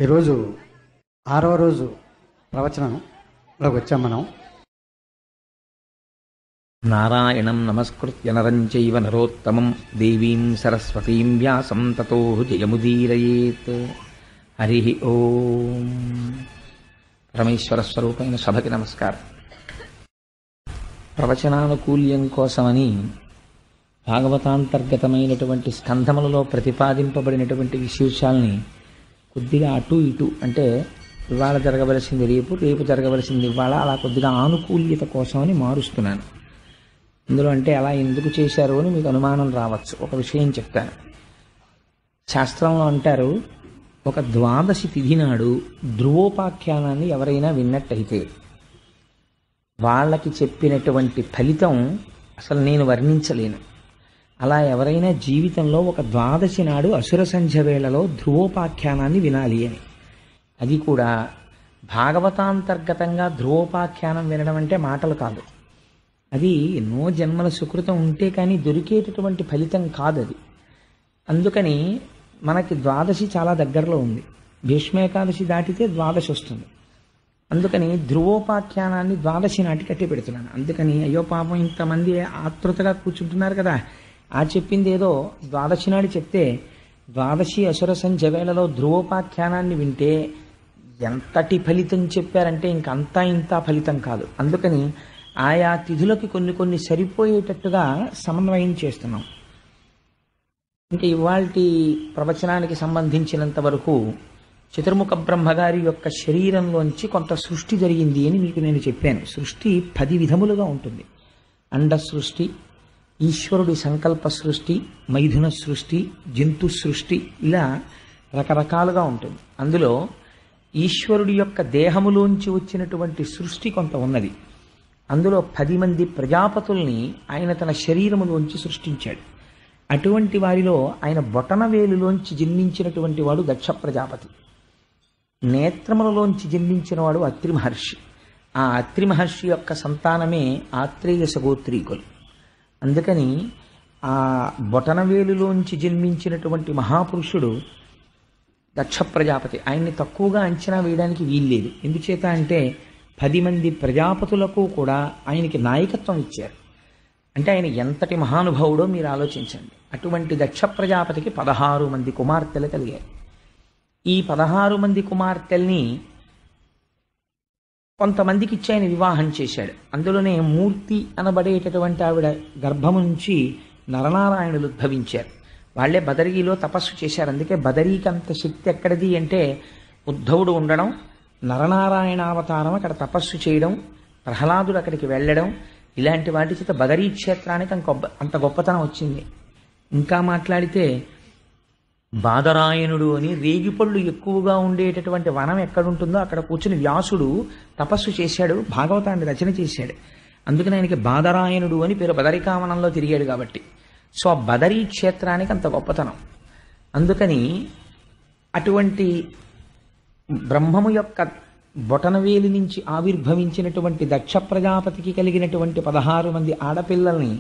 ఈరోజు 6వ రోజు ప్రవచనంలోకి వచ్చాం మనం. నారాయణం నమస్కృత్య నరం చైవ నరోత్తమం దేవీం సరస్వతీం వ్యాసం తతో జయముదీరయేత్. హరి ఓం. పరమేశ్వర స్వరూపమైన సభకి నమస్కారం. ప్రవచనానుకూల్యం కోసమని భాగవతాంతర్గతమైనటువంటి స్కంధములలో ప్రతిపాదింపబడినటువంటి విశేషాల్ని కొద్దిగా అటు ఇటు, అంటే ఇవాళ జరగవలసింది రేపు, రేపు జరగవలసింది ఇవాళ, అలా కొద్దిగా ఆనుకూల్యత కోసమని మారుస్తున్నాను. ఇందులో అంటే అలా ఎందుకు చేశారు అని మీకు అనుమానం రావచ్చు. ఒక విషయం చెప్తాను. శాస్త్రంలో అంటారు, ఒక ద్వాదశి తిథి నాడు ధ్రువోపాఖ్యానాన్ని ఎవరైనా విన్నట్టయితే వాళ్ళకి చెప్పినటువంటి ఫలితం అసలు నేను వర్ణించలేను. అలా ఎవరైనా జీవితంలో ఒక ద్వాదశి నాడు అసుర సంధ్య వేళలో ధ్రువోపాఖ్యానాన్ని వినాలి అని. అది కూడా భాగవతాంతర్గతంగా ధ్రువోపాఖ్యానం వినడం అంటే మాటలు కాదు. అది ఎన్నో జన్మల సుకృతం ఉంటే కానీ దొరికేటటువంటి ఫలితం కాదు అది. అందుకని మనకి ద్వాదశి చాలా దగ్గరలో ఉంది. భీష్మేకాదశి దాటితే ద్వాదశి వస్తుంది. అందుకని ధ్రువోపాఖ్యానాన్ని ద్వాదశి నాటి కట్టి పెడుతున్నాను. అందుకని అయ్యో పాపం ఇంతమంది ఆతృతగా కూర్చుంటున్నారు కదా, ఆ చెప్పింది ఏదో ద్వాదశి నాడు చెప్తే ద్వాదశి అసుర సంధ్య వేళలో ధ్రువోపాఖ్యానాన్ని వింటే ఎంతటి ఫలితం చెప్పారంటే ఇంకంతా ఇంత ఫలితం కాదు. అందుకని ఆయా తిథులకి కొన్ని కొన్ని సరిపోయేటట్టుగా సమన్వయం చేస్తున్నాం. ఇంకా ఇవాల్టి ప్రవచనానికి సంబంధించినంత వరకు చతుర్ముఖ బ్రహ్మగారి యొక్క శరీరంలోంచి కొంత సృష్టి జరిగింది అని మీకు నేను చెప్పాను. సృష్టి 10 విధములుగా ఉంటుంది. అండ సృష్టి, ఈశ్వరుడి సంకల్ప సృష్టి, మైథున సృష్టి, జంతు సృష్టి, ఇలా రకరకాలుగా ఉంటుంది. అందులో ఈశ్వరుడి యొక్క దేహములోంచి వచ్చినటువంటి సృష్టి కొంత ఉన్నది. అందులో 10 మంది ప్రజాపతుల్ని ఆయన తన శరీరములోంచి సృష్టించాడు. అటువంటి వారిలో ఆయన బొటనవేలులోంచి జన్మించినటువంటి వాడు దక్ష ప్రజాపతి. నేత్రములలోంచి జన్మించినవాడు అత్రి మహర్షి. ఆ అత్రి మహర్షి యొక్క సంతానమే ఆత్రేయ సగోత్రీకులు. అందుకని ఆ బొటనవేలులోంచి జన్మించినటువంటి మహాపురుషుడు దక్ష ప్రజాపతి. ఆయన్ని తక్కువగా అంచనా వేయడానికి వీల్లేదు. ఎందుచేత అంటే 10 మంది ప్రజాపతులకు కూడా ఆయనకి నాయకత్వం ఇచ్చారు. అంటే ఆయన ఎంతటి మహానుభావుడో మీరు ఆలోచించండి. అటువంటి దక్ష ప్రజాపతికి 16 మంది కుమార్తెలు కలిగారు. ఈ 16 మంది కుమార్తెల్ని కొంతమందికి ఇచ్చి ఆయన వివాహం చేశాడు. అందులోనే మూర్తి అనబడేటటువంటి ఆవిడ గర్భము నుంచి నరనారాయణులు ఉద్భవించారు. వాళ్లే బదరీలో తపస్సు చేశారు. అందుకే బదరీకి అంత శక్తి ఎక్కడిది అంటే ఉద్ధవుడు ఉండడం, నరనారాయణావతారం అక్కడ తపస్సు చేయడం, ప్రహ్లాదుడు అక్కడికి వెళ్ళడం, ఇలాంటి వాటి చేత బదరీ క్షేత్రానికి అంత గొప్పతనం వచ్చింది. ఇంకా మాట్లాడితే బాదరాయణుడు అని రేగిపళ్ళు ఎక్కువగా ఉండేటటువంటి వనం ఎక్కడుంటుందో అక్కడ కూర్చుని వ్యాసుడు తపస్సు చేశాడు, భాగవతాన్ని రచన చేశాడు. అందుకని ఆయనకి బాదరాయణుడు అని పేరు. బదరికావనంలో తిరిగాడు కాబట్టి. సో ఆ బదరీ క్షేత్రానికి అంత గొప్పతనం. అందుకని అటువంటి బ్రహ్మము యొక్క బొటనవేలి నుంచి ఆవిర్భవించినటువంటి దక్ష ప్రజాపతికి కలిగినటువంటి 16 మంది ఆడపిల్లల్ని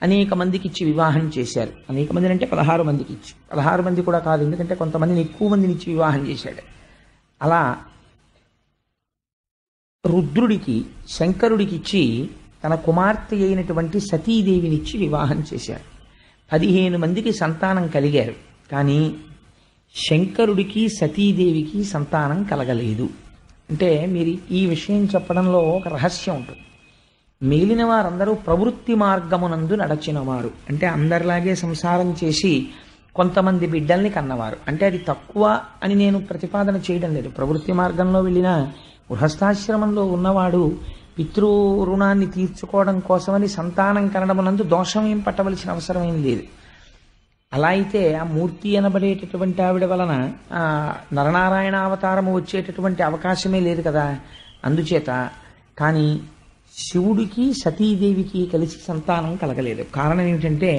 అనేక మందికి ఇచ్చి వివాహం చేశారు. అనేక మందిని అంటే 16 మందికి ఇచ్చి, 16 మంది కూడా కాదు, ఎందుకంటే కొంతమందిని ఎక్కువ మందిని ఇచ్చి వివాహం చేశాడు. అలా రుద్రుడికి, శంకరుడికి ఇచ్చి తన కుమార్తె అయినటువంటి సతీదేవినిచ్చి వివాహం చేశారు. 15 మందికి సంతానం కలిగారు. కానీ శంకరుడికి సతీదేవికి సంతానం కలగలేదు. అంటే మీరు ఈ విషయం చెప్పడంలో ఒక రహస్యం ఉంటుంది. మిగిలిన వారందరూ ప్రవృత్తి మార్గమునందు నడచినవారు, అంటే అందరిలాగే సంసారం చేసి కొంతమంది బిడ్డల్ని కన్నవారు. అంటే అది తక్కువ అని నేను ప్రతిపాదన చేయడం లేదు. ప్రవృత్తి మార్గంలో వెళ్ళిన గృహస్థాశ్రమంలో ఉన్నవాడు పితృ రుణాన్ని తీర్చుకోవడం కోసమని సంతానం కనడమునందు దోషం ఏం పట్టవలసిన అవసరం ఏం లేదు. అలా అయితే ఆ మూర్తి అనబడేటటువంటి ఆవిడ వలన నరనారాయణ అవతారము వచ్చేటటువంటి అవకాశమే లేదు కదా. అందుచేత కానీ శివుడికి సతీదేవికి కలిసి సంతానం కలగలేదు. కారణం ఏమిటంటే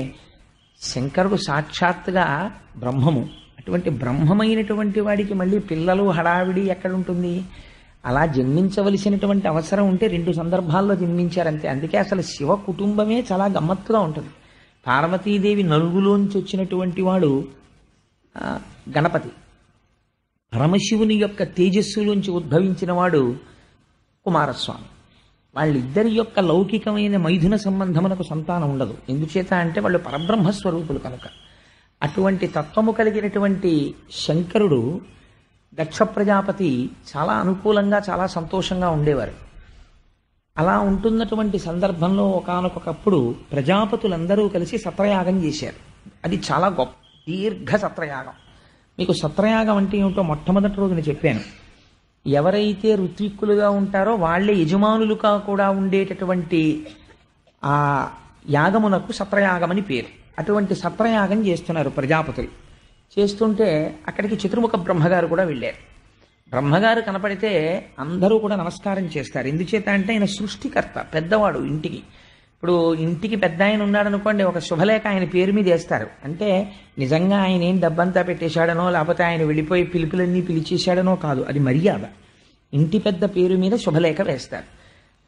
శంకరుడు సాక్షాత్తుగా బ్రహ్మము. అటువంటి బ్రహ్మమైనటువంటి వాడికి మళ్ళీ పిల్లలు హడావిడి ఎక్కడుంటుంది? అలా జన్మించవలసినటువంటి అవసరం ఉంటే 2 సందర్భాల్లో జన్మించారంతే. అందుకే అసలు శివ కుటుంబమే చాలా గమ్మత్తుగా ఉంటుంది. పార్వతీదేవి నలుగులోంచి వచ్చినటువంటి వాడు గణపతి. పరమశివుని యొక్క తేజస్సులోంచి ఉద్భవించిన వాడు కుమారస్వామి. వాళ్ళిద్దరి యొక్క లౌకికమైన మైథున సంబంధమునకు సంతానం ఉండదు. ఎందుచేత అంటే వాళ్ళు పరబ్రహ్మస్వరూపులు కనుక. అటువంటి తత్వము కలిగినటువంటి శంకరుడు, దక్ష ప్రజాపతి చాలా అనుకూలంగా చాలా సంతోషంగా ఉండేవారు. అలా ఉంటున్నటువంటి సందర్భంలో ఒకానొకప్పుడు ప్రజాపతులందరూ కలిసి సత్రయాగం చేశారు. అది చాలా గొప్ప దీర్ఘ సత్రయాగం. మీకు సత్రయాగం అంటే ఏమిటో మొట్టమొదటి రోజున చెప్పాను. ఎవరైతే ఋత్విక్కులుగా ఉంటారో వాళ్ళే యజమానులుగా కూడా ఉండేటటువంటి ఆ యాగమునకు సత్రయాగమని పేరు. అటువంటి సత్రయాగం చేస్తున్నారు ప్రజాపతులు. చేస్తుంటే అక్కడికి చతుర్ముఖ బ్రహ్మగారు కూడా వెళ్ళారు. బ్రహ్మగారు కనపడితే అందరూ కూడా నమస్కారం చేస్తారు. ఎందుచేత అంటే ఆయన సృష్టికర్త, పెద్దవాడు ఇంటికి. ఇప్పుడు ఇంటికి పెద్ద ఆయన ఉన్నాడు అనుకోండి, ఒక శుభలేఖ ఆయన పేరు మీద వేస్తారు. అంటే నిజంగా ఆయన ఏం డబ్బంతా పెట్టేశాడనో లేకపోతే ఆయన వెళ్ళిపోయి పిలుపులన్నీ పిలిచేశాడనో కాదు, అది మర్యాద. ఇంటి పెద్ద పేరు మీద శుభలేఖ వేస్తారు.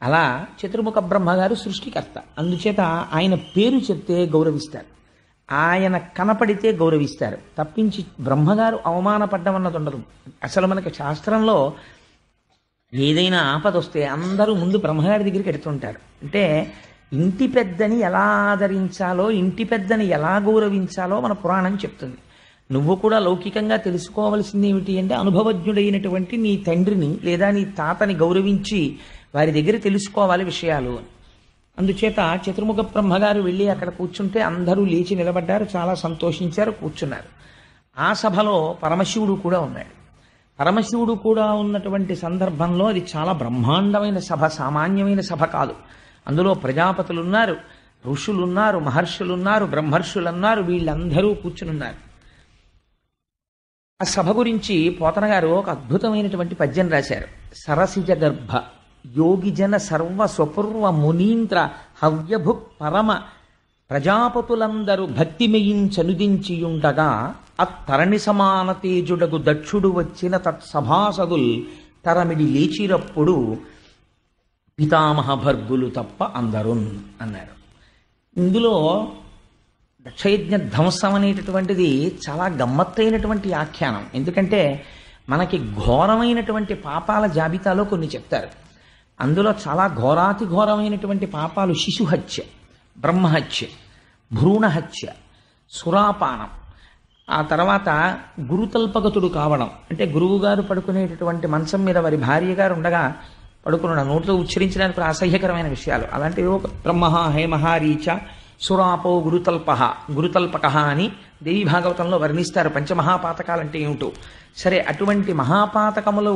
అలా చతుర్ముఖ బ్రహ్మగారు సృష్టికర్త, అందుచేత ఆయన పేరు చెప్తే గౌరవిస్తారు, ఆయన కనపడితే గౌరవిస్తారు. తప్పించి బ్రహ్మగారు అవమానపడ్డం అన్నది ఉండదు. అసలు మనకి శాస్త్రంలో ఏదైనా ఆపద వస్తే అందరూ ముందు బ్రహ్మగారి దగ్గరికి ఎడుతుంటారు. అంటే ఇంటి పెద్దని ఎలా ఆదరించాలో, ఇంటి పెద్దని ఎలా గౌరవించాలో మన పురాణం చెప్తుంది. నువ్వు కూడా లౌకికంగా తెలుసుకోవలసింది ఏమిటి అంటే, అనుభవజ్ఞుడైనటువంటి నీ తండ్రిని లేదా నీ తాతని గౌరవించి వారి దగ్గర తెలుసుకోవాలి విషయాలు. అందుచేత చతుర్ముఖ బ్రహ్మగారు వెళ్ళి అక్కడ కూర్చుంటే అందరూ లేచి నిలబడ్డారు, చాలా సంతోషించారు, కూర్చున్నారు. ఆ సభలో పరమశివుడు కూడా ఉన్నాడు. పరమశివుడు కూడా ఉన్నటువంటి సందర్భంలో అది చాలా బ్రహ్మాండమైన సభ, సామాన్యమైన సభ కాదు. అందులో ప్రజాపతులున్నారు, ఋషులున్నారు, మహర్షులున్నారు, బ్రహ్మర్షులున్నారు, వీళ్ళందరూ కూర్చునున్నారు. ఆ సభ గురించి పోతన గారు ఒక అద్భుతమైనటువంటి పద్యం రాశారు. సరసిజ గర్భ యోగిజన సర్వ స్వపూర్వ మునీంద్ర హవ్యభు పరమ ప్రజాపతులందరూ భక్తిమయించనుదించియుండగా అత్తరణి సమాన తేజుడగు దక్షుడు వచ్చిన తత్సభాసదుల్ తరమిడి లేచిరప్పుడు పితామహ భర్గులు తప్ప అందరున్ అన్నారు. ఇందులో దక్షయజ్ఞ ధ్వంసం అనేటటువంటిది చాలా గమ్మత్తైనటువంటి ఆఖ్యానం. ఎందుకంటే మనకి ఘోరమైనటువంటి పాపాల జాబితాలో కొన్ని చెప్తారు. అందులో చాలా ఘోరాతి ఘోరమైనటువంటి పాపాలు శిశుహత్య, బ్రహ్మహత్య, భ్రూణహత్య, సురాపానం, ఆ తర్వాత గురుతల్పగతుడు కావడం. అంటే గురువుగారు పడుకునేటటువంటి మంచం మీద వారి భార్య గారు ఉండగా పడుకున్న నోటితో ఉచ్చరించడానికి కూడా అసహ్యకరమైన విషయాలు అలాంటివి. బ్రహ్మ హేమహారీచ సురాపో గురుతల్పక అని దేవి భాగవతంలో వర్ణిస్తారు. పంచమహాపాతకాలంటే ఏమిటో. సరే, అటువంటి మహాపాతకములు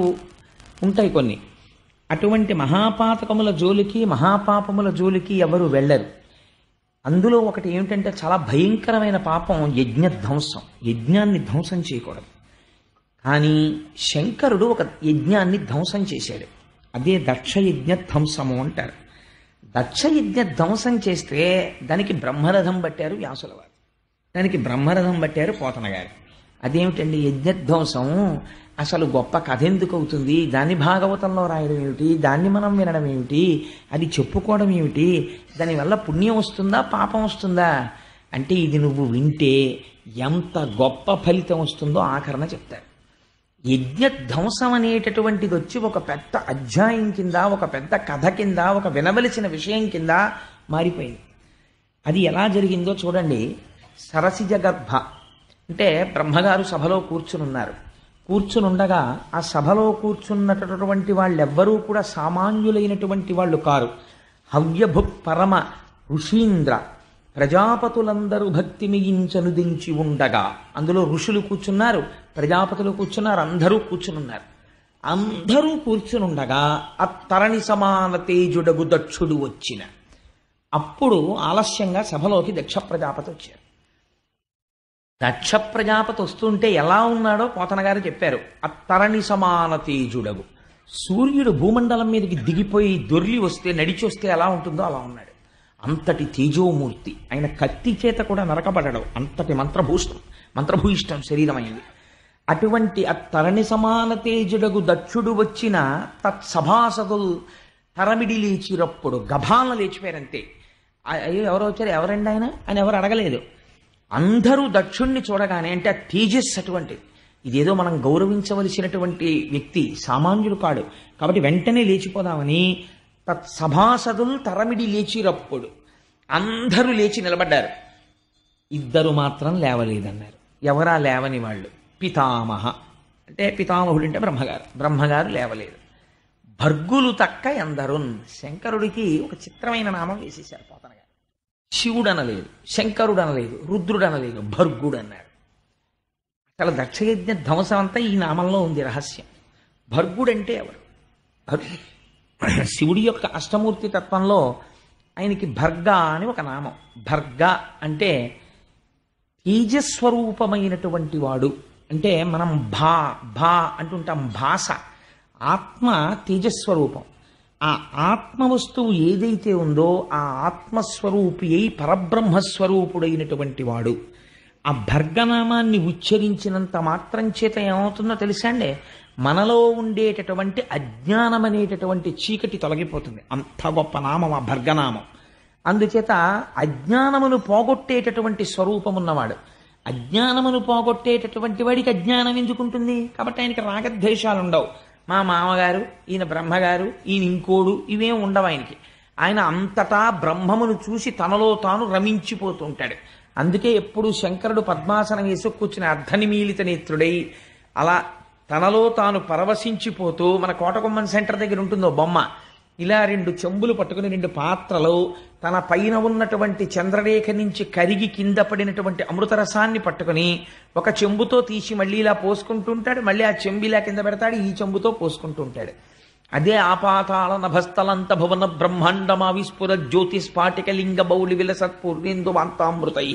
ఉంటాయి కొన్ని. అటువంటి మహాపాతకముల జోలికి, మహాపాపముల జోలికి ఎవరు వెళ్ళరు. అందులో ఒకటి ఏమిటంటే చాలా భయంకరమైన పాపం యజ్ఞ ధ్వంసం. యజ్ఞాన్ని ధ్వంసం చేయకూడదు. కానీ శంకరుడు ఒక యజ్ఞాన్ని ధ్వంసం చేశాడు. అదే దక్షయజ్ఞ ధ్వంసము అంటారు. దక్షయజ్ఞ ధ్వంసం చేస్తే దానికి బ్రహ్మరథం పట్టారు వ్యాసుల వారు, దానికి బ్రహ్మరథం పట్టారు పోతన గారు. అదేమిటండి యజ్ఞధ్వంసం? అసలు గొప్ప కథ ఎందుకు అవుతుంది? దాన్ని భాగవతంలో రాయడం ఏమిటి? దాన్ని మనం వినడం ఏమిటి? అది చెప్పుకోవడం ఏమిటి? దానివల్ల పుణ్యం వస్తుందా, పాపం వస్తుందా? అంటే ఇది నువ్వు వింటే ఎంత గొప్ప ఫలితం వస్తుందో ఆఖరణ చెప్తారు. యజ్ఞధ్వంసం అనేటటువంటిది వచ్చి ఒక పెద్ద అధ్యాయం కింద, ఒక పెద్ద కథ కింద, ఒక వినవలసిన విషయం కింద మారిపోయింది. అది ఎలా జరిగిందో చూడండి. సరసిజ గర్భ అంటే బ్రహ్మగారు సభలో కూర్చునున్నారు. కూర్చునుండగా ఆ సభలో కూర్చున్నటువంటి వాళ్ళెవ్వరూ కూడా సామాన్యులైనటువంటి వాళ్ళు కారు. హవ్యభు పరమ ఋషీంద్ర ప్రజాపతులందరూ భక్తిమియించనుదించి ఉండగా, అందులో ఋషులు కూర్చున్నారు, ప్రజాపతులు కూర్చున్నారు, అందరూ కూర్చునున్నారు. అందరూ కూర్చునుండగా అత్తరణి సమాన తేజుడగు దక్షుడు వచ్చిన. అప్పుడు ఆలస్యంగా సభలోకి దక్ష ప్రజాపతి వచ్చారు. దక్ష ప్రజాపతి వస్తుంటే ఎలా ఉన్నాడో పోతన గారు చెప్పారు. అత్తరణి సమాన తేజుడగు, సూర్యుడు భూమండలం మీదకి దిగిపోయి దొర్లి వస్తే, నడిచి వస్తే ఎలా ఉంటుందో అలా ఉన్నాడు. అంతటి తేజోమూర్తి. ఆయన కత్తి చేత కూడా నరకబడడం, అంతటి మంత్రభూయిష్టం శరీరం అయింది. అటువంటి అత్తరణి సమాన తేజుడగు దక్షుడు వచ్చిన తత్సభాసదులు తరమిడి లేచిరప్పుడు గభాలను లేచిపోయారంతే. అయ్యో ఎవరో వచ్చారు, ఎవరండి ఆయన అని ఎవరు అడగలేదు. అందరూ దక్షుణ్ణి చూడగానే, అంటే ఆ తేజస్సు అటువంటిది. ఇదేదో మనం గౌరవించవలసినటువంటి వ్యక్తి, సామాన్యుడు కాడు. కాబట్టి వెంటనే లేచిపోదామని సభాసదులు తరమిడి లేచిరప్పుడు అందరూ లేచి నిలబడ్డారు. ఇద్దరు మాత్రం లేవలేదన్నారు. ఎవరా లేవని వాళ్ళు? పితామహ అంటే పితామహుడు అంటే బ్రహ్మగారు లేవలేదు. భర్గులు తక్క ఎందరున్, శంకరుడికి ఒక చిత్రమైన నామం వేసేశారు పోతన గారు. శివుడు అనలేదు, శంకరుడు అనలేదు, రుద్రుడు అనలేదు, భర్గుడు అన్నాడు. అసలు దక్షయజ్ఞ ధ్వంసం అంతా ఈ నామంలో ఉంది రహస్యం. భర్గుడు అంటే ఎవరు? శివుడి యొక్క అష్టమూర్తి తత్వంలో ఆయనకి భర్గ అని ఒక నామం. భర్గ అంటే తేజస్వరూపమైనటువంటి వాడు. అంటే మనం భా అంటుంటాం, భాష. ఆత్మ తేజస్వరూపం. ఆ ఆత్మ వస్తువు ఏదైతే ఉందో ఆ ఆత్మస్వరూపి అయి పరబ్రహ్మస్వరూపుడైనటువంటి వాడు. ఆ భర్గనామాన్ని ఉచ్చరించినంత మాత్రం చేత ఏమవుతుందో తెలుసా అండి? మనలో ఉండేటటువంటి అజ్ఞానం అనేటటువంటి చీకటి తొలగిపోతుంది. అంత గొప్ప నామం ఆ భర్గనామం. అందుచేత అజ్ఞానమును పోగొట్టేటటువంటి స్వరూపం ఉన్నవాడు. అజ్ఞానమును పోగొట్టేటటువంటి వాడికి అజ్ఞానం ఎందుకుంటుంది? కాబట్టి ఆయనకి రాగద్వేషాలు ఉండవు. మా మామగారు, ఈయన బ్రహ్మగారు, ఈయన ఇంకోడు, ఇవేం ఉండవు ఆయనకి. ఆయన అంతటా బ్రహ్మమును చూసి తనలో తాను రమించిపోతూ ఉంటాడు. అందుకే ఎప్పుడు శంకరుడు పద్మాసనం వేసి కూర్చుని అర్ధనిమీలిత నేత్రుడై అలా తనలో తాను పరవశించిపోతూ, మన కోటకొమ్మన్ సెంటర్ దగ్గర ఉంటుందో బొమ్మ, ఇలా 2 చెంబులు పట్టుకుని 2 పాత్రలు తన పైన ఉన్నటువంటి చంద్రరేఖ నుంచి కరిగి కింద పడినటువంటి అమృతరసాన్ని పట్టుకుని ఒక చెంబుతో తీసి మళ్ళీ ఇలా పోసుకుంటూ ఉంటాడు. మళ్ళీ ఆ చెంబు ఇలా కింద పెడతాడు, ఈ చెంబుతో పోసుకుంటూ ఉంటాడు. అదే ఆపాతాళ నభస్థలంత భువన బ్రహ్మాండమా విస్ఫుర జ్యోతిస్ఫాటిక లింగ బౌళి విలసత్ పూర్వేందు వాంతామృతై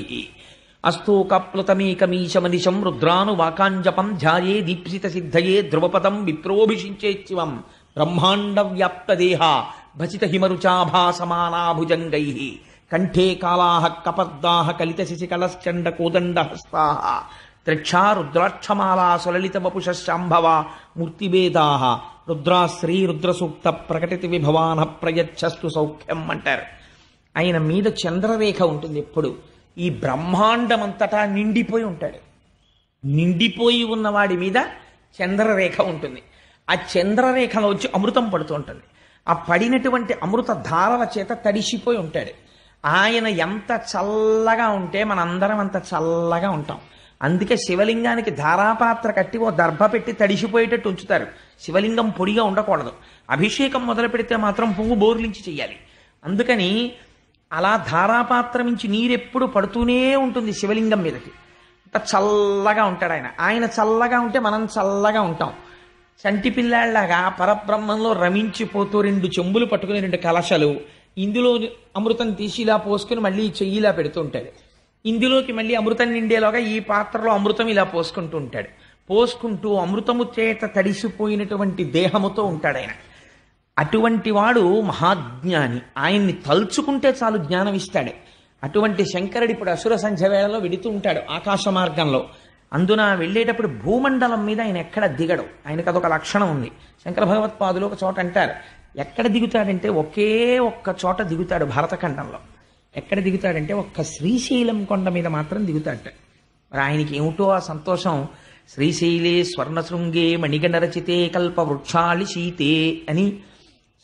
అస్తోకప్లుతమేకమీశమనిశం రుద్రాను వాకాంజపం ధ్యాయే దీప్సిత సిద్ధయే ధ్రువపదం విప్రోభిషించే శివం బ్రహ్మాండ వ్యాప్త దేహ భసిత హిమరుచాభాసమానా భుజంగై కంఠే కాళాః కపర్దాః కలిత శిశికళశ్చండ కోదండ హస్తాః త్రిక్షా రుద్రాక్షమాలా సులలిత వపుషశాంభవ మూర్తిభేదాః రుద్రాశ్రీ రుద్రసూక్త ప్రకటిత విభవాన ప్రయచ్చస్తు సౌఖ్యం అంటారు. ఆయన మీద చంద్రరేఖ ఉంటుంది ఎప్పుడు. ఈ బ్రహ్మాండమంతటా నిండిపోయి ఉంటాడు. నిండిపోయి ఉన్నవాడి మీద చంద్రరేఖ ఉంటుంది. ఆ చంద్రరేఖలో వచ్చి అమృతం పడుతూ ఉంటుంది. ఆ పడినటువంటి అమృత ధారల చేత తడిసిపోయి ఉంటాడు. ఆయన ఎంత చల్లగా ఉంటే మనందరం అంత చల్లగా ఉంటాం. అందుకే శివలింగానికి ధారాపాత్ర కట్టి ఓ దర్భ పెట్టి తడిసిపోయేటట్టు ఉంచుతారు. శివలింగం పొడిగా ఉండకూడదు. అభిషేకం మొదలు పెడితే మాత్రం పువ్వు బోర్లించి చెయ్యాలి. అందుకని అలా ధారాపాత్ర నుంచి నీరెప్పుడు పడుతూనే ఉంటుంది శివలింగం మీదకి. అంత చల్లగా ఉంటాడు ఆయన. ఆయన చల్లగా ఉంటే మనం చల్లగా ఉంటాం. చంటి పిల్లాళ్లాగా పరబ్రహ్మంలో రమించిపోతూ 2 చెంబులు పట్టుకుని 2 కలశలు, ఇందులో అమృతం తీసి ఇలా పోసుకుని మళ్ళీ చెయ్యిలా పెడుతూ ఉంటాడు. ఇందులోకి మళ్ళీ అమృతం నిండేలోగా ఈ పాత్రలో అమృతం ఇలా పోసుకుంటూ ఉంటాడు. పోసుకుంటూ అమృతము చేత తడిసిపోయినటువంటి దేహముతో ఉంటాడు ఆయన. అటువంటి వాడు మహాజ్ఞాని. ఆయన్ని తలుచుకుంటే చాలు జ్ఞానం ఇస్తాడు. అటువంటి శంకరుడు ఇప్పుడు అసుర సంధ్య వేళలో వెడుతూ ఉంటాడు ఆకాశ మార్గంలో. అందున వెళ్ళేటప్పుడు భూమండలం మీద ఆయన ఎక్కడ దిగడు. ఆయనకు అదొక లక్షణం ఉంది. శంకర భగవత్పాదులు ఒక చోట అంటారు, ఎక్కడ దిగుతాడంటే ఒకే ఒక్క చోట దిగుతాడు భారతఖండంలో. ఎక్కడ దిగుతాడంటే ఒక్క శ్రీశైలం కొండ మీద మాత్రం దిగుతాడట. మరి ఆయనకి ఏమిటో ఆ సంతోషం. శ్రీశైలే స్వర్ణశృంగే మణిగణరచితే కల్పవృక్షాళి శీతే అని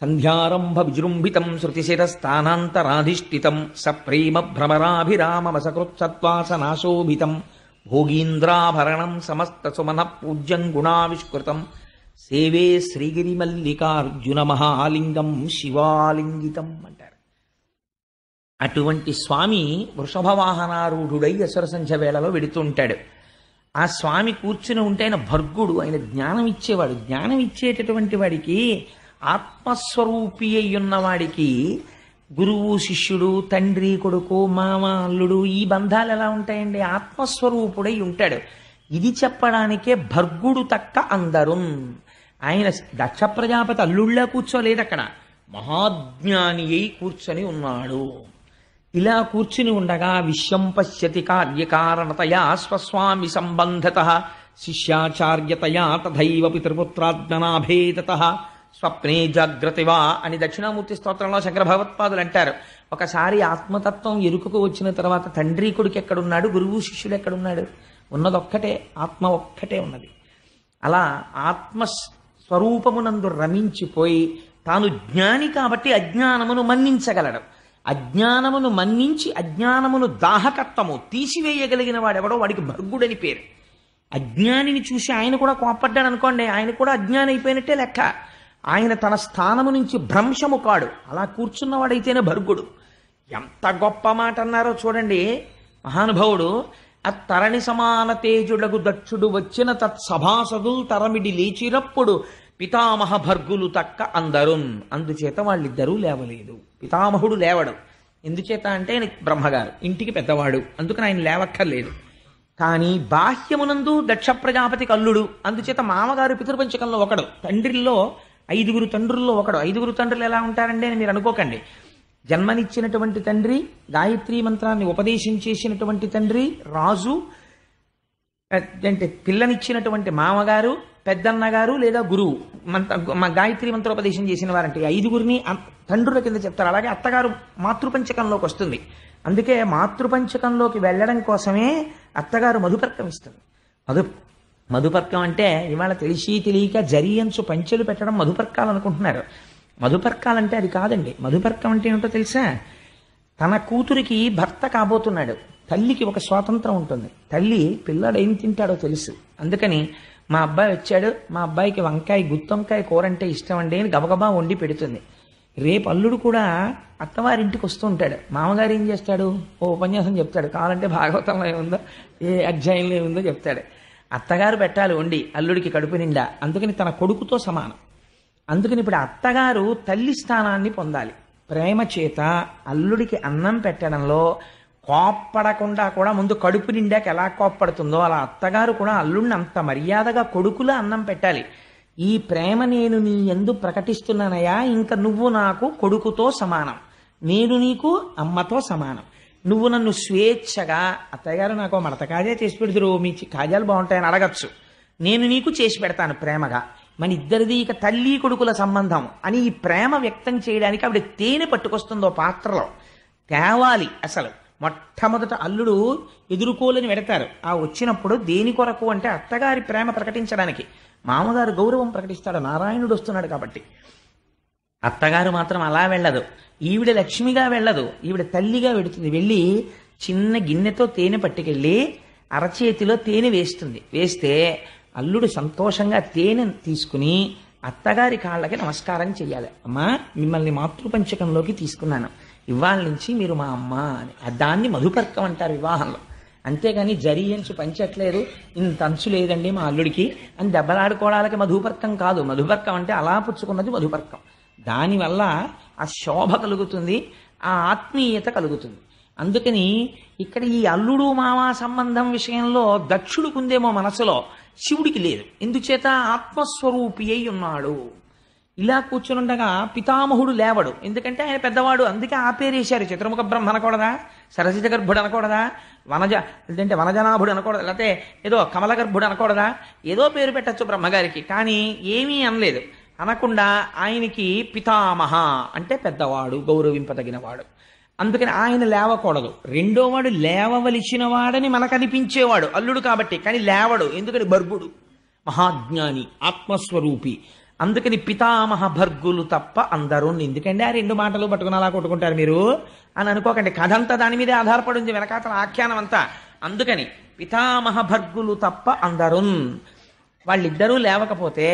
సంధ్యారంభ విజృంభితం శృతిశిరస్థానాంతరాధిష్ఠితం సప్రేమ భ్రమరాభిరామవసకృత్సత్వాసనాశోభితం భోగీంద్రాభరణం సమస్త సుమన పూజ్యం గుణావిష్కృతం సేవే శ్రీగిరి మల్లికార్జున మహాలింగం శివాలింగితం అంటారు. అటువంటి స్వామి వృషభవాహనారూఢుడై అసుర సంధ్య వేళలో వెడుతూ ఉంటాడు. ఆ స్వామి కూర్చుని ఉంటే ఆయన భర్గుడు, ఆయన జ్ఞానం ఇచ్చేవాడు. జ్ఞానం ఇచ్చేటటువంటి వాడికి, ఆత్మస్వరూపి అయ్యున్నవాడికి గురువు శిష్యుడు, తండ్రి కొడుకు, మామ అల్లుడు, ఈ బంధాలు ఎలా ఉంటాయండి? ఆత్మస్వరూపుడై ఉంటాడు. ఇది చెప్పడానికే భర్గుడు తక్క అందరు. ఆయన దక్ష ప్రజాపతి అల్లుళ్ళ కూర్చోలేదు అక్కడ, మహాజ్ఞాని అయి కూర్చొని ఉన్నాడు. ఇలా కూర్చుని ఉండగా విశ్వం పశ్యతి కార్యకారణతయా స్వస్వామి సంబంధత శిష్యాచార్యతయా తథైవ పితృపుత్రాజ్ఞనాభేదత స్వప్నే జాగ్రతివా అని దక్షిణామూర్తి స్తోత్రంలో శంకర భగవత్పాదులు అంటారు. ఒకసారి ఆత్మతత్వం ఎరుకకు వచ్చిన తర్వాత తండ్రి కొడుకు ఎక్కడున్నాడు, గురువు శిష్యుడు ఎక్కడున్నాడు? ఉన్నదొక్కటే, ఆత్మ ఒక్కటే ఉన్నది. అలా ఆత్మస్వరూపమునందు రమించిపోయి తాను జ్ఞాని కాబట్టి అజ్ఞానమును మన్నించగలడు. అజ్ఞానమును మన్నించి అజ్ఞానమును దాహకత్వము తీసివేయగలిగిన వాడెవడో వాడికి భర్గుడని పేరు. అజ్ఞానిని చూసి ఆయన కూడా కోపడ్డాడు అనుకోండి, ఆయన కూడా అజ్ఞాని అయిపోయినట్టే లెక్క. ఆయన తన స్థానము నుంచి భ్రంశము కాడు, అలా కూర్చున్నవాడైతేనే భర్గుడు. ఎంత గొప్ప మాట అన్నారో చూడండి మహానుభావుడు. అత్తరణి సమాన తేజుడగు దక్షుడు వచ్చిన తత్సభాసదుల్ తరమిడి లేచిరప్పుడు పితామహ భర్గులు తక్క అందరున్. అందుచేత వాళ్ళిద్దరూ లేవలేదు. పితామహుడు లేవడు. ఎందుచేత అంటే ఆయన బ్రహ్మగారు, ఇంటికి పెద్దవాడు, అందుకని ఆయన లేవక్కర్లేదు. కానీ బాహ్యమునందు దక్ష ప్రజాపతికి అల్లుడు, అందుచేత మామగారు పితృపంచకంలో ఒకడు, తండ్రిలో 5 తండ్రుల్లో ఒకడు. 5 తండ్రులు ఎలా ఉంటారండి అని మీరు అనుకోకండి. జన్మనిచ్చినటువంటి తండ్రి, గాయత్రీ మంత్రాన్ని ఉపదేశం చేసినటువంటి తండ్రి, రాజు, అంటే పిల్లనిచ్చినటువంటి మామగారు, పెద్దన్నగారు లేదా గురువు, గాయత్రీ మంత్రోపదేశం చేసిన వారంటే 5 తండ్రుల కింద చెప్తారు. అలాగే అత్తగారు మాతృపంచకంలోకి వస్తుంది. అందుకే మాతృపంచకంలోకి వెళ్ళడం కోసమే అత్తగారు మధుపర్కం ఇస్తుంది. మధుపర్కం అంటే ఇవాళ తెలిసి తెలియక జరియంచు పంచెలు పెట్టడం మధుపర్కాలు అనుకుంటున్నారు. మధుపర్కాలంటే అది కాదండి. మధుపర్కం అంటే ఏమిటో తెలుసా? తన కూతురికి భర్త కాబోతున్నాడు. తల్లికి ఒక స్వాతంత్రం ఉంటుంది. తల్లి పిల్లాడు ఏం తింటాడో తెలుసు. అందుకని మా అబ్బాయి వచ్చాడు, మా అబ్బాయికి వంకాయ గుత్తొంకాయ కూర అంటే ఇష్టం అండి అని గబగబా వండి పెడుతుంది. రేపు అల్లుడు కూడా అత్తవారింటికి వస్తూ ఉంటాడు. మామగారు ఏం చేస్తాడు? ఓ ఉపన్యాసం చెప్తాడు, కావాలంటే భాగవతంలో ఏముందో ఏ అధ్యాయంలో ఏముందో చెప్తాడు. అత్తగారు పెట్టాలి వండి అల్లుడికి కడుపు నిండా. అందుకని తన కొడుకుతో సమానం. అందుకని ఇప్పుడు అత్తగారు తల్లి స్థానాన్ని పొందాలి. ప్రేమ చేత అల్లుడికి అన్నం పెట్టడంలో కోప్పడకుండా కూడా ముందు కడుపు నిండాక ఎలా కోప్పడుతుందో అలా అత్తగారు కూడా అల్లుడిని అంత మర్యాదగా కొడుకులా అన్నం పెట్టాలి. ఈ ప్రేమ నేను నీ యందు ప్రకటిస్తున్నానయ్యా, ఇంకా నువ్వు నాకు కొడుకుతో సమానం, నేను నీకు అమ్మతో సమానం. నువ్వు నన్ను స్వేచ్ఛగా, అత్తయ్యగారు నాకు మడత కాజా చేసి పెడుతురు, మీ కాజాలు బాగుంటాయని అడగచ్చు, నేను నీకు చేసి పెడతాను ప్రేమగా. మన ఇద్దరిది ఇక తల్లి కొడుకుల సంబంధం అని ఈ ప్రేమ వ్యక్తం చేయడానికి ఆవిడ తేనె పట్టుకొస్తుందో పాత్రలో తేవాలి. అసలు మొట్టమొదట అల్లుడు ఎదుర్కోలేని వెడతారు. ఆ వచ్చినప్పుడు దేని కొరకు అంటే అత్తగారి ప్రేమ ప్రకటించడానికి. మామగారు గౌరవం ప్రకటిస్తాడు, నారాయణుడు వస్తున్నాడు కాబట్టి. అత్తగారు మాత్రం అలా వెళ్ళదు. ఈవిడ లక్ష్మిగా వెళ్ళదు, ఈవిడ తల్లిగా వెడుతుంది. వెళ్ళి చిన్న గిన్నెతో తేనె పట్టుకెళ్ళి అరచేతిలో తేనె వేస్తుంది. వేస్తే అల్లుడు సంతోషంగా తేనె తీసుకుని అత్తగారి కాళ్ళకి నమస్కారం చెయ్యాలి. అమ్మా, మిమ్మల్ని మాతృపంచకంలోకి తీసుకున్నాను, ఇవాళ నుంచి మీరు మా అమ్మ అని. దాన్ని మధుపర్కం అంటారు వివాహంలో. అంతేగాని జరియంచు పంచట్లేదు, ఇంత అంచు లేదండి మా అల్లుడికి అని దెబ్బలాడుకోవడానికి మధుపర్కం కాదు. మధుపర్కం అంటే అలా పుచ్చుకున్నది మధుపర్కం. దానివల్ల ఆ శోభ కలుగుతుంది, ఆ ఆత్మీయత కలుగుతుంది. అందుకని ఇక్కడ ఈ అల్లుడు మావా సంబంధం విషయంలో దక్షుడికుందేమో మనసులో, శివుడికి లేదు. ఎందుచేత ఆత్మస్వరూపి అయి ఉన్నాడు. ఇలా కూర్చునుండగా పితామహుడు లేవడు, ఎందుకంటే ఆయన పెద్దవాడు. అందుకే ఆ పేరేశారు. చతుర్ముఖ బ్రహ్మ అనకూడదా, సరసిజ గర్భుడు అనకూడదా, వనజనాభుడు అనకూడదా, లేకపోతే ఏదో కమల గర్భుడు అనకూడదా, ఏదో పేరు పెట్టచ్చు బ్రహ్మగారికి. కానీ ఏమీ అనలేదు. అనకుండా ఆయనకి పితామహ అంటే పెద్దవాడు, గౌరవింపదగినవాడు. అందుకని ఆయన లేవకూడదు. రెండోవాడు లేవవలసిన వాడని మనకు అనిపించేవాడు అల్లుడు కాబట్టి, కానీ లేవడు. ఎందుకని? భర్గుడు, మహాజ్ఞాని, ఆత్మస్వరూపి. అందుకని పితామహ భర్గులు తప్ప అందరూ. ఎందుకంటే ఆ 2 మాటలు పట్టుకుని అలా కొట్టుకుంటారు మీరు అని అనుకోకండి. కథ అంతా దాని మీదే ఆధారపడి ఉంది, వెనకాతల ఆఖ్యానం అంతా. అందుకని పితామహ భర్గులు తప్ప అందరూ. వాళ్ళిద్దరూ లేవకపోతే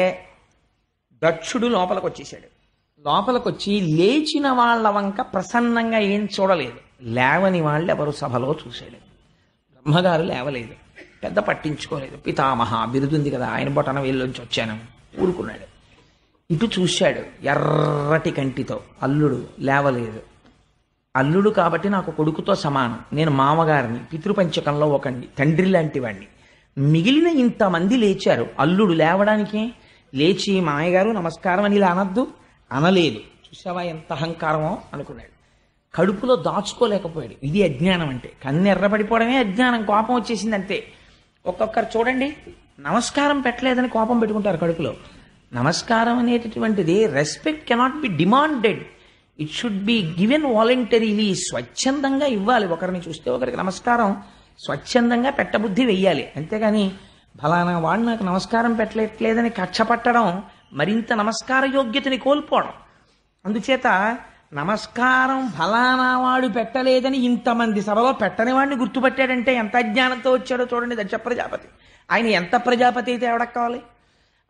దక్షుడు లోపలికి వచ్చేసాడు. లోపలికి వచ్చి లేచిన వాళ్ళ వంక ప్రసన్నంగా ఏం చూడలేదు. లేవని వాళ్ళు ఎవరు సభలో చూశాడు. బ్రహ్మగారు లేవలేదు, పెద్ద పట్టించుకోలేదు. పితామహ బిరుదుంది కదా, ఆయన బొటన వేళ్ళలోంచి వచ్చాను ఊరుకున్నాడు. ఇటు చూశాడు ఎర్రటి కంటితో. అల్లుడు లేవలేదు. అల్లుడు కాబట్టి నాకు కొడుకుతో సమానం, నేను మామగారిని, పితృపంచకంలో ఒకండి, తండ్రి లాంటి వాడిని. మిగిలిన ఇంతమంది లేచారు, అల్లుడు లేవడానికి లేచి మామయ్యగారు నమస్కారం అని ఇలా అనద్దు, అనలేదు. చూసావా ఎంత అహంకారమో అనుకున్నాడు. కడుపులో దాచుకోలేకపోయాడు. ఇది అజ్ఞానం అంటే. కన్ను ఎర్రపడిపోవడమే అజ్ఞానం. కోపం వచ్చేసింది అంతే. ఒక్కొక్కరు చూడండి, నమస్కారం పెట్టలేదని కోపం పెట్టుకుంటారు కడుపులో. నమస్కారం అనేటటువంటిది respect cannot be demanded, it should be given voluntarily. స్వచ్ఛందంగా ఇవ్వాలి. ఒకరిని చూస్తే ఒకరికి నమస్కారం స్వచ్ఛందంగా పెట్టబుద్ధి వెయ్యాలి. అంతేగాని ఫలానా వాడు నాకు నమస్కారం పెట్టలేదని కక్ష పట్టడం మరింత నమస్కార యోగ్యతని కోల్పోవడం. అందుచేత నమస్కారం ఫలానా వాడు పెట్టలేదని ఇంతమంది సభలో పెట్టని వాడిని గుర్తుపట్టాడంటే ఎంత అజ్ఞానంతో వచ్చాడో చూడండి దక్ష ప్రజాపతి. ఆయన ఎంత ప్రజాపతి అయితే ఎవడక్కావాలి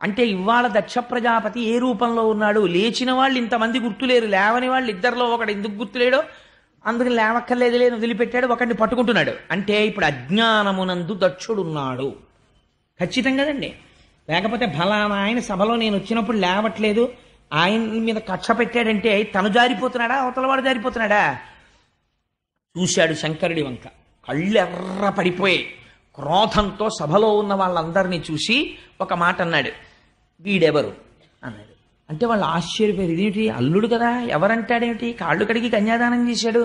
అంటే ఇవాళ దక్ష ప్రజాపతి ఏ రూపంలో ఉన్నాడు? లేచిన వాళ్ళు ఇంతమంది గుర్తులేరు, లేవని వాళ్ళు ఇద్దరిలో ఒకడు ఎందుకు గుర్తులేడో అందుకని లేవక్కర్లేదు లేని వదిలిపెట్టాడు, ఒకడిని పట్టుకుంటున్నాడు. అంటే ఇప్పుడు అజ్ఞానమునందు దక్షుడున్నాడు ఖచ్చితంగా కదండి. లేకపోతే ఫలానా ఆయన సభలో నేను వచ్చినప్పుడు లేవట్లేదు ఆయన మీద కక్ష పెట్టాడంటే తను జారిపోతున్నాడా అవతలవాడు జారిపోతున్నాడా? చూశాడు శంకరుడి వంక, కళ్ళు ఎర్ర పడిపోయాయి. క్రోధంతో సభలో ఉన్న వాళ్ళందరినీ చూసి ఒక మాట అన్నాడు, వీడెవరు అన్నాడు. అంటే వాళ్ళు ఆశ్చర్యపోయారు, ఇదేమిటి అల్లుడు కదా ఎవరంటాడేమిటి, కాళ్ళు కడిగి కన్యాదానం చేశాడు,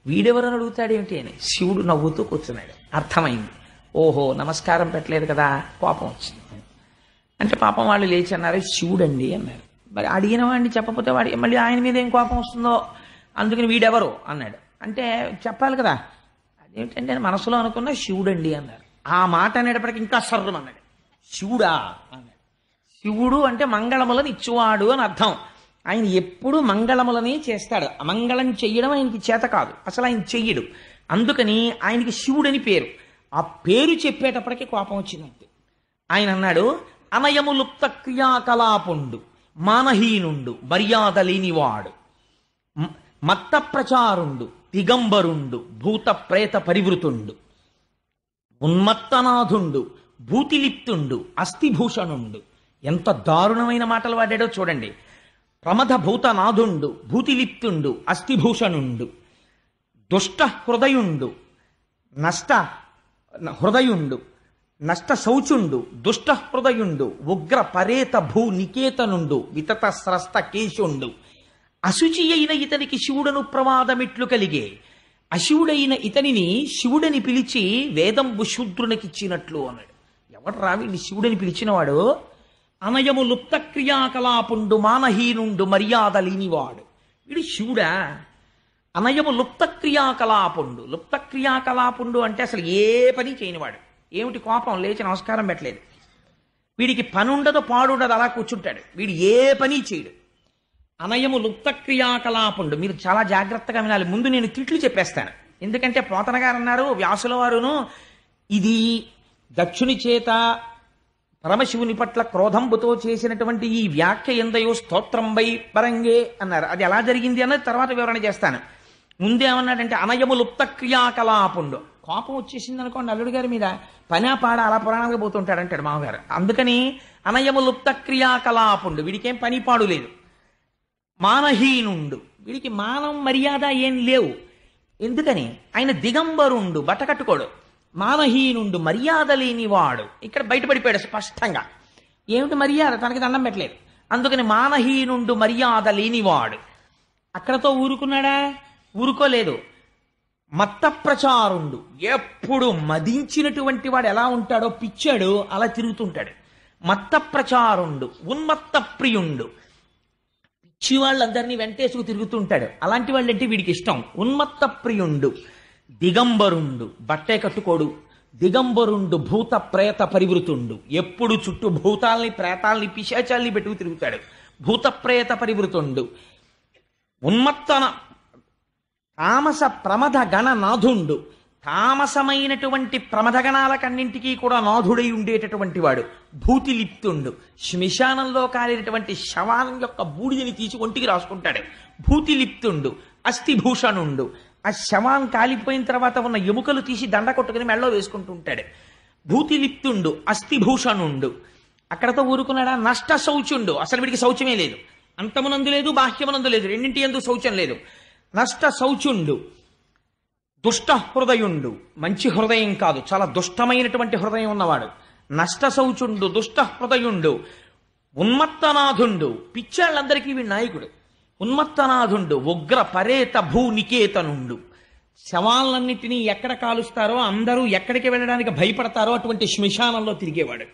వీడెవరు అని అడుగుతాడేమిటి అని. శివుడు నవ్వుతూ కూర్చున్నాడు. అర్థమైంది, ఓహో నమస్కారం పెట్టలేదు కదా కోపం వచ్చింది. అంటే పాపం వాళ్ళు లేచి అన్నారు, శివుడండి అన్నారు. మరి అడిగిన వాడిని చెప్పకపోతే వాడి మళ్ళీ ఆయన మీద ఏం కోపం వస్తుందో అందుకని వీడెవరు అన్నాడు. అంటే చెప్పాలి కదా, అదేమిటంటే మనసులో అనుకున్న శివుడండి అన్నారు. ఆ మాట అనేటప్పటికి ఇంకా సర్రం అన్నాడు, శివుడా అన్నాడు. శివుడు అంటే మంగళములను ఇచ్చువాడు అని అర్థం. ఆయన ఎప్పుడు మంగళములని చేస్తాడు, అమంగళం చెయ్యడం ఆయనకి చేత కాదు, అసలు ఆయన చెయ్యడు. అందుకని ఆయనకి శివుడని పేరు. ఆ పేరు చెప్పేటప్పటికి కోపం వచ్చిందంతే. ఆయన అన్నాడు, అనయము లుప్త క్రియాకలాపుండు మానహీనుండు మర్యాద లేనివాడు మత్త ప్రచారుండు దిగంబరుండు భూత ప్రేత పరివృతుండు ఉన్మత్తనాథుండు భూతిలిప్తుండు అస్థిభూషణుండు. ఎంత దారుణమైన మాటలు వాడాడో చూడండి. ప్రమథ భూతనాథుండు భూతిలిప్తుండు అస్థిభూషణుండు దుష్ట హృదయుండు నష్ట హృదయుండు నష్ట శౌచుండు దుష్ట హృదయుండు ఉగ్ర పరేత భూ నికేతనుండు వితత స్రస్త కేశుండు. అశుచి అయిన ఇతనికి శివుడను ప్రమాదమిట్లు కలిగే, అశివుడైన ఇతనిని శివుడని పిలిచి వేదంబు శూద్రునికిచ్చినట్లు అన్నాడు. ఎవడు రావిని శివుడని పిలిచినవాడు? అనయము లుప్త క్రియాకలాపుండు మానహీనుండు మర్యాద లేనివాడు. వీడు శివుడా? అనయము లుప్త క్రియాకలాపుండు. లుప్త క్రియాకలాపుండు అంటే అసలు ఏ పని చేయనివాడు. ఏమిటి కోపం, లేచి నమస్కారం పెట్టలేదు. వీడికి పని ఉండదు పాడుండదు, అలా కూర్చుంటాడు. వీడు ఏ పని చేయడు. అనయము లుప్త క్రియాకలాపుండు. మీరు చాలా జాగ్రత్తగా వినాలి. ముందు నేను తిట్లు చెప్పేస్తాను, ఎందుకంటే పోతన గారు అన్నారు, వ్యాసుల వారును, ఇది దక్షుని చేత పరమశివుని పట్ల క్రోధంబుతో చేసినటువంటి ఈ వ్యాఖ్య ఎందయో స్తోత్రంబై పరంగే అన్నారు. అది ఎలా జరిగింది అన్నది తర్వాత వివరణ చేస్తాను. ముందేమన్నాడంటే అనయము లుప్త క్రియాకలాపుండు. కోపం వచ్చేసింది అనుకోండి అల్లుడి గారి మీద, పనా పాడ అలా పురాణాలుగా పోతుంటాడు అంటాడు మామగారు. అందుకని అనయము లుప్త క్రియాకలాపుండు, వీడికేం పని పాడు లేదు. మానహీనుండు, వీడికి మానం మర్యాద ఏం లేవు. ఎందుకని? ఆయన దిగంబరుండు, బట్ట కట్టుకోడు. మానహీనుండు మర్యాద లేనివాడు. ఇక్కడ బయటపడిపోయాడు స్పష్టంగా. ఏమిటి మర్యాద? తనకి దండం పెట్టలేదు. అందుకని మానహీనుండు మర్యాద లేనివాడు. అక్కడతో ఊరుకున్నాడా? ఊరుకోలేదు. మత్త ప్రచారుండు, ఎప్పుడు మదించినటువంటి వాడు ఎలా ఉంటాడో పిచ్చాడు అలా తిరుగుతుంటాడు. మత్త ప్రచారుండు ఉన్మత్త ప్రియుండు, పిచ్చి వాళ్ళందరినీ వెంటేసుకు తిరుగుతుంటాడు. అలాంటి వాళ్ళంటే వీడికి ఇష్టం. ఉన్మత్త ప్రియుండు దిగంబరుండు, బట్టే కట్టుకోడు. దిగంబరుండు భూత ప్రేత పరివృతుండు, ఎప్పుడు చుట్టూ భూతాల్ని ప్రేతాల్ని పిశాచాల్ని పెట్టుకు తిరుగుతాడు. భూత ప్రేత పరివృతుండు ఉన్మత్తన తామస ప్రమథ గణ నాథుండు, తామసమైనటువంటి ప్రమథగణాలకన్నింటికీ కూడా నాథుడై ఉండేటటువంటి వాడు. భూతిలిప్తుండు, శ్మశానంలో కాలినటువంటి శవానం యొక్క బూడిదని తీసి ఒంటికి రాసుకుంటాడు. భూతిలిప్తుండు అస్థిభూషణుండు, ఆ శవం కాలిపోయిన తర్వాత ఉన్న ఎముకలు తీసి దండ కొట్టుకుని మెళ్ళో వేసుకుంటూ ఉంటాడు. భూతిలిప్తుండు అస్థిభూషణుండు. అక్కడతో ఊరుకున్నాడా? నష్ట శౌచుండు, అసలు వీడికి శౌచమే లేదు. అంతమునందు లేదు, బాహ్యమునందు లేదు, రెండింటి యందు శౌచం లేదు. నష్ట శౌచుండు దుష్ట హృదయుండు, మంచి హృదయం కాదు, చాలా దుష్టమైనటువంటి హృదయం ఉన్నవాడు. నష్ట శౌచుండు దుష్ట హృదయుండు ఉన్మత్తనాథుండు, పిచ్చాళ్ళందరికీ వీడి నాయకుడు. ఉన్మత్తనాథుండు ఉగ్ర పరేత భూ నికేతనుండు, శవాలన్నింటినీ ఎక్కడ కాలుస్తారో అందరూ ఎక్కడికి వెళ్ళడానికి భయపడతారో అటువంటి శ్మశానంలో తిరిగేవాడు.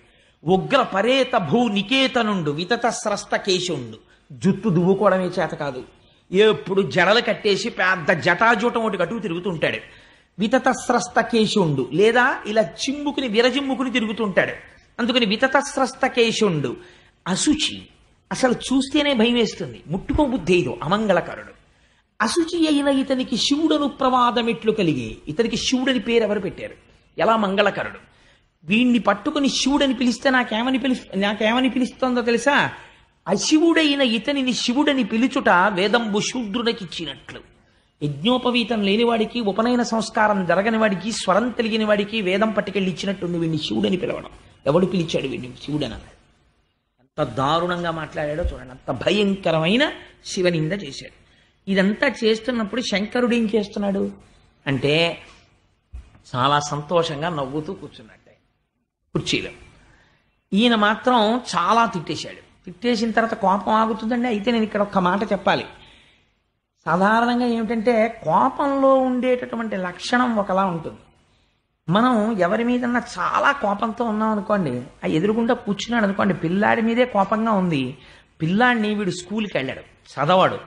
ఉగ్ర పరేత భూ నికేతనుండు వితత స్రస్త కేశుండు, జుట్టు దువ్వుకోవడమే చేత కాదు, ఎప్పుడు జడలు కట్టేసి పెద్ద జటాజూటం ఒకటి కట్టుకు తిరుగుతుంటాడు. వితతస్రస్త కేశుండు, లేదా ఇలా చిమ్ముకుని విరజిమ్ముకుని తిరుగుతుంటాడు, అందుకని వితతస్రస్త కేశుండు. అశుచి, అసలు చూస్తేనే భయం వేస్తుంది, ముట్టుకోబుద్ధేదు, అమంగళకరుడు. అశుచి అయిన ఇతనికి శివుడను ప్రమాదమెట్లు కలిగే. ఇతనికి శివుడని పేరు ఎవరు పెట్టారు? ఎలా మంగళకరుడు. వీణ్ణి పట్టుకుని శివుడని పిలిస్తే నాకేమని పిలుస్తుందో తెలుసా? అశివుడైన ఇతనిని శివుడని పిలుచుట వేదంబు శూద్రునకిచ్చినట్లు. యజ్ఞోపవీతం లేనివాడికి, ఉపనయన సంస్కారం జరగని వాడికి, స్వరం తెలియని వాడికి వేదం పట్టుకెళ్ళి ఇచ్చినట్టుంది వీడిని శివుడని పిలవడం. ఎవడు పిలిచాడు వీడిని శివుడని? ఎంత దారుణంగా మాట్లాడాడో చూడండి, అంత భయంకరమైన శివనింద చేశాడు. ఇదంతా చేస్తున్నప్పుడు శంకరుడు ఏం చేస్తున్నాడు అంటే చాలా సంతోషంగా నవ్వుతూ కూర్చున్నట్టే కుర్చీలో. ఈయన మాత్రం చాలా తిట్టేశాడు. తిట్టేసిన తర్వాత కోపం ఆగుతుందండి. అయితే నేను ఇక్కడ ఒక్క మాట చెప్పాలి. సాధారణంగా ఏమిటంటే కోపంలో ఉండేటటువంటి లక్షణం ఒకలా ఉంటుంది. మనం ఎవరి మీదన్నా చాలా కోపంతో ఉన్నాం అనుకోండి, ఆ ఎదురుగుండా కూర్చున్నాడు అనుకోండి, పిల్లాడి మీదే కోపంగా ఉంది, పిల్లాడిని వీడు స్కూల్కి వెళ్ళాడు, చదవాడు,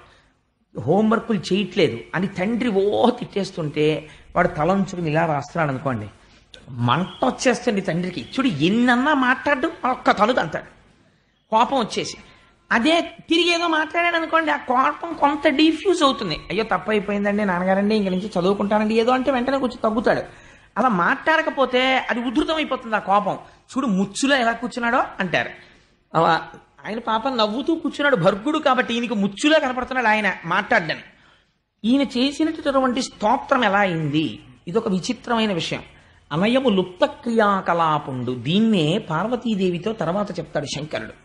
హోంవర్కులు చేయట్లేదు అని తండ్రి తిట్టేస్తుంటే వాడు తలంచుకుని ఇలా రాస్తున్నాడు అనుకోండి, మంట వచ్చేస్తుంది తండ్రికి. చూడు ఎన్నన్నా మాట్లాడడం ఒక్క తలుగు అంటాడు కోపం వచ్చేసి. అదే తిరిగి ఏదో మాట్లాడాడు అనుకోండి, ఆ కోపం కొంత డిఫ్యూజ్ అవుతుంది. అయ్యో తప్పు అయిపోయిందండి నాన్నగారండి, ఇంక నుంచి చదువుకుంటానండి ఏదో అంటే వెంటనే కొంచెం తగ్గుతాడు. అలా మాట్లాడకపోతే అది ఉధృతం అయిపోతుంది ఆ కోపం. చూడు ముచ్చులో ఎలా కూర్చున్నాడో అంటారు. ఆయన పాపం నవ్వుతూ కూర్చున్నాడు, భర్గుడు కాబట్టి ఈయనకి ముచ్చులో కనపడుతున్నాడు ఆయన మాట్లాడ్డాను. ఈయన చేసినటువంటి స్తోత్రం ఎలా అయింది? ఇదొక విచిత్రమైన విషయం. అనయము లుప్త క్రియాకలాపుండు. దీన్నే పార్వతీదేవితో తర్వాత చెప్తాడు శంకరుడు.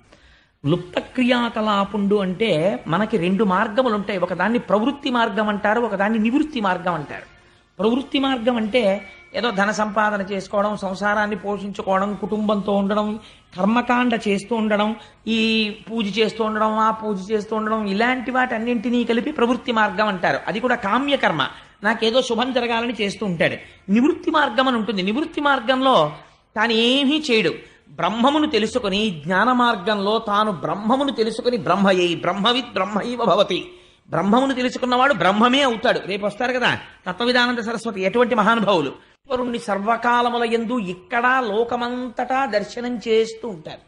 లుప్త క్రియాకలాపుండు అంటే మనకి రెండు మార్గములు ఉంటాయి. ఒకదాన్ని ప్రవృత్తి మార్గం అంటారు, ఒకదాన్ని నివృత్తి మార్గం అంటారు. ప్రవృత్తి మార్గం అంటే ఏదో ధన సంపాదన చేసుకోవడం, సంసారాన్ని పోషించుకోవడం, కుటుంబంతో ఉండడం, కర్మకాండ చేస్తూ ఉండడం, ఈ పూజ చేస్తూ ఉండడం, ఆ పూజ చేస్తూ ఉండడం, ఇలాంటి వాటి అన్నింటినీ కలిపి ప్రవృత్తి మార్గం అంటారు. అది కూడా కామ్యకర్మ, నాకేదో శుభం జరగాలని చేస్తూ ఉంటాడు. నివృత్తి మార్గం అని ఉంటుంది. నివృత్తి మార్గంలో తాను ఏమీ చేయడు. బ్రహ్మమును తెలుసుకొని జ్ఞాన మార్గంలో తాను బ్రహ్మమును తెలుసుకొని బ్రహ్మయై బ్రహ్మవిత్ బ్రహ్మైవ భవతి. బ్రహ్మమును తెలుసుకున్నవాడు బ్రహ్మమే అవుతాడు. రేపు వస్తారు కదా తత్వవిధానంద సరస్వతి, ఎటువంటి మహానుభావులు ఈశ్వరుణ్ణి సర్వకాలముల యందు ఇక్కడ లోకమంతటా దర్శనం చేస్తూ ఉంటారు.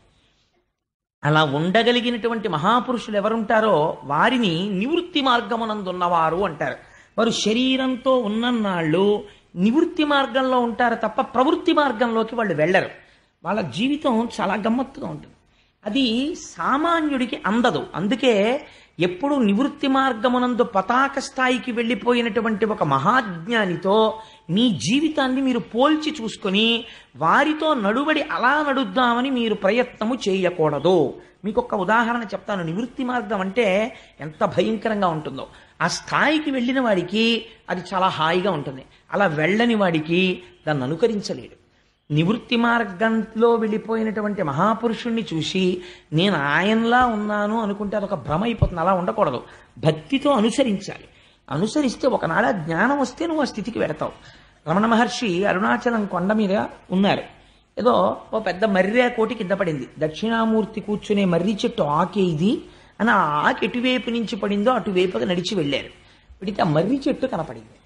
అలా ఉండగలిగినటువంటి మహాపురుషులు ఎవరుంటారో వారిని నివృత్తి మార్గమునందున్నవారు అంటారు. వారు శరీరంతో ఉన్నన్నాళ్ళు నివృత్తి మార్గంలో ఉంటారు తప్ప ప్రవృత్తి మార్గంలోకి వాళ్ళు వెళ్ళరు. వాళ్ళ జీవితం చాలా గమ్మత్తుగా ఉంటుంది. అది సామాన్యుడికి అందదు. అందుకే ఎప్పుడు నివృత్తి మార్గమునందు పతాక స్థాయికి వెళ్ళిపోయినటువంటి ఒక మహాజ్ఞానితో మీ జీవితాన్ని మీరు పోల్చి చూసుకొని వారితో నడుబడి అలా నడుద్దామని మీరు ప్రయత్నము చేయకూడదు. మీకు ఒక ఉదాహరణ చెప్తాను. నివృత్తి మార్గం అంటే ఎంత భయంకరంగా ఉంటుందో. ఆ స్థాయికి వెళ్ళిన వాడికి అది చాలా హాయిగా ఉంటుంది. అలా వెళ్ళని వాడికి దాన్ని అనుకరించలేడు. నివృత్తి మార్గంలో వెళ్ళిపోయినటువంటి మహాపురుషుణ్ణి చూసి నేను ఆయనలా ఉన్నాను అనుకుంటే అదొక భ్రమ అయిపోతుంది. అలా ఉండకూడదు. భక్తితో అనుసరించాలి. అనుసరిస్తే ఒకనాడ జ్ఞానం వస్తే నువ్వు ఆ స్థితికి వెడతావు. రమణ మహర్షి అరుణాచలం కొండ మీద ఉన్నారు. ఏదో ఓ పెద్ద మర్రి కోటి కింద పడింది. దక్షిణామూర్తి కూర్చునే మర్రి చెట్టు ఆకే ఇది అని ఆ ఆకు ఎటువైపు నుంచి పడిందో అటువైపుగా నడిచి వెళ్ళారు. పెడితే ఆ మర్రి చెట్టు కనపడింది.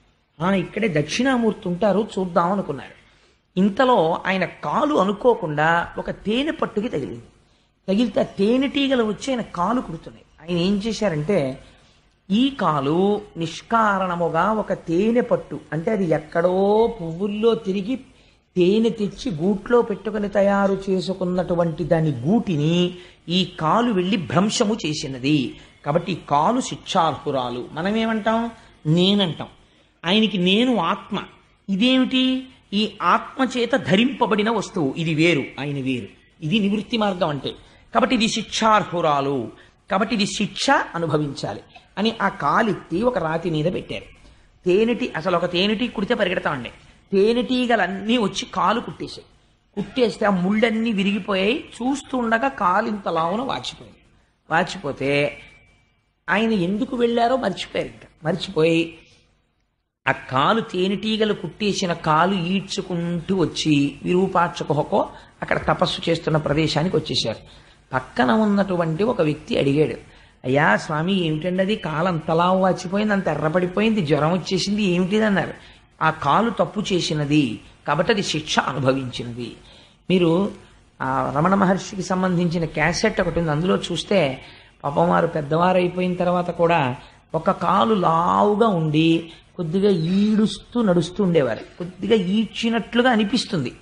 ఇక్కడే దక్షిణామూర్తి ఉంటారు, చూద్దాం అనుకున్నారు. ఇంతలో ఆయన కాలు అనుకోకుండా ఒక తేనె పట్టుకి తగిలింది. తగిలితే ఆ తేనెటీగలు వచ్చి ఆయన కాలు కుడుతున్నాయి. ఆయన ఏం చేశారంటే ఈ కాలు నిష్కారణముగా ఒక తేనె పట్టు, అంటే అది ఎక్కడో పువ్వుల్లో తిరిగి తేనె తెచ్చి గూట్లో పెట్టుకుని తయారు చేసుకున్నటువంటి దాని గూటిని ఈ కాలు వెళ్ళి భ్రంశము చేసినది. కాబట్టి ఈ కాలు శిక్షార్హురాలు. మనమేమంటాం? నేనంటాం. ఆయనకి నేను ఆత్మ. ఇదేమిటి? ఈ ఆత్మ చేత ధరింపబడిన వస్తువు. ఇది వేరు, ఆయన వేరు. ఇది నివృత్తి మార్గం అంటే. కాబట్టి ఇది శిక్షార్హురాలు, కాబట్టి ఇది శిక్ష అనుభవించాలి అని ఆ కాలెత్తి ఒక రాతి మీద పెట్టారు. అసలు ఒక తేనెటీ కుడితే పరిగెడతామండి. తేనెటీగలన్నీ వచ్చి కాలు కుట్టేశాయి. కుట్టేస్తే ఆ ముళ్ళన్నీ విరిగిపోయాయి. చూస్తుండగా కాలు ఇంత లావున వాచిపోయింది. వాచిపోతే ఆయన ఎందుకు వెళ్ళారో మర్చిపోయారు. ఇంకా మర్చిపోయి ఆ కాలు తేనెటీగలు కుట్టేసిన కాలు ఈడ్చుకుంటూ వచ్చి విరూపాక్ష గుహకో అక్కడ తపస్సు చేస్తున్న ప్రదేశానికి వచ్చేసారు. పక్కన ఉన్నటువంటి ఒక వ్యక్తి అడిగాడు, అయ్యా స్వామి ఏమిటండి అది కాలు అంతలా వాచిపోయింది, అంత ఎర్రపడిపోయింది, జ్వరం వచ్చేసింది, ఏమిటిది అన్నారు. ఆ కాలు తప్పు చేసినది కాబట్టి అది శిక్ష అనుభవించినది. మీరు ఆ రమణ మహర్షికి సంబంధించిన క్యాసెట్ ఒకటి ఉంది, అందులో చూస్తే పాపం వారు పెద్దవారు అయిపోయిన తర్వాత కూడా ఒక కాలు లావుగా ఉండి కొద్దిగా ఈడుస్తూ నడుస్తూ ఉండేవారు. కొద్దిగా ఈడ్చినట్లుగా అనిపిస్తుంది.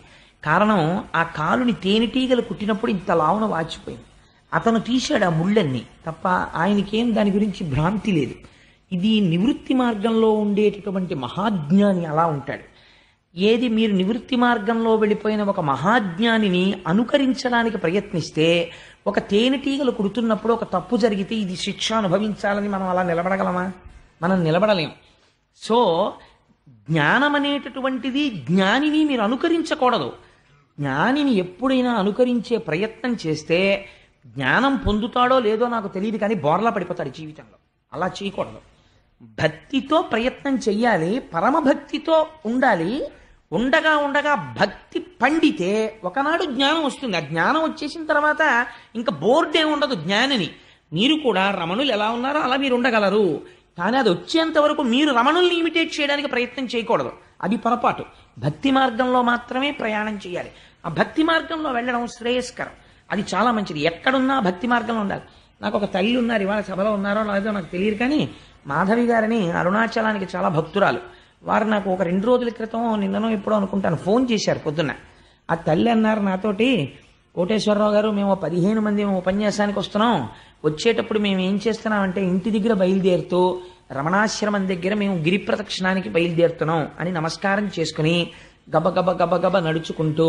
కారణం ఆ కాలుని తేనెటీగలు కుట్టినప్పుడు ఇంత లావున వాచిపోయింది. అతను తీశాడు ఆ ముళ్ళన్నీ తప్ప ఆయనకేం దాని గురించి భ్రాంతి లేదు. ఇది నివృత్తి మార్గంలో ఉండేటటువంటి మహాజ్ఞాని అలా ఉంటాడు. ఏది మీరు నివృత్తి మార్గంలో వెళ్ళిపోయిన ఒక మహాజ్ఞానిని అనుకరించడానికి ప్రయత్నిస్తే, ఒక తేనెటీగలు కుడుతున్నప్పుడు ఒక తప్పు జరిగితే ఇది శిక్ష అనుభవించాలని మనం అలా నిలబడగలమా? మనం నిలబడలేం. సో జ్ఞానం అనేటటువంటిది జ్ఞానిని మీరు అనుకరించకూడదు. జ్ఞానిని ఎప్పుడైనా అనుకరించే ప్రయత్నం చేస్తే జ్ఞానం పొందుతాడో లేదో నాకు తెలియదు, కానీ బోర్లా పడిపోతాడు జీవితంలో. అలా చేయకూడదు. భక్తితో ప్రయత్నం చెయ్యాలి, పరమభక్తితో ఉండాలి. ఉండగా ఉండగా భక్తి పండితే ఒకనాడు జ్ఞానం వస్తుంది. ఆ జ్ఞానం వచ్చేసిన తర్వాత ఇంకా బోర్డే ఉండదు జ్ఞానిని. మీరు కూడా రమణులు ఎలా ఉన్నారో అలా మీరు ఉండగలరు, కానీ అది వచ్చేంత వరకు మీరు రమణుల్ని ఇమిటేట్ చేయడానికి ప్రయత్నం చేయకూడదు. అది పొరపాటు. భక్తి మార్గంలో మాత్రమే ప్రయాణం చేయాలి. ఆ భక్తి మార్గంలో వెళ్ళడం శ్రేయస్కరం. అది చాలా మంచిది. ఎక్కడున్నా భక్తి మార్గంలో ఉండాలి. నాకు ఒక తల్లి ఉన్నారు, ఇవాళ సభలో ఉన్నారో లేదో నాకు తెలియదు, కానీ మాధవి గారిని అరుణాచలానికి చాలా భక్తురాలు. వారు నాకు ఒక 2 రోజుల క్రితం, నిన్ననో ఎప్పుడో అనుకుంటాను, ఫోన్ చేశారు పొద్దున్న. ఆ తల్లి అన్నారు నాతోటి, కోటేశ్వరరావు గారు మేము 15 మంది ఉపన్యాసానికి వస్తున్నాం, వచ్చేటప్పుడు మేము ఏం చేస్తున్నామంటే ఇంటి దగ్గర బయలుదేరుతూ రమణాశ్రమం దగ్గర మేము గిరి ప్రదక్షిణానికి బయలుదేరుతున్నాం అని నమస్కారం చేసుకుని గబగబ గబగబ నడుచుకుంటూ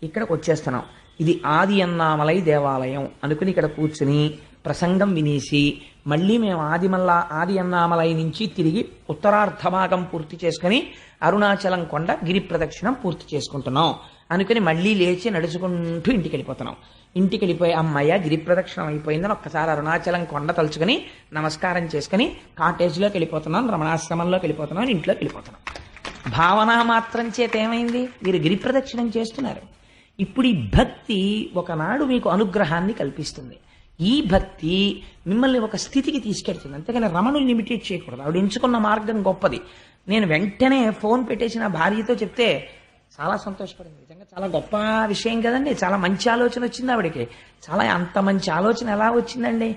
ఇక్కడికి వచ్చేస్తున్నాం. ఇది ఆది అన్నామలై దేవాలయం అనుకుని ఇక్కడ కూర్చుని ప్రసంగం వినేసి మళ్ళీ మేము ఆది అన్నామలై నుంచి తిరిగి ఉత్తరార్ధ భాగం పూర్తి చేసుకుని అరుణాచలం కొండ గిరి ప్రదక్షిణం పూర్తి చేసుకుంటున్నాం అనుకుని మళ్ళీ లేచి నడుచుకుంటూ ఇంటికి వెళ్ళిపోతున్నాం. ఇంటికి వెళ్ళిపోయి అమ్మయ్య గిరి ప్రదక్షిణం అయిపోయిందని ఒక్కసారి అరుణాచలం కొండ తలుచుకుని నమస్కారం చేసుకుని కాటేజ్లోకి వెళ్ళిపోతున్నాం, రమణాశ్రమంలోకి వెళ్ళిపోతున్నాం, ఇంట్లోకి వెళ్ళిపోతున్నాం. భావన మాత్రం చేత ఏమైంది? మీరు గిరి ప్రదక్షిణం చేస్తున్నారు. ఇప్పుడు ఈ భక్తి ఒకనాడు మీకు అనుగ్రహాన్ని కల్పిస్తుంది. ఈ భక్తి మిమ్మల్ని ఒక స్థితికి తీసుకెళ్తుంది. అంతేగాని రమణుల్ని ఇమిటేట్ చేయకూడదు. ఆవిడ ఎంచుకున్న మార్గం గొప్పది. నేను వెంటనే ఫోన్ పెట్టేసి నా భార్యతో చెప్తే చాలా సంతోషపడింది. నిజంగా చాలా గొప్ప విషయం కదండి, చాలా మంచి ఆలోచన వచ్చింది ఆవిడకి. చాలా అంత మంచి ఆలోచన ఎలా వచ్చిందండి?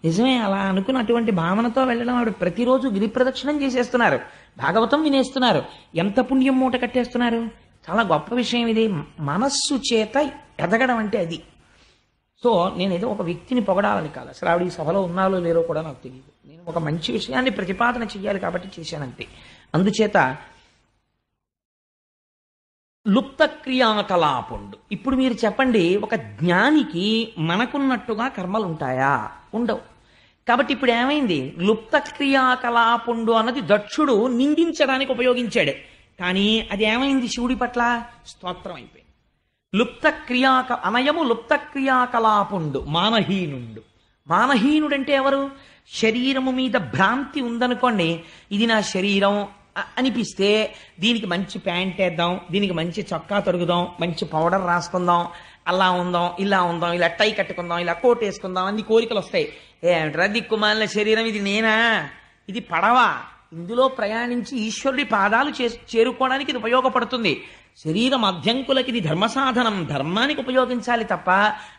నిజమే, అలా అనుకుని అటువంటి భావనతో వెళ్ళడం. ఆవిడ ప్రతిరోజు గిరి ప్రదక్షిణం చేసేస్తున్నారు, భాగవతం వినేస్తున్నారు, ఎంత పుణ్యం మూట కట్టేస్తున్నారు. చాలా గొప్ప విషయం ఇది. మనస్సు చేత ఎదగడం అంటే అది. సో నేనేదో ఒక వ్యక్తిని పొగడాలని కాదు, అసలు ఆవిడ ఈ సభలో ఉన్నారో లేరో కూడా నాకు తెలియదు. నేను ఒక మంచి విషయాన్ని ప్రతిపాదన చెయ్యాలి కాబట్టి చేశానంతే. అందుచేత లుప్త క్రియాకలాపుండు. ఇప్పుడు మీరు చెప్పండి, ఒక జ్ఞానికి మనకున్నట్టుగా కర్మలు ఉంటాయా? ఉండవు. కాబట్టి ఇప్పుడు ఏమైంది? లుప్త క్రియాకలాపుండు అన్నది దక్షుడు నిందించడానికి ఉపయోగించాడు, కానీ అది ఏమైంది? శివుడి పట్ల స్తోత్రం అయిపోయింది. అనయము లుప్త క్రియాకలాపుండు మానహీనుండు. మానహీనుడంటే ఎవరు? శరీరము మీద భ్రాంతి ఉందనుకోండి, ఇది నా శరీరం అనిపిస్తే దీనికి మంచి ప్యాంట్ వేద్దాం, దీనికి మంచి చొక్కా తొడుగుదాం, మంచి పౌడర్ రాసుకుందాం, అలా ఉందాం, ఇలా ఉందాం, ఇలా టై కట్టుకుందాం, ఇలా కోట్ వేసుకుందాం, అన్ని కోరికలు వస్తాయి. ఏమిట్రా దిక్కుమాలిన శరీరం, ఇది నేనా? ఇది పడవా? ఇందులో ప్రయాణించి ఈశ్వరుడి పాదాలు చేరుకోవడానికి ఇది ఉపయోగపడుతుంది. శరీరం అధ్యంకులకి ఇది ధర్మ సాధనం, ధర్మానికి ఉపయోగించాలి తప్ప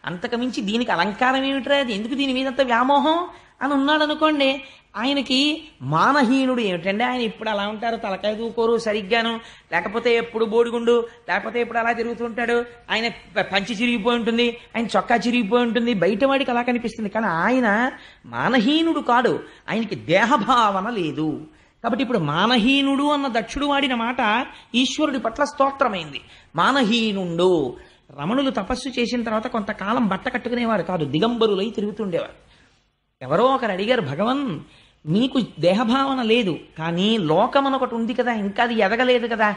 అంతకుమించి దీనికి అలంకారం ఏమిట్రా, అది ఎందుకు దీని మీదంత వ్యామోహం అని ఉన్నాడు అనుకోండి. ఆయనకి మానహీనుడు ఏమిటండి? ఆయన ఇప్పుడు అలా ఉంటారు, తలకాయ దూకోరు సరిగ్గాను, లేకపోతే ఎప్పుడు బోడిగుండు, లేకపోతే ఎప్పుడు అలా తిరుగుతుంటాడు, ఆయన పంచి చిరిగిపోయి ఉంటుంది, ఆయన చొక్కా చిరిగిపోయి ఉంటుంది, బయటవాడికి అలా కనిపిస్తుంది. కానీ ఆయన మానహీనుడు కాడు, ఆయనకి దేహభావన లేదు. కాబట్టి ఇప్పుడు మానహీనుడు అన్న దక్షుడు వాడిన మాట ఈశ్వరుడి పట్ల స్తోత్రమైంది. మానహీనుండు. రమణులు తపస్సు చేసిన తర్వాత కొంతకాలం బట్ట కట్టుకునేవారు కాదు, దిగంబరులై తిరుగుతుండేవారు. ఎవరో ఒకరు అడిగారు, భగవన్ మీకు దేహభావన లేదు, కానీ లోకం అని ఒకటి ఉంది కదా, ఇంకా అది ఎదగలేదు కదా,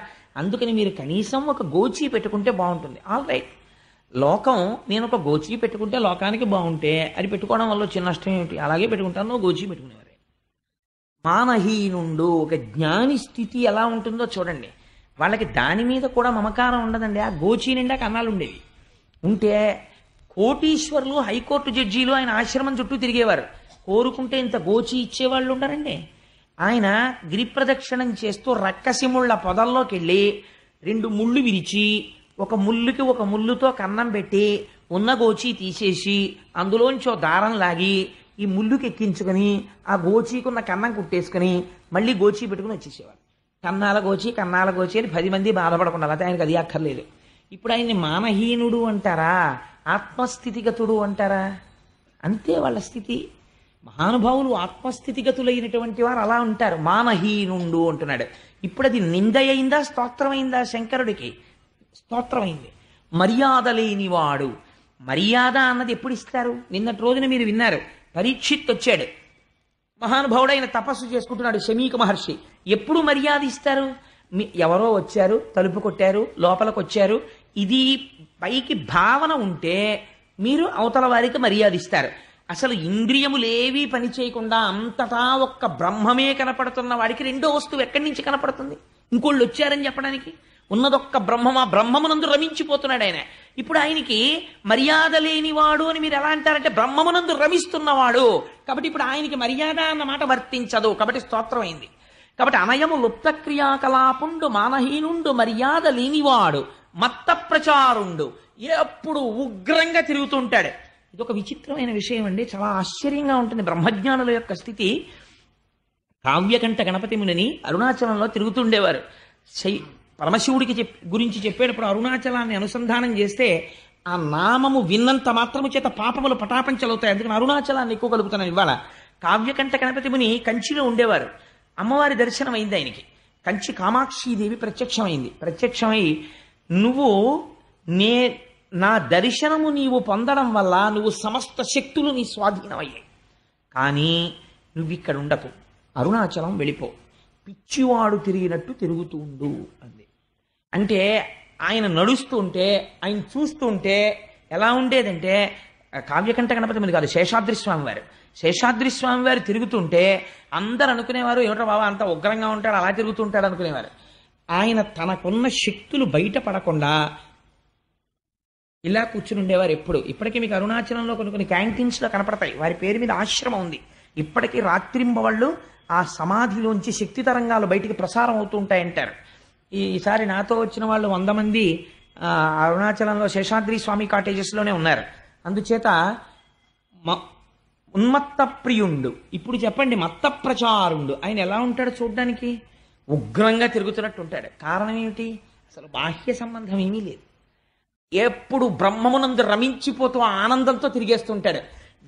అందుకని మీరు కనీసం ఒక గోచీ పెట్టుకుంటే బాగుంటుంది. ఆల్ రైట్, లోకం, నేను ఒక గోచీ పెట్టుకుంటే లోకానికి బాగుంటే అది పెట్టుకోవడం వల్ల చిన్న నష్టం ఏమిటి? అలాగే పెట్టుకుంటాను, గోచీ పెట్టుకునేవారు. మానహీనుండు. ఒక జ్ఞాని స్థితి ఎలా ఉంటుందో చూడండి. వాళ్ళకి దాని మీద కూడా మమకారం ఉండదండి. ఆ గోచీ నిండా కన్నాలు ఉండేవి. ఉంటే కోటీశ్వరులు, హైకోర్టు జడ్జీలు ఆయన ఆశ్రమం చుట్టూ తిరిగేవారు. కోరుకుంటే ఇంత గోచి ఇచ్చేవాళ్ళు ఉండరండి. ఆయన గిరి ప్రదక్షిణం చేస్తూ రక్కసిముళ్ళ పొదల్లోకి వెళ్ళి 2 ముళ్ళు విరిచి ఒక ముళ్ళుకి ఒక ముళ్ళుతో కన్నం పెట్టి ఉన్న గోచి తీసేసి అందులోంచి దారం లాగి ఈ ముళ్ళుకి ఎక్కించుకొని ఆ గోచీకున్న కన్నం కుట్టేసుకుని మళ్ళీ గోచి పెట్టుకుని వచ్చేసేవారు. కన్నాల గోచి అని 10 మంది బాధపడకుండా, అయితే ఆయనకు అది అక్కర్లేదు. ఇప్పుడు ఆయన్ని మానహీనుడు అంటారా, ఆత్మస్థితిగతుడు అంటారా? అంతే వాళ్ళ స్థితి. మహానుభావులు ఆత్మస్థితిగతులైనటువంటి వారు అలా ఉంటారు. మానహీనుండు అంటున్నాడు. ఇప్పుడు అది నిందయిందా స్తోత్రమైందా? శంకరుడికి స్తోత్రమైంది. మర్యాద లేనివాడు. మర్యాద అన్నది ఎప్పుడు ఇస్తారు? నిన్నటి రోజున మీరు విన్నారు, పరీక్షిత్ వచ్చాడు, మహానుభావుడైన తపస్సు చేసుకుంటున్నాడు శమీక మహర్షి. ఎప్పుడు మర్యాద ఇస్తారు? ఎవరో వచ్చారు, తలుపు కొట్టారు, లోపలికి వచ్చారు, ఇది పైకి భావన ఉంటే మీరు అవతల వారికి మర్యాద ఇస్తారు. అసలు ఇంద్రియములేవీ పని చేయకుండా అంతటా ఒక్క బ్రహ్మమే కనపడుతున్న వాడికి రెండో వస్తువు ఎక్కడి నుంచి కనపడుతుంది? ఇంకోళ్ళు వచ్చారని చెప్పడానికి. ఉన్నదొక్క బ్రహ్మమా, బ్రహ్మమునందు రమించిపోతున్నాడు ఆయన. ఇప్పుడు ఆయనకి మర్యాద లేనివాడు అని మీరు ఎలా అంటారంటే బ్రహ్మమునందు రమిస్తున్నవాడు. కాబట్టి ఇప్పుడు ఆయనకి మర్యాద అన్న మాట వర్తించదు. కాబట్టి స్తోత్రం అయింది. కాబట్టి అనయము లుప్త క్రియాకలాపుండు మానహీనుండు మర్యాద లేనివాడు మత్త ప్రచారుండు. ఎప్పుడు ఉగ్రంగా తిరుగుతుంటాడు. ఇదొక విచిత్రమైన విషయం అండి. చాలా ఆశ్చర్యంగా ఉంటుంది బ్రహ్మజ్ఞానుల యొక్క స్థితి. కావ్యకంఠ గణపతి మునిని అరుణాచలంలో తిరుగుతుండేవారు. పరమశివుడికి గురించి చెప్పేటప్పుడు అరుణాచలాన్ని అనుసంధానం చేస్తే ఆ నామము విన్నంత మాత్రము చేత పాపములు పటాపంచలవుతాయి. అందుకని అరుణాచలాన్ని ఎక్కువ కలుపుతున్నాను ఇవాళ. కావ్యకంఠ గణపతి ముని కంచిలో ఉండేవారు. అమ్మవారి దర్శనం అయింది ఆయనకి. కంచి కామాక్షీదేవి ప్రత్యక్షమై నువ్వు నా దర్శనము నీవు పొందడం వల్ల నువ్వు సమస్త శక్తులు నీ స్వాధీనమయ్యాయి. కానీ నువ్వు ఇక్కడ ఉండకు, అరుణాచలం వెళ్ళిపో, పిచ్చివాడు తిరిగినట్టు తిరుగుతూ ఉండు అంది. అంటే ఆయన నడుస్తుంటే, ఆయన చూస్తుంటే ఎలా ఉండేదంటే, కావ్యకంఠ గణపతి మీద కాదు, శేషాద్రి స్వామి వారు తిరుగుతుంటే అందరు అనుకునేవారు, ఏమిటో బాబా అంత ఉగ్రంగా ఉంటాడు, అలా తిరుగుతుంటాడు అనుకునేవారు. ఆయన తనకున్న శక్తులు బయటపడకుండా ఇలా కూర్చుని ఉండేవారు ఎప్పుడు. ఇప్పటికీ మీకు అరుణాచలంలో కొన్ని క్యాంటీన్స్లో కనపడతాయి. వారి పేరు మీద ఆశ్రమం ఉంది. ఇప్పటికీ రాత్రింబవళ్ళు ఆ సమాధిలోంచి శక్తి తరంగాలు బయటికి ప్రసారం అవుతూ ఉంటాయంటారు. ఈసారి నాతో వచ్చిన వాళ్ళు 100 మంది అరుణాచలంలో శేషాద్రి స్వామి కాటేజెస్లోనే ఉన్నారు. అందుచేత ఉన్మత్త ప్రియుండు. ఇప్పుడు చెప్పండి, మత్త ప్రచారుండు. ఆయన ఎలా ఉంటాడు చూడ్డానికి? ఉగ్రంగా తిరుగుతున్నట్టు ఉంటాడు. కారణం ఏమిటి? అసలు బాహ్య సంబంధం ఏమీ లేదు. ఎప్పుడు బ్రహ్మమునందు రమించిపోతూ ఆనందంతో తిరిగేస్తుంటాడు.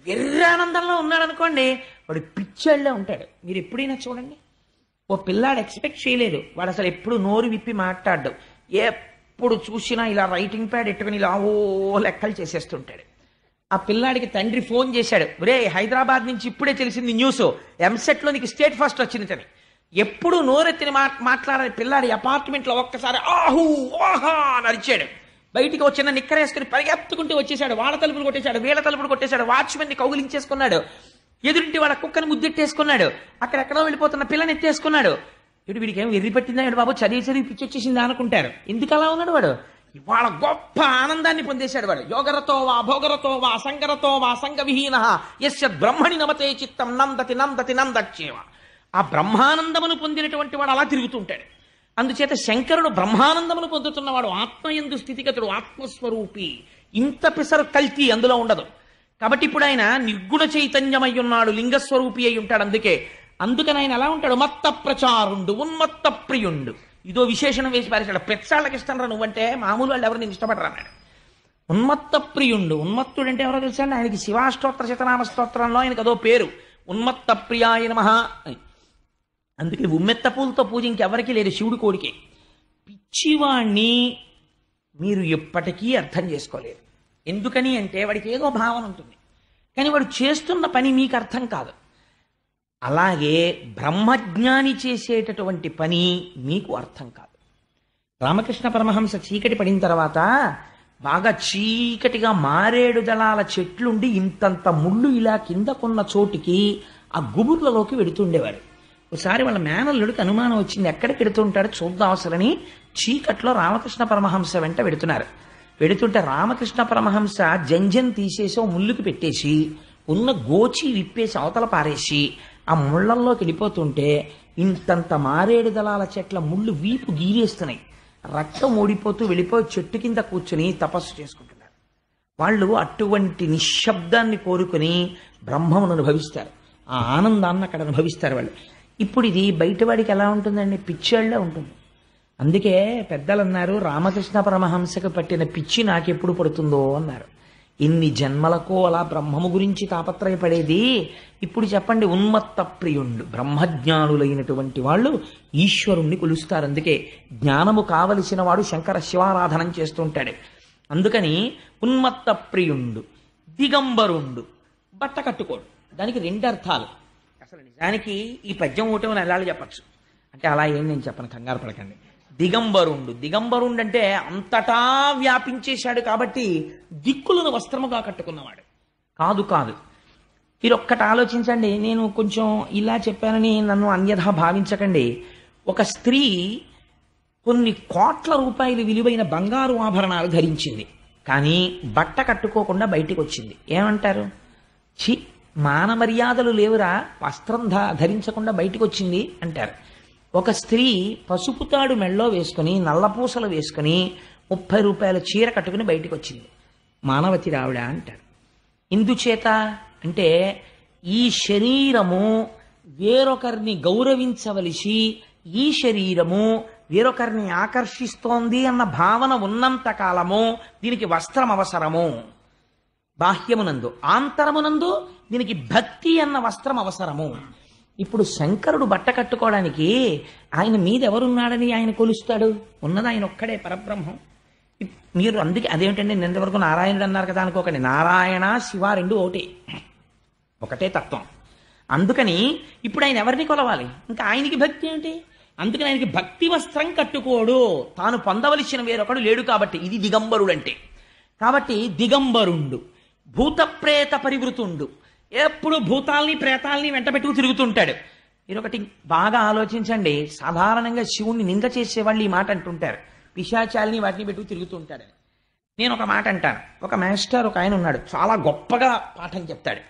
వెర్రి ఆనందంలో ఉన్నాడు అనుకోండి, వాడు పిచ్చాళ్ళే ఉంటాడు. మీరు ఎప్పుడైనా చూడండి, ఓ పిల్లాడు ఎక్స్పెక్ట్ చేయలేదు, వాడు అసలు ఎప్పుడు నోరు విప్పి మాట్లాడ్డు. ఎప్పుడు చూసినా ఇలా రైటింగ్ ప్యాడ్ ఎట్టుకుని ఇలా ఓ లెక్కలు చేసేస్తుంటాడు. ఆ పిల్లాడికి తండ్రి ఫోన్ చేశాడు, ఒరే హైదరాబాద్ నుంచి ఇప్పుడే తెలిసింది న్యూస్, ఎంసెట్లో నీకు స్టేట్ ఫస్ట్ వచ్చింది. ఎప్పుడు నోరెత్తిని మాట్లాడే పిల్లాడి అపార్ట్మెంట్లో ఒక్కసారి ఆహూ ఆహా అని అరిచాడు. బయటికి వచ్చిన నిక్కరేసుకుని పరిగెత్తుకుంటూ వచ్చేసాడు. వాళ్ళ తలుపులు కొట్టేశాడు, వీళ్ళ తలుపులు కొట్టేశాడు, వాచ్మెన్ని కౌగిలించేసుకున్నాడు, ఎదురింటి వాళ్ళ కుక్కను ముద్దెట్టేసుకున్నాడు, అక్కడెక్కడో వెళ్ళిపోతున్న పిల్లని ఎత్తేసుకున్నాడు. ఇటు వీడికి ఏం వెర్రి పట్టిందా బాబు, చదివి పిచ్చి వచ్చేసిందా అనుకుంటారు. ఎందుకు అలా ఉన్నాడు వాడు? ఇవాళ గొప్ప ఆనందాన్ని పొందేశాడు వాడు. యోగరతో వా భోగరతో వా సంగరతో వా సంగ విహీన యస్య బ్రహ్మణి నమతే చిత్తం నందతి నందతి నందచ్చేవ. ఆ బ్రహ్మానందమును పొందినటువంటి వాడు అలా తిరుగుతుంటాడు. అందుచేత శంకరుడు బ్రహ్మానందమును పొందుతున్నవాడు, ఆత్మయందు స్థితిగతుడు, ఆత్మస్వరూపి. ఇంత పిసరు కల్తీ అందులో ఉండదు. కాబట్టి ఇప్పుడు ఆయన నిర్గుణ చైతన్యమై ఉన్నాడు, లింగస్వరూపి అయి ఉంటాడు. అందుకని ఆయన ఎలా ఉంటాడు? మత్త ప్రచారుండు, ఉన్మత్త ప్రియుండు. ఇదో విశేషణం వేసి పారేశాడు. పెచ్చాళ్ళకి ఇష్టం రా నువ్వంటే, మామూలు వాళ్ళు ఎవరు నేను ఇష్టపడరా అన్నాడు. ఉన్మత్త ప్రియుండు. ఉన్మత్తుడు అంటే ఎవరో తెలుసా అండి? ఆయనకి శివాష్టోత్తర శతనామ స్తోత్రంలో ఆయనకు అదో పేరు, ఉన్మత్త ప్రియాయ నమః. అందుకే ఉమ్మెత్త పూలతో పూజ ఇంకెవరికీ లేదు, శివుడి కోడికే. పిచ్చివాణ్ణి మీరు ఎప్పటికీ అర్థం చేసుకోలేరు. ఎందుకని అంటే వాడికి ఏదో భావన ఉంటుంది, కానీ వాడు చేస్తున్న పని మీకు అర్థం కాదు. అలాగే బ్రహ్మజ్ఞాని చేసేటటువంటి పని మీకు అర్థం కాదు. రామకృష్ణ పరమహంస చీకటి పడిన తర్వాత బాగా చీకటిగా మారేడు దళాల చెట్లుండి ఇంతంత ముళ్ళు ఇలా కిందకున్న చోటికి ఆ గుబుర్లలోకి వెడుతుండేవాడు. ఒకసారి వాళ్ళ మేనల్లుడికి అనుమానం వచ్చింది, ఎక్కడికి వెడుతుంటాడో చూద్దాం అసలని చీకట్లో రామకృష్ణ పరమహంస వెంట వెడుతుంటే రామకృష్ణ పరమహంస జంజం తీసేసి ఓ ముళ్ళుకి పెట్టేసి ఉన్న గోచి విప్పేసి అవతల పారేసి ఆ ముళ్ళల్లోకి వెళ్ళిపోతుంటే ఇంతంత మారేడు దళాల చెట్ల ముళ్ళు వీపు గీరేస్తున్నాయి. రక్తం ఓడిపోతూ వెళ్ళిపోయి చెట్టు కింద కూర్చుని తపస్సు చేసుకుంటున్నారు. వాళ్ళు అటువంటి నిశ్శబ్దాన్ని కోరుకుని బ్రహ్మమును అనుభవిస్తారు. ఆ ఆనందాన్ని అక్కడ అనుభవిస్తారు వాళ్ళు. ఇప్పుడు ఇది బయటవాడికి ఎలా ఉంటుందండి? పిచ్చేళ్లే ఉంటుంది. అందుకే పెద్దలు అన్నారు, రామకృష్ణ పరమహంసకు పట్టిన పిచ్చి నాకెప్పుడు పడుతుందో అన్నారు. ఇన్ని జన్మలకు అలా బ్రహ్మము గురించి తాపత్రయపడేది. ఇప్పుడు చెప్పండి, ఉన్మత్త ప్రియుండు బ్రహ్మజ్ఞానులైనటువంటి వాళ్ళు ఈశ్వరుణ్ణి కొలుస్తారు. అందుకే జ్ఞానము కావలసిన వాడు శంకర శివారాధనం చేస్తుంటాడు. అందుకని ఉన్మత్త ప్రియుండు, దిగంబరుండు, బట్ట కట్టుకోడు. దానికి రెండు అర్థాలు. అసలు నిజానికి ఈ పద్యం ఒకటే నెలలు చెప్పచ్చు. అంటే అలా ఏం నేను చెప్పను, కంగారు పడకండి. దిగంబరుండు, దిగంబరుండు అంటే అంతటా వ్యాపించేశాడు కాబట్టి దిక్కులను వస్త్రముగా కట్టుకున్నవాడు కాదు. కాదు, మీరు ఒక్కటి ఆలోచించండి. నేను కొంచెం ఇలా చెప్పానని నన్ను అన్యథా భావించకండి. ఒక స్త్రీ కొన్ని కోట్ల రూపాయలు విలువైన బంగారు ఆభరణాలు ధరించింది, కానీ బట్ట కట్టుకోకుండా బయటికి వచ్చింది. ఏమంటారు? ఛీ, మాన మర్యాదలు లేవురా, వస్త్రం ధరించకుండా బయటికి వచ్చింది అంటారు. ఒక స్త్రీ పసుపు తాడు మెళ్ళో వేసుకుని నల్లపూసలు వేసుకుని 30 రూపాయల చీర కట్టుకుని బయటికి వచ్చింది, మానవతి రావిడ అంటారు. ఎందుచేత అంటే ఈ శరీరము వేరొకరిని గౌరవించవలసి, ఈ శరీరము వేరొకరిని ఆకర్షిస్తోంది అన్న భావన ఉన్నంత కాలము దీనికి వస్త్రం అవసరము. బాహ్యమునందు, ఆంతరమునందు దీనికి భక్తి అన్న వస్త్రం అవసరము. ఇప్పుడు శంకరుడు బట్ట కట్టుకోవడానికి ఆయన మీద ఎవరున్నాడని ఆయన కొలుస్తాడు? ఉన్నది ఆయన ఒక్కడే, పరబ్రహ్మం. మీరు అందుకే అదేమిటండి నిన్నవరకు నారాయణుడు అన్నారు కదా అనుకోకండి. నారాయణ శివ రెండు ఒకటే తత్వం. అందుకని ఇప్పుడు ఆయన ఎవరిని కొలవాలి? ఇంకా ఆయనకి భక్తి ఏంటి? అందుకని ఆయనకి భక్తి వస్త్రం కట్టుకోడు. తాను పొందవలసిన వేరొకడు లేడు కాబట్టి ఇది దిగంబరుడు అంటే. కాబట్టి దిగంబరుండు, భూతప్రేత పరివృతుండు, ఎప్పుడు భూతాల్ని ప్రేతాల్ని వెంట పెట్టుకు తిరుగుతుంటాడు. మీరు ఒకటి బాగా ఆలోచించండి. సాధారణంగా శివుణ్ణి నింద చేసేవాళ్ళు ఈ మాట అంటుంటారు, పిశాచాల్ని వాటిని పెట్టుకు తిరుగుతుంటాడని. నేను ఒక మాట అంటాను. ఒక మాస్టర్ ఒక ఆయన ఉన్నాడు, చాలా గొప్పగా పాఠం చెప్తాడు.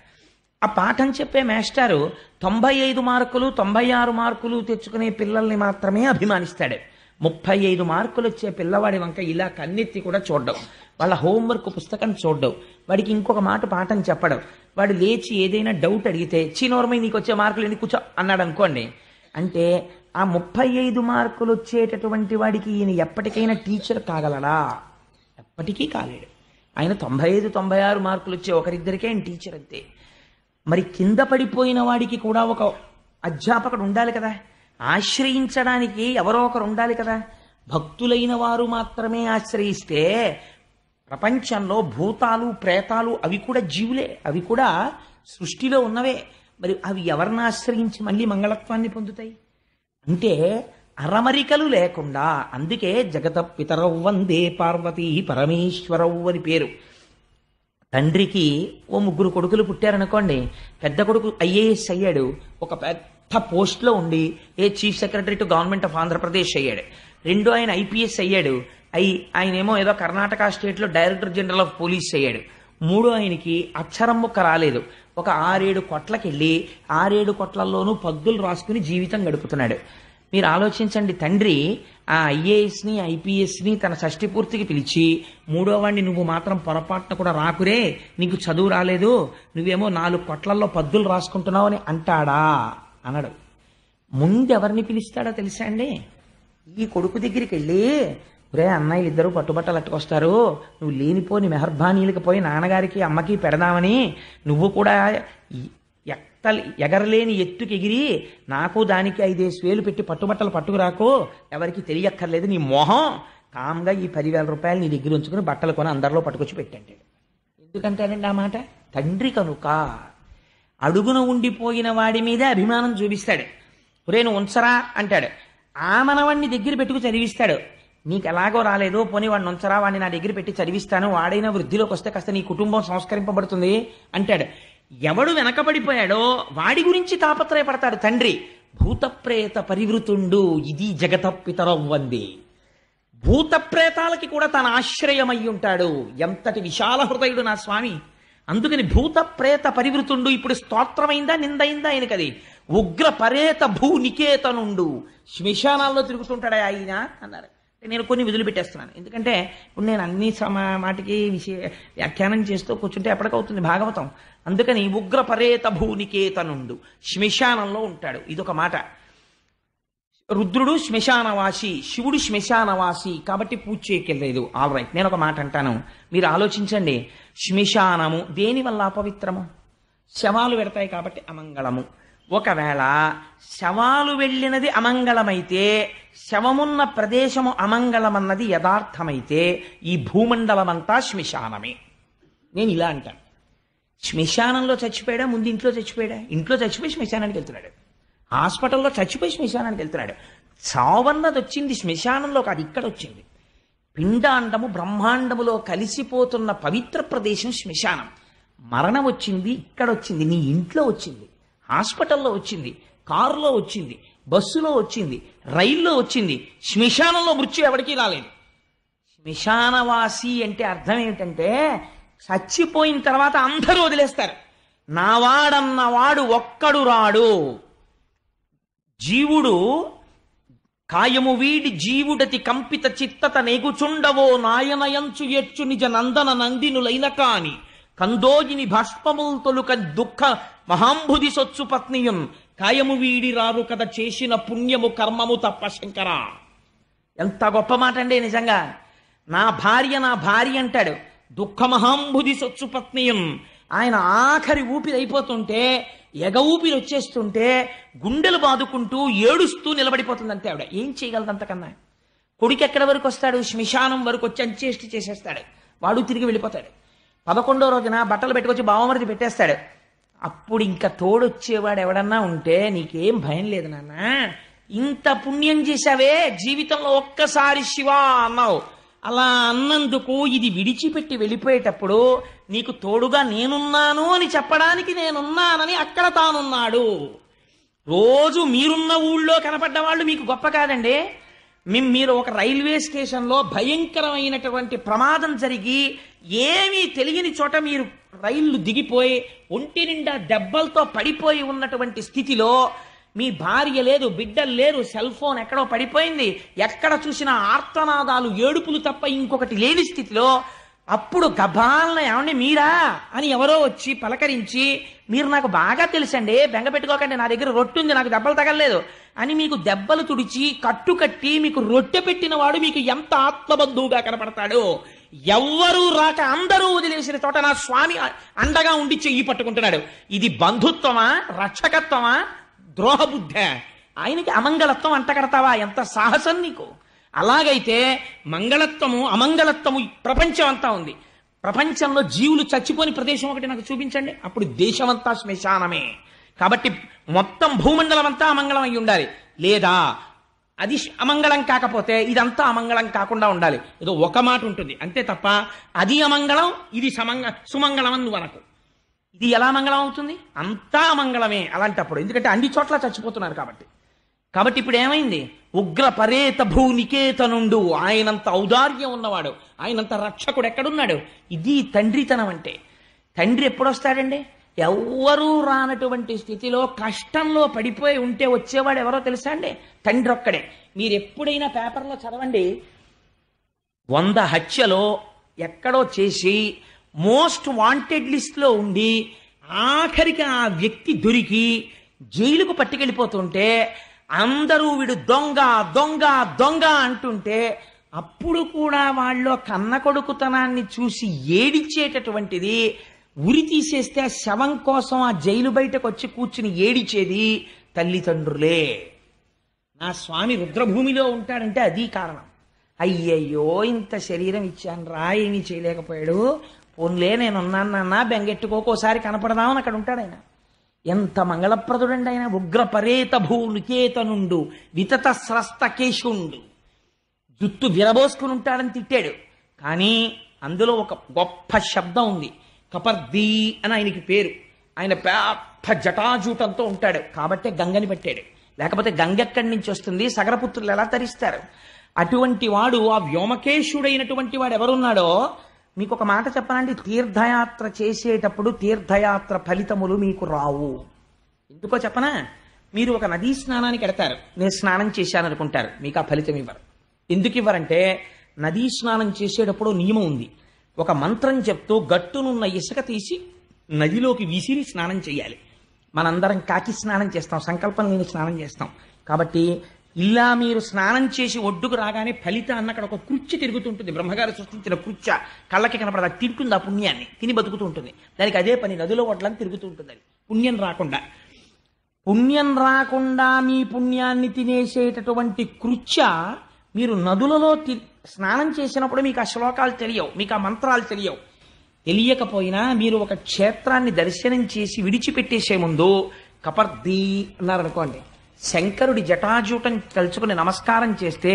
ఆ పాఠం చెప్పే మాస్టారు 95 మార్కులు 96 మార్కులు తెచ్చుకునే పిల్లల్ని మాత్రమే అభిమానిస్తాడు. 35 మార్కులు వచ్చే పిల్లవాడి వంక ఇలా కన్నెత్తి కూడా చూడ్డం, వాళ్ళ హోంవర్క్ పుస్తకం చూడ్డం, వాడికి ఇంకొక మాట పాఠం చెప్పడం. వాడు లేచి ఏదైనా డౌట్ అడిగితే చీనోర్మై నీకు వచ్చే మార్కులు ఎన్ని కూర్చో అన్నాడు అనుకోండి. అంటే ఆ 35 మార్కులు వచ్చేటటువంటి వాడికి ఈయన ఎప్పటికైనా టీచర్ కాగలడా? ఎప్పటికీ కాలేడు. ఆయన 95 96 మార్కులు వచ్చే ఒకరిద్దరికే ఆయన టీచర్ అంతే. మరి కింద పడిపోయిన వాడికి కూడా ఒక అధ్యాపకుడు ఉండాలి కదా, ఆశ్రయించడానికి ఎవరో ఒకరు ఉండాలి కదా. భక్తులైన వారు మాత్రమే ఆశ్రయిస్తే ప్రపంచంలో భూతాలు ప్రేతాలు అవి కూడా జీవులే, అవి కూడా సృష్టిలో ఉన్నవే. మరి అవి ఎవరిని ఆశ్రయించి మళ్ళీ మంగళత్వాన్ని పొందుతాయి? అంటే అరమరికలు లేకుండా. అందుకే జగత పితరౌ వందే పార్వతీ పరమేశ్వరౌ అని పేరు. తండ్రికి ఓ 3 కొడుకులు పుట్టారనుకోండి. పెద్ద కొడుకు ఐఏఎస్ అయ్యాడు, ఒక పెద్ద పోస్ట్లో ఉండి chief secretary to government of Andhra Pradesh అయ్యాడు. రెండో ఆయన ఐపీఎస్ అయ్యాడు, ఆయనేమో ఏదో కర్ణాటక స్టేట్లో డైరెక్టర్ జనరల్ ఆఫ్ పోలీస్ అయ్యాడు. మూడో ఆయనకి అక్షరం ముక్క రాలేదు, ఒక 6-7 కొట్లకి వెళ్ళి 6-7 కొట్లల్లోనూ పద్దులు రాసుకుని జీవితం గడుపుతున్నాడు. మీరు ఆలోచించండి, తండ్రి ఆ ఐఏఎస్ని ఐపీఎస్ని తన షష్ఠి పూర్తికి పిలిచి, మూడో వాడిని నువ్వు మాత్రం పొరపాటున కూడా రాకురే, నీకు చదువు రాలేదు, నువ్వేమో 4 కొట్లల్లో పద్దులు రాసుకుంటున్నావు అని అంటాడా? అనడు. ముందెవరిని పిలుస్తాడో తెలుసా అండి? ఈ కొడుకు దగ్గరికి వెళ్ళి, ఒరే అన్నయ్యలు ఇద్దరు పట్టుబట్టలు అట్టుకొస్తారు, నువ్వు లేనిపోని మెహర్బానీలకు పోయి నాన్నగారికి అమ్మకి పెడదామని నువ్వు కూడా ఎగరలేని ఎత్తుకి ఎగిరి నాకు దానికి 5 వేలు పెట్టి పట్టుబట్టలు పట్టుకురాకో, ఎవరికి తెలియక్కర్లేదు, నీ మొహం కామ్గా ఈ 10,000 రూపాయలు నీ దగ్గర ఉంచుకుని బట్టలు కొని అందరిలో పట్టుకొచ్చి పెట్టండి. ఎందుకంటారండి ఆ మాట? తండ్రి కనుక. అడుగున ఉండిపోయిన వాడి మీదే అభిమానం చూపిస్తాడు. ఒరే నువ్వు ఉంచరా అంటాడు. ఆ మనవాణ్ణి దగ్గర పెట్టుకు చదివిస్తాడు. నీకు ఎలాగో రాలేదు, పోనీ వాడిని ఉంచరా, వాడిని నా దగ్గర పెట్టి చదివిస్తాను, వాడైనా వృద్ధిలోకి వస్తే కాస్త నీ కుటుంబం సంస్కరింపబడుతుంది అంటాడు. ఎవడు వెనకబడిపోయాడో వాడి గురించి తాపత్రయపడతాడు తండ్రి. భూతప్రేత పరివృతుండు, ఇది జగత పితరౌ వందే. భూతప్రేతాలకి కూడా తన ఆశ్రయమై ఉంటాడు. ఎంతటి విశాల హృదయుడు నా స్వామి. అందుకని భూత ప్రేత పరివృతుండు. ఇప్పుడు స్తోత్రమైందా నిందైందా ఆయనకది? ఉగ్ర పరేత భూ నికేతనుండు. శ్మశానాల్లో తిరుగుతుంటాడా ఆయన అన్నారు. నేను కొన్ని విధులు పెట్టేస్తున్నాను, ఎందుకంటే ఇప్పుడు నేను అన్ని మాటికి వ్యాఖ్యానం చేస్తూ కూర్చుంటే ఎప్పటికవుతుంది భాగవతం. అందుకని ఉగ్ర పరేత భూనికేతనుండు, శ్మశానంలో ఉంటాడు. ఇదొక మాట. రుద్రుడు శ్మశానవాసి, శివుడు శ్మశానవాసి, కాబట్టి పూజ చేయకెళ్ళలేదు. ఆల్ రైట్, నేను ఒక మాట అంటాను, మీరు ఆలోచించండి. శ్మశానము దేనివల్ల అపవిత్రము? శవాలు పెడతాయి కాబట్టి అమంగళము. ఒకవేళ శవాలు వెళ్ళినది అమంగళమైతే, శవమున్న ప్రదేశము అమంగళమన్నది యథార్థమైతే, ఈ భూమండలమంతా శ్మశానమే. నేను ఇలా అంటాను. శ్మశానంలో చచ్చిపోయాడా, ముందు ఇంట్లో చచ్చిపోయాడా? ఇంట్లో చచ్చిపోయి శ్మశానానికి వెళ్తున్నాడు. హాస్పిటల్లో చచ్చిపోయి శ్మశానానికి వెళ్తున్నాడు. చావన్నది వచ్చింది శ్మశానంలో కాదు, ఇక్కడ వచ్చింది. పిండాండము బ్రహ్మాండములో కలిసిపోతున్న పవిత్ర ప్రదేశం శ్మశానం. మరణం వచ్చింది ఇక్కడ వచ్చింది, నీ ఇంట్లో వచ్చింది, హాస్పిటల్లో వచ్చింది, కారులో వచ్చింది, బస్సులో వచ్చింది, రైల్లో వచ్చింది. శ్మశానంలో మృత్యు ఎవరికీ రాలేదు. శ్మశానవాసి అంటే అర్థం ఏమిటంటే, చచ్చిపోయిన తర్వాత అందరూ వదిలేస్తారు. నావాడన్నవాడు ఒక్కడు రాడు. జీవుడు కాయము వీడి జీవుడతి కంపిత చిత్తత నేగుచుండవో నాయనయంచు ఎచ్చు నిజ నందన నందినులైన కాని కందోజిని భస్పముల్ తొలుక దుఃఖ మహాంబుది సొచ్చు పత్నియున్ కాయము వీడి రారు కథ చేసిన పుణ్యము కర్మము తప్ప శంకర. ఎంత గొప్ప మాట అండి నిజంగా. నా భార్య అంటాడు. దుఃఖ మహాంబుది సొచ్చు పత్నియున్, ఆయన ఆఖరి ఊపిరి అయిపోతుంటే, ఎగ ఊపిరి వచ్చేస్తుంటే గుండెలు బాదుకుంటూ ఏడుస్తూ నిలబడిపోతుంది అంతే ఆవిడ. ఏం చేయగలదు అంతకన్నా? కొడుకు ఎక్కడి వరకు వస్తాడు? శ్మశానం వరకు వచ్చి అంచేష్టి చేసేస్తాడు. వాడు తిరిగి వెళ్ళిపోతాడు. 11వ రోజున బట్టలు పెట్టుకొచ్చి బావమరిది పెట్టేస్తాడు. అప్పుడు ఇంకా తోడొచ్చేవాడు ఎవడన్నా ఉంటే, నీకేం భయం లేదు నాన్న, ఇంత పుణ్యం చేశావే, జీవితంలో ఒక్కసారి శివ అన్నావు, అలా అన్నందుకు ఇది విడిచిపెట్టి వెళ్ళిపోయేటప్పుడు నీకు తోడుగా నేనున్నాను అని చెప్పడానికి నేనున్నానని అక్కడ తానున్నాడు. రోజు మీరున్న ఊళ్ళో కనపడ్డ వాళ్ళు మీకు గొప్ప కాదండి. మీరు ఒక రైల్వే స్టేషన్లో భయంకరమైనటువంటి ప్రమాదం జరిగి ఏమీ తెలియని చోట మీరు రైళ్లు దిగిపోయి ఒంటి నిండా దెబ్బలతో పడిపోయి ఉన్నటువంటి స్థితిలో, మీ భార్య లేదు, బిడ్డలు లేరు, సెల్ ఫోన్ ఎక్కడో పడిపోయింది, ఎక్కడ చూసినా ఆర్తనాదాలు, ఏడుపులు తప్ప ఇంకొకటి లేని స్థితిలో, అప్పుడు గబాలన ఏమండి మీరా అని ఎవరో వచ్చి పలకరించి, మీరు నాకు బాగా తెలుసండి, బెంగ పెట్టుకోకండి, నా దగ్గర రొట్టె ఉంది, నాకు దెబ్బలు తగలలేదు అని మీకు దెబ్బలు తుడిచి కట్టుకట్టి మీకు రొట్టె పెట్టిన వాడు మీకు ఎంత ఆత్మబంధువుగా కనపడతాడు. ఎవ్వరూ రాక అందరూ వదిలేసిన చోట నా స్వామి అండగా ఉండి చెయ్యి పట్టుకుంటున్నాడు. ఇది బంధుత్వమా, రక్షకత్వమా, ద్రోహబుద్ధ? ఆయనకి అమంగళత్వం అంటగడతావా? ఎంత సాహసం నీకు! అలాగైతే మంగళత్వము అమంగళత్వము ప్రపంచం అంతా ఉంది. ప్రపంచంలో జీవులు చచ్చిపోని ప్రదేశం ఒకటి నాకు చూపించండి, అప్పుడు దేశమంతా శ్మశానమే. కాబట్టి మొత్తం భూమండలం అంతా అమంగళం అయి ఉండాలి. లేదా అది అమంగళం కాకపోతే ఇదంతా అమంగళం కాకుండా ఉండాలి. ఏదో ఒక మాట ఉంటుంది అంతే తప్ప, అది అమంగళం ఇది సుమంగళం అని నువ్వు అనకు. ఇది ఎలా మంగళం అవుతుంది? అంతా అమంగళమే అలాంటప్పుడు, ఎందుకంటే అన్ని చోట్ల చచ్చిపోతున్నారు కాబట్టి. ఇప్పుడు ఏమైంది? ఉగ్ర పరేత భూనికేతనుండు, ఆయనంత ఔదార్యం ఉన్నవాడు, ఆయనంత రక్షకుడు ఎక్కడున్నాడు? ఇది తండ్రితనం అంటే. తండ్రి ఎప్పుడొస్తాడండి? ఎవ్వరూ రానటువంటి స్థితిలో కష్టంలో పడిపోయి ఉంటే వచ్చేవాడు ఎవరో తెలుసా అండి? తండ్రి ఒక్కడే. మీరు ఎప్పుడైనా పేపర్లో చదవండి, 100 హత్యలో ఎక్కడో చేసి మోస్ట్ వాంటెడ్ లిస్ట్లో ఉండి ఆఖరికి ఆ వ్యక్తి దొరికి జైలుకు పట్టుకెళ్ళిపోతుంటే అందరూ వీడు దొంగ దొంగ దొంగ అంటుంటే, అప్పుడు కూడా వాళ్ళు కన్న కొడుకుతనాన్ని చూసి ఏడిచేటటువంటిది, ఉరి తీసేస్తే ఆ శవం కోసం ఆ జైలు బయటకు వచ్చి కూర్చుని ఏడిచేది తల్లిదండ్రులే. నా స్వామి రుద్రభూమిలో ఉంటాడంటే అది కారణం. అయ్యయ్యో ఇంత శరీరం ఇచ్చాను రా, ఏమీ చేయలేకపోయాడు, పోన్లే నేనున్నాను నాన్న, బెంగెట్టుకోకోసారి కనపడదామని అక్కడ ఉంటాడు ఆయన. ఎంత మంగళప్రదుడండి ఆయన. ఉగ్ర పరేత భూనికేతనుండు వితత స్రస్త కేశుండు. జుట్టు విరబోసుకుని ఉంటాడని తిట్టాడు, కానీ అందులో ఒక గొప్ప శబ్దం ఉంది. కపర్దీ అని ఆయనకి పేరు. ఆయన పెద్ద జటాజూటంతో ఉంటాడు కాబట్టే గంగని పెట్టాడు. లేకపోతే గంగ ఎక్కడి నుంచి వస్తుంది? సగరపుత్రులు ఎలా తరిస్తారు? అటువంటి వాడు, ఆ వ్యోమకేశుడైనటువంటి వాడు ఎవరున్నాడో మీకు ఒక మాట చెప్పనండి. తీర్థయాత్ర చేసేటప్పుడు తీర్థయాత్ర ఫలితములు మీకు రావు. ఎందుకో చెప్పనా? మీరు ఒక నదీ స్నానానికి వెడతారు, నేను స్నానం చేశాను అనుకుంటారు, మీకు ఆ ఫలితం ఇవ్వరు. ఎందుకు ఇవ్వరంటే నదీ స్నానం చేసేటప్పుడు నియమం ఉంది. ఒక మంత్రం చెప్తూ గట్టునున్న ఇసుక తీసి నదిలోకి విసిరి స్నానం చేయాలి. మనందరం కాకి స్నానం చేస్తాం, సంకల్పం లేని స్నానం చేస్తాం. కాబట్టి ఇలా మీరు స్నానం చేసి ఒడ్డుకు రాగానే ఫలితాన్ని అక్కడ ఒక కృత్య తిరుగుతుంటుంది. బ్రహ్మగారు సృష్టించిన కృత్య కళ్ళకి కనపడదు, అది తింటుంది ఆ పుణ్యాన్ని, తిని బతుకుతూ ఉంటుంది. దానికి అదే పని, నదిలో ఒడ్లని తిరుగుతూ ఉంటుంది. అది పుణ్యం రాకుండా మీ పుణ్యాన్ని తినేసేటటువంటి కృత్య మీరు నదులలో స్నానం చేసినప్పుడు మీకు ఆ శ్లోకాలు తెలియవు, మీకు ఆ మంత్రాలు తెలియవు. తెలియకపోయినా మీరు ఒక క్షేత్రాన్ని దర్శనం చేసి విడిచిపెట్టేసే ముందు కపర్ది అన్నారనుకోండి, శంకరుడి జటాజూటం తలుచుకుని నమస్కారం చేస్తే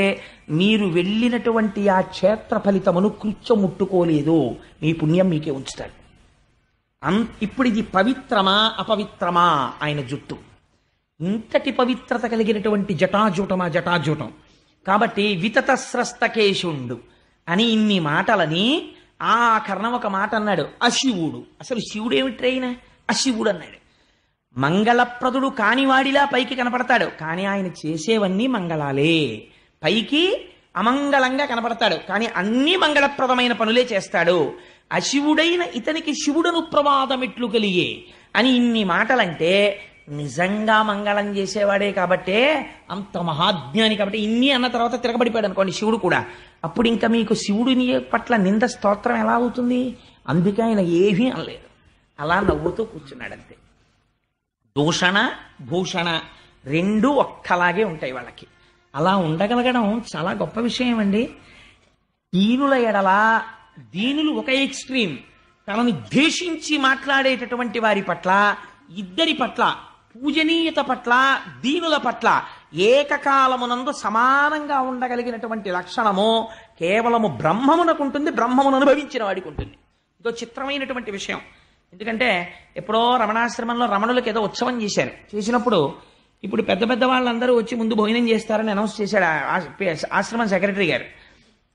మీరు వెళ్ళినటువంటి ఆ క్షేత్ర ఫలితమును కృత్యం ముట్టుకోలేదు, మీ పుణ్యం మీకే ఉంచుతాడు. ఇప్పుడు ఇది పవిత్రమా అపవిత్రమా? ఆయన జుట్టు ఇంతటి పవిత్రత కలిగినటువంటి జటాజూటం. కాబట్టి వితతస్రస్తకేశుండు అని ఇన్ని మాటలని ఆ కర్ణం ఒక మాట అన్నాడు, అశివుడు. అసలు శివుడు ఏమిటి అయినా? అశివుడు అన్నాడు. మంగళప్రదుడు కానివాడిలా పైకి కనపడతాడు, కానీ ఆయన చేసేవన్నీ మంగళాలే. పైకి అమంగళంగా కనపడతాడు, కానీ అన్ని మంగళప్రదమైన పనులే చేస్తాడు. అశివుడైన ఇతనికి శివుడను ప్రమాదమిట్లు కలిగే అని ఇన్ని మాటలంటే నిజంగా మంగళం చేసేవాడే కాబట్టే, అంత మహాజ్ఞాని కాబట్టి ఇన్ని అన్న తర్వాత తిరగబడిపోయాడు అనుకోండి శివుడు కూడా. అప్పుడు ఇంకా మీకు శివుడిని పట్ల నింద స్తోత్రం ఎలా అవుతుంది? అందుకే ఆయన ఏమీ అనలేదు, అలా నవ్వుతూ కూర్చున్నాడు అంతే. దూషణ భూషణ రెండూ ఒక్కలాగే ఉంటాయి వాళ్ళకి. అలా ఉండగలగడం చాలా గొప్ప విషయం అండి. దీనుల ఎడల దీనులు ఒక ఎక్స్ట్రీమ్, తనని ద్వేషించి మాట్లాడేటటువంటి వారి పట్ల, ఇద్దరి పట్ల, పూజనీయత పట్ల, దీనుల పట్ల ఏకకాలమునందు సమానంగా ఉండగలిగినటువంటి లక్షణము కేవలము బ్రహ్మమునకుంటుంది, బ్రహ్మమును అనుభవించిన వాడికి ఉంటుంది. ఇదో చిత్రమైనటువంటి విషయం. ఎందుకంటే ఎప్పుడో రమణాశ్రమంలో రమణులకు ఏదో ఉత్సవం చేసినప్పుడు ఇప్పుడు పెద్ద పెద్ద వాళ్ళందరూ వచ్చి ముందు భోజనం చేస్తారని అనౌన్స్ చేశాడు ఆశ్రమం సెక్రటరీ గారు.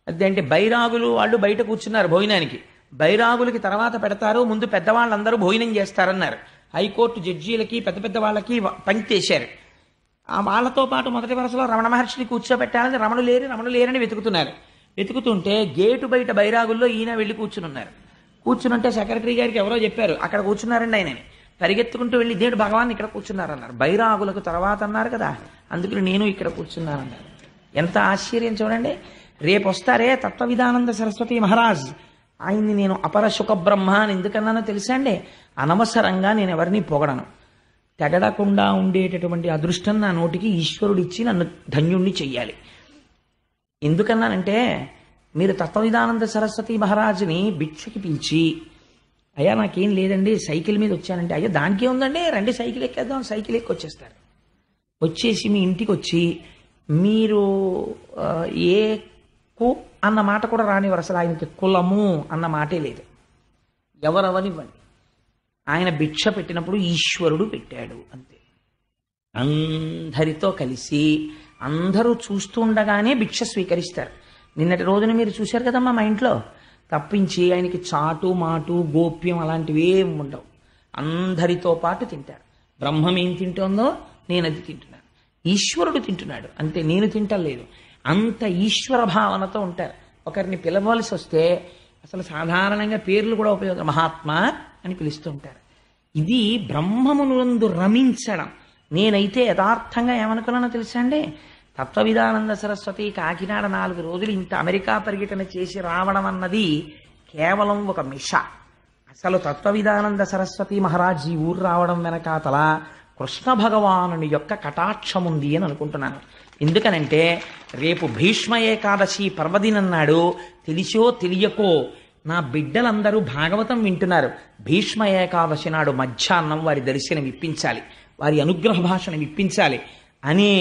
అదేంటి బైరాగులు వాళ్ళు బయట కూర్చున్నారు భోజనానికి, బైరాగులకి తర్వాత పెడతారు, ముందు పెద్దవాళ్ళందరూ భోజనం చేస్తారన్నారు. హైకోర్టు జడ్జీలకి పెద్ద పెద్ద వాళ్ళకి పంక్తేశారు. వాళ్ళతో పాటు మొదటి వరుసలో రమణ మహర్షిని కూర్చోబెట్టాలని రమణు లేరని వెతుకుతుంటే గేటు బయట బైరాగుల్లో ఈయన వెళ్ళి కూర్చునుంటే సెక్రటరీ గారికి ఎవరో చెప్పారు అక్కడ కూర్చున్నారండి ఆయనని. పరిగెత్తుకుంటూ వెళ్ళి దేవుడు భగవాన్ ఇక్కడ కూర్చున్నారన్నారు. బైరాగులకు తర్వాత అన్నారు కదా, అందుకని నేను ఇక్కడ కూర్చున్నానన్నారు. ఎంత ఆశ్చర్యం చూడండి. రేపు వస్తారే తత్వవిధానంద సరస్వతి మహారాజ్, ఆయన్ని నేను అపర సుఖ బ్రహ్మ అని ఎందుకన్నానో తెలుసా అండి? అనవసరంగా నేను ఎవరిని పొగడను. తెగడకుండా ఉండేటటువంటి అదృష్టం నా నోటికి ఈశ్వరుడిచ్చి నన్ను ధన్యుణ్ణి చెయ్యాలి. ఎందుకన్నానంటే మీరు తత్వవిధానంద సరస్వతి మహారాజుని భిక్షకి పిలిచి, అయ్యా నాకేం లేదండి సైకిల్ మీద వచ్చానంటే, అయ్యా దానికే ఉందండి రండి సైకిల్ ఎక్కేద్దాం, సైకిల్ ఎక్కి వచ్చేస్తారు. వచ్చేసి మీ ఇంటికి వచ్చి మీరు ఏ కు అన్న మాట కూడా రానివారు. అసలు ఆయనకి కులము అన్న మాటే లేదు. ఎవరెవరివ్వండి, ఆయన భిక్ష పెట్టినప్పుడు ఈశ్వరుడు పెట్టాడు అంతే. అందరితో కలిసి అందరూ చూస్తుండగానే భిక్ష స్వీకరిస్తారు. నిన్నటి రోజున మీరు చూశారు కదమ్మా మా ఇంట్లో. తప్పించి ఆయనకి చాటు మాటు గోప్యం అలాంటివి ఏమి ఉండవు. అందరితో పాటు తింటారు. బ్రహ్మం ఏం తింటోందో నేను అది తింటున్నాను, ఈశ్వరుడు తింటున్నాడు అంతే, నేను తింటలేదు. అంత ఈశ్వర భావనతో ఉంటారు. ఒకరిని పిలవలసి వస్తే అసలు సాధారణంగా పేర్లు కూడా ఉపయోగం, మహాత్మా అని పిలుస్తూ ఉంటారు. ఇది బ్రహ్మమునందు రమించడం. నేనైతే యథార్థంగా ఏమనుకున్నానో తెలుసా అండి? తత్వవిధానంద సరస్వతి కాకినాడ 4 రోజులు ఇంత అమెరికా పర్యటన చేసి రావడం అన్నది కేవలం ఒక మిష. అసలు తత్వవిధానంద సరస్వతి మహారాజ్ ఈ ఊరు రావడం వెనకాతల కృష్ణ భగవానుని యొక్క కటాక్షం ఉంది అని అనుకుంటున్నాను. ఎందుకనంటే రేపు భీష్మ ఏకాదశి పర్వదినం నాడు తెలిసో తెలియకో నా బిడ్డలందరూ భాగవతం వింటున్నారు. భీష్మ ఏకాదశి నాడు మధ్యాహ్నం వారి దర్శనం ఇప్పించాలి, వారి అనుగ్రహ భాషను ఇప్పించాలి అనే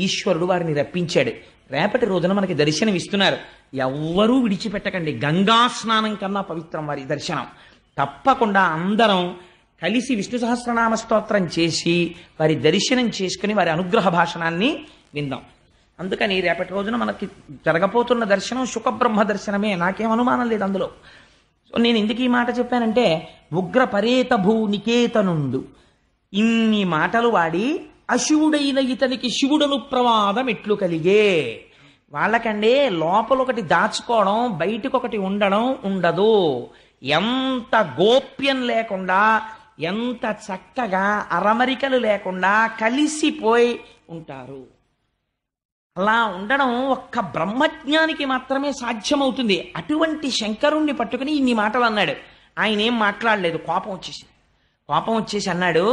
ఈశ్వరుడు వారిని రప్పించాడు. రేపటి రోజున మనకి దర్శనం ఇస్తున్నారు. ఎవ్వరూ విడిచిపెట్టకండి. గంగా స్నానం కన్నా పవిత్రం వారి దర్శనం. తప్పకుండా అందరం కలిసి విష్ణు సహస్రనామ స్తోత్రం చేసి వారి దర్శనం చేసుకుని వారి అనుగ్రహ భాషణాన్ని విందాం. అందుకని రేపటి రోజున మనకి జరగబోతున్న దర్శనం సుఖబ్రహ్మ దర్శనమే, నాకేం అనుమానం లేదు అందులో. సో నేను ఎందుకు ఈ మాట చెప్పానంటే, ఉగ్ర పరేత భూ నికేతనుండు ఇన్ని మాటలు వాడి అశివుడైన ఇతనికి శివుడను ప్రమాదం ఎట్లు కలిగే. వాళ్ళకంటే లోపల ఒకటి దాచుకోవడం, బయటకు ఒకటి ఉండడం ఉండదు. ఎంత గోప్యం లేకుండా, ఎంత చక్కగా అరమరికలు లేకుండా కలిసిపోయి ఉంటారు. అలా ఉండడం ఒక్క బ్రహ్మజ్ఞానికి మాత్రమే సాధ్యమవుతుంది. అటువంటి శంకరుణ్ణి పట్టుకుని ఇన్ని మాటలు అన్నాడు. ఆయన ఏం మాట్లాడలేదు, కోపం వచ్చేసి అన్నాడు,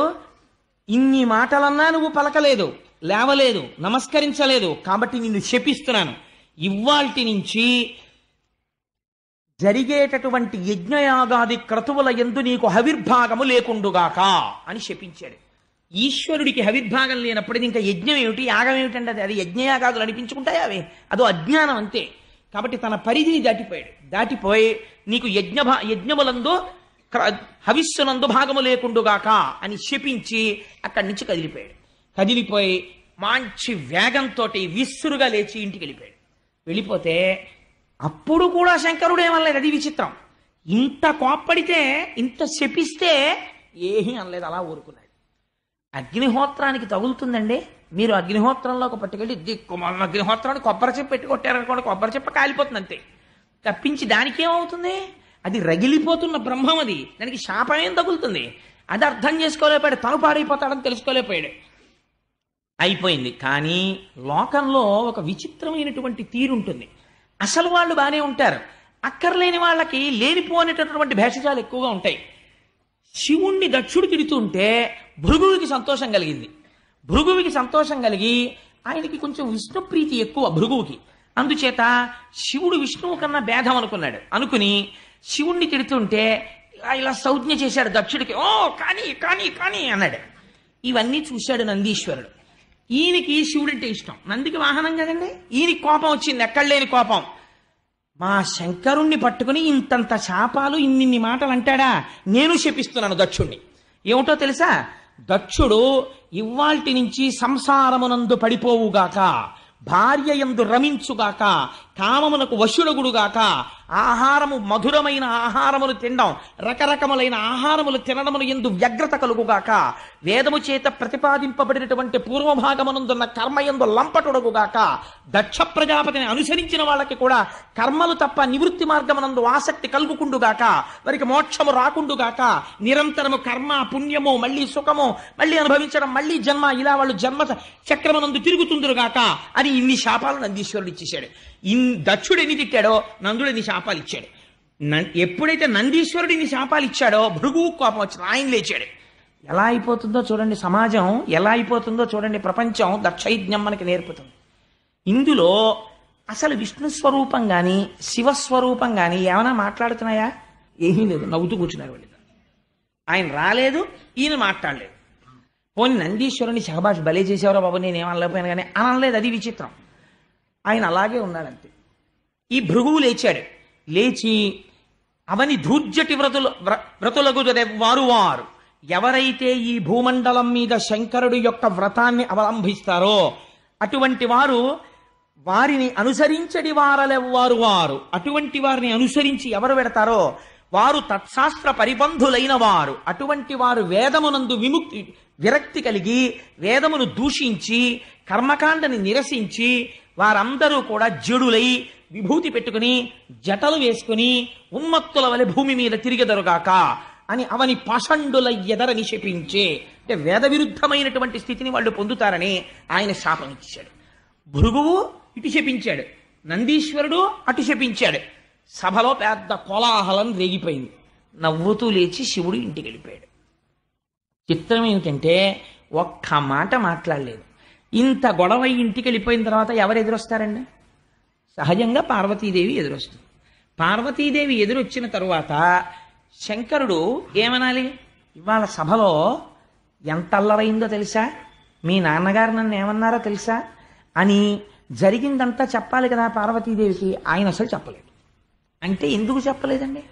ఇన్ని మాటలన్నా నువ్వు పలకలేదు, లేవలేదు, నమస్కరించలేదు, కాబట్టి నిన్ను శపిస్తున్నాను. ఇవ్వాల్టి నుంచి జరిగేటటువంటి యజ్ఞయాగాది క్రతువుల యందు నీకు హవిర్భాగము లేకుండుగాక అని శపించాడు. ఈశ్వరుడికి హవిర్భాగం లేనప్పుడు ఇంకా యజ్ఞం ఏమిటి, యాగం ఏమిటంటే అది యజ్ఞయాగాదులు అనిపించుకుంటాయా అవి? అదో అజ్ఞానం అంతే. కాబట్టి తన పరిధిని దాటిపోయి నీకు యజ్ఞములందు హవిస్సునందు భాగము లేకుండుగాక అని శపించి అక్కడి నుంచి కదిలిపోయి మంచి వేగంతో విస్సురుగా లేచి ఇంటికి వెళ్ళిపోతే అప్పుడు కూడా శంకరుడు ఏమనలేదు. అది విచిత్రం. ఇంత కోప్పడితే, ఇంత శపిస్తే ఏమీ అనలేదు, అలా ఊరుకున్నాడు. అగ్నిహోత్రానికి తగులుతుందండి. మీరు అగ్నిహోత్రంలోకి పట్టుకెళ్ళి దిక్కుమాలిన అగ్నిహోత్రాన్ని కొబ్బరి చెప్పు పెట్టి కొట్టారనుకోండి, కొబ్బరి చెప్ప కాలిపోతుంది అంతే. తప్పించి దానికేమవుతుంది? అది రగిలిపోతున్న బ్రహ్మం, అది దానికి శాపమేం తగులుతుంది? అది అర్థం చేసుకోలేకపోయాడు, తను పాడైపోతాడని తెలుసుకోలేకపోయాడు. అయిపోయింది. కానీ లోకంలో ఒక విచిత్రమైనటువంటి తీరుంటుంది. అసలు వాళ్ళు బాగానే ఉంటారు, అక్కర్లేని వాళ్ళకి లేనిపోనేటటువంటి భేషజాలు ఎక్కువగా ఉంటాయి. శివుణ్ణి దక్షుడు తిడుతుంటే భృగువుకి సంతోషం కలిగింది. భృగువుకి సంతోషం కలిగి ఆయనకి కొంచెం విష్ణు ప్రీతి ఎక్కువ భృగువుకి. అందుచేత శివుడు విష్ణువు కన్నా భేదం అనుకుని శివుణ్ణి తిడుతుంటే ఇలా సంజ్ఞ చేశాడు దక్షుడికి. ఓ కానీ కానీ కానీ అన్నాడు. ఇవన్నీ చూశాడు నందీశ్వరుడు. ఈయనకి శివుడంటే ఇష్టం, నందికి వాహనం కదండి. ఈయనకి కోపం వచ్చింది, ఎక్కడ లేని కోపం. మా శంకరుణ్ణి పట్టుకుని ఇంతంత శాపాలు, ఇన్నిన్ని మాటలు అంటాడా, నేను శపిస్తున్నాను దక్షుణ్ణి. ఏమిటో తెలుసా? దక్షుడు ఇవ్వాల్టి నుంచి సంసారమునందు పడిపోవుగాక, భార్య యందు రమించుగాక, కామమునకు వశుడగుడుగాక, ఆహారము మధురమైన ఆహారములు తినడం, రకరకములైన ఆహారములు తినడమును ఎందు వ్యగ్రత కలుగుగాక, వేదము చేత ప్రతిపాదింపబడినటువంటి పూర్వభాగమునందున్న కర్మయందు లంపటుడగుగాక, దక్ష ప్రజాపతిని అనుసరించిన వాళ్ళకి కూడా కర్మలు తప్ప నివృత్తి మార్గమునందు ఆసక్తి కలుగుకుండుగాక, వారికి మోక్షము రాకుండుగాక, నిరంతరము కర్మ పుణ్యము, మళ్ళీ సుఖము, మళ్ళీ అనుభవించడం, మళ్ళీ జన్మ, ఇలా వాళ్ళు జన్మ చక్రమునందు తిరుగుతుందురుగాక అని ఇన్ని శాపాలు నందీశ్వరుడు ఇచ్చేశాడు. దక్షుడు ఎన్ని తిట్టాడో నందుడు ఎన్ని శాపాలు ఇచ్చాడు. ఎప్పుడైతే నందీశ్వరుడు ఇన్ని శాపాలు ఇచ్చాడో భృగువు కోపం వచ్చింది, ఆయన లేచాడు. ఎలా అయిపోతుందో చూడండి సమాజం, ఎలా అయిపోతుందో చూడండి ప్రపంచం. దక్షయజ్ఞం మనకి నేర్పుతుంది. ఇందులో అసలు విష్ణు స్వరూపం కానీ శివస్వరూపం కానీ ఏమైనా మాట్లాడుతున్నాయా? ఏమీ లేదు, నవ్వుతూ కూర్చున్నారు వాళ్ళు. ఆయన రాలేదు, ఈయన మాట్లాడలేదు. పోనీ నందీశ్వరుని శహబాష్ బలే చేసేవారో బాబు, నేనేం అనలేకపోయాను కానీ అనలేదు. అది విచిత్రం. ఆయన అలాగే ఉన్నాడంతే. ఈ భృగువు లేచి అవని ధూర్జటి వ్రతులకు వారు ఎవరైతే ఈ భూమండలం మీద శంకరుడు యొక్క వ్రతాన్ని అవలంబిస్తారో అటువంటి వారిని అనుసరించడి వారు అటువంటి వారిని అనుసరించి ఎవరు పెడతారో వారు తత్శాస్త్ర పరిబంధులైన వారు. అటువంటి వారు వేదమునందు విరక్తి కలిగి వేదమును దూషించి కర్మకాండని నిరసించి వారందరూ కూడా జడులై విభూతి పెట్టుకుని జటలు వేసుకుని ఉన్మత్తుల వలె భూమి మీద తిరిగెదరుగాక అని అవని పాషండుల ఎదరని శపించే, అంటే వేద విరుద్ధమైనటువంటి స్థితిని వాళ్ళు పొందుతారని ఆయన శాపం ఇచ్చాడు. భృగువు ఇటు శపించాడు, నందీశ్వరుడు అటు శపించాడు. సభలో పెద్ద కోలాహలం రేగిపోయింది. నవ్వుతూ లేచి శివుడు ఇంటికి వెళ్ళిపోయాడు. చిత్రం ఏమిటంటే ఒక్క మాట మాట్లాడలేదు. ఇంత గొడవ ఇంటికి వెళ్ళిపోయిన తర్వాత ఎవరు ఎదురొస్తారండి? సహజంగా పార్వతీదేవి ఎదురొస్తుంది. పార్వతీదేవి ఎదురొచ్చిన తరువాత శంకరుడు ఏమనాలి? ఇవాళ సభలో ఎంత అల్లరైందో తెలుసా, మీ నాన్నగారు నన్ను ఏమన్నారో తెలుసా అని జరిగిందంతా చెప్పాలి కదా పార్వతీదేవికి. ఆయన అసలు చెప్పలేదు. అంటే ఎందుకు చెప్పలేదండి?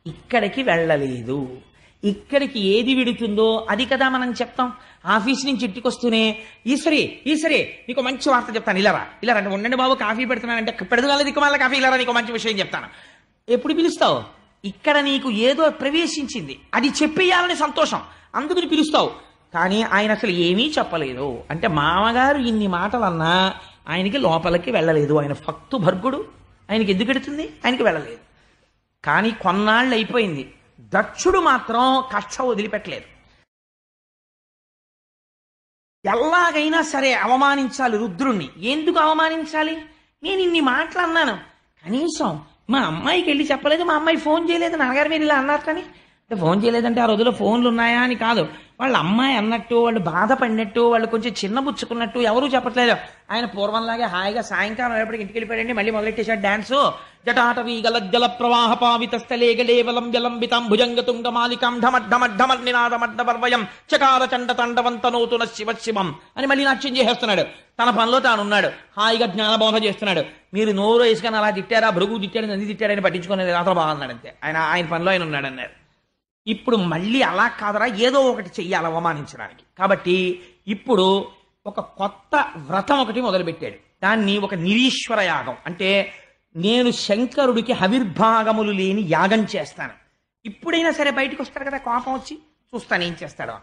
ఇక్కడికి వెళ్ళలేదు. ఇక్కడికి ఏది విడుతుందో అది కదా మనం చెప్తాం. ఆఫీస్ నుంచి ఇంటికి వస్తూనే ఈశ్వరి నీకు మంచి వార్త చెప్తాను, ఇలా రండి, ఉండండి బాబు కాఫీ పెడుతున్నానంటే పెడదగాలి దిక్కు మళ్ళీ కాఫీ ఇలారా, నీకు మంచి విషయం చెప్తాను. ఎప్పుడు పిలుస్తావు? ఇక్కడ నీకు ఏదో ప్రవేశించింది, అది చెప్పేయాలని సంతోషం, అందుకని పిలుస్తావు. కానీ ఆయన అసలు ఏమీ చెప్పలేదు. అంటే మామగారు ఇన్ని మాటలన్నా ఆయనకి లోపలికి వెళ్ళలేదు. ఆయన భక్తు భర్గుడు, ఆయనకి ఎందుకు ఎడుతుంది, ఆయనకి వెళ్ళలేదు. కానీ కొన్నాళ్ళు అయిపోయింది. దక్షుడు మాత్రం కక్ష వదిలిపెట్టలేదు. ఎలాగైనా సరే అవమానించాలి రుద్రుణ్ణి. ఎందుకు అవమానించాలి? నేను ఇన్ని మాటలు అన్నాను, కనీసం మా అమ్మాయికి వెళ్ళి చెప్పలేదు, మా అమ్మాయి ఫోన్ చేయలేదు, నాన్నగారు మీరు ఇలా అన్నారు. కానీ అంటే ఫోన్ చేయలేదంటే ఆ రోజుల్లో ఫోన్లు ఉన్నాయా అని కాదు, వాళ్ళ అమ్మాయి అన్నట్టు, వాళ్ళు బాధపడినట్టు, వాళ్ళు కొంచెం చిన్నబుచ్చుకున్నట్టు ఎవరూ చెప్పట్లేదు. ఆయన పూర్వంలాగే హాయిగా సాయంకాలం ఎప్పటికి ఇంటికి వెళ్ళిపోయాడండి. మళ్ళీ మొదలెట్టేశాడు డాన్సు. జటాటవీ గలజ్జల ప్రవాహ పావిత స్థలే గలేవలం జలంబితాం భుజంగతుంగ మాలికాం ఢమడ్ఢమడ్ఢమర్ నినాదమడ్డవర్వయం చకార చండ తండవంతనోతున శివ శివం అని మళ్ళీ నాట్యం చేసేస్తున్నాడు. తన పనిలో తానున్నాడు, హాయిగా జ్ఞానబోధ చేస్తున్నాడు. మీరు నోరు వేసుకొని అలా తిట్టారా, భృగు తిట్టాడు, నంది తిట్టాడని పట్టించుకునేది రాత్ర బాగున్నాడు అంతే. ఆయన పనిలో ఆయన ఉన్నాడు అన్నారు. ఇప్పుడు మళ్ళీ అలా కాదరా, ఏదో ఒకటి చెయ్యాలి అవమానించడానికి. కాబట్టి ఇప్పుడు ఒక కొత్త వ్రతం ఒకటి మొదలుపెట్టాడు. దాన్ని ఒక నిరీశ్వర యాగం, అంటే నేను శంకరుడికి హవిర్భాగములు లేని యాగం చేస్తాను. ఇప్పుడైనా సరే బయటకు వస్తాడు కదా, కోపం వచ్చి చూస్తాను ఏం చేస్తాడు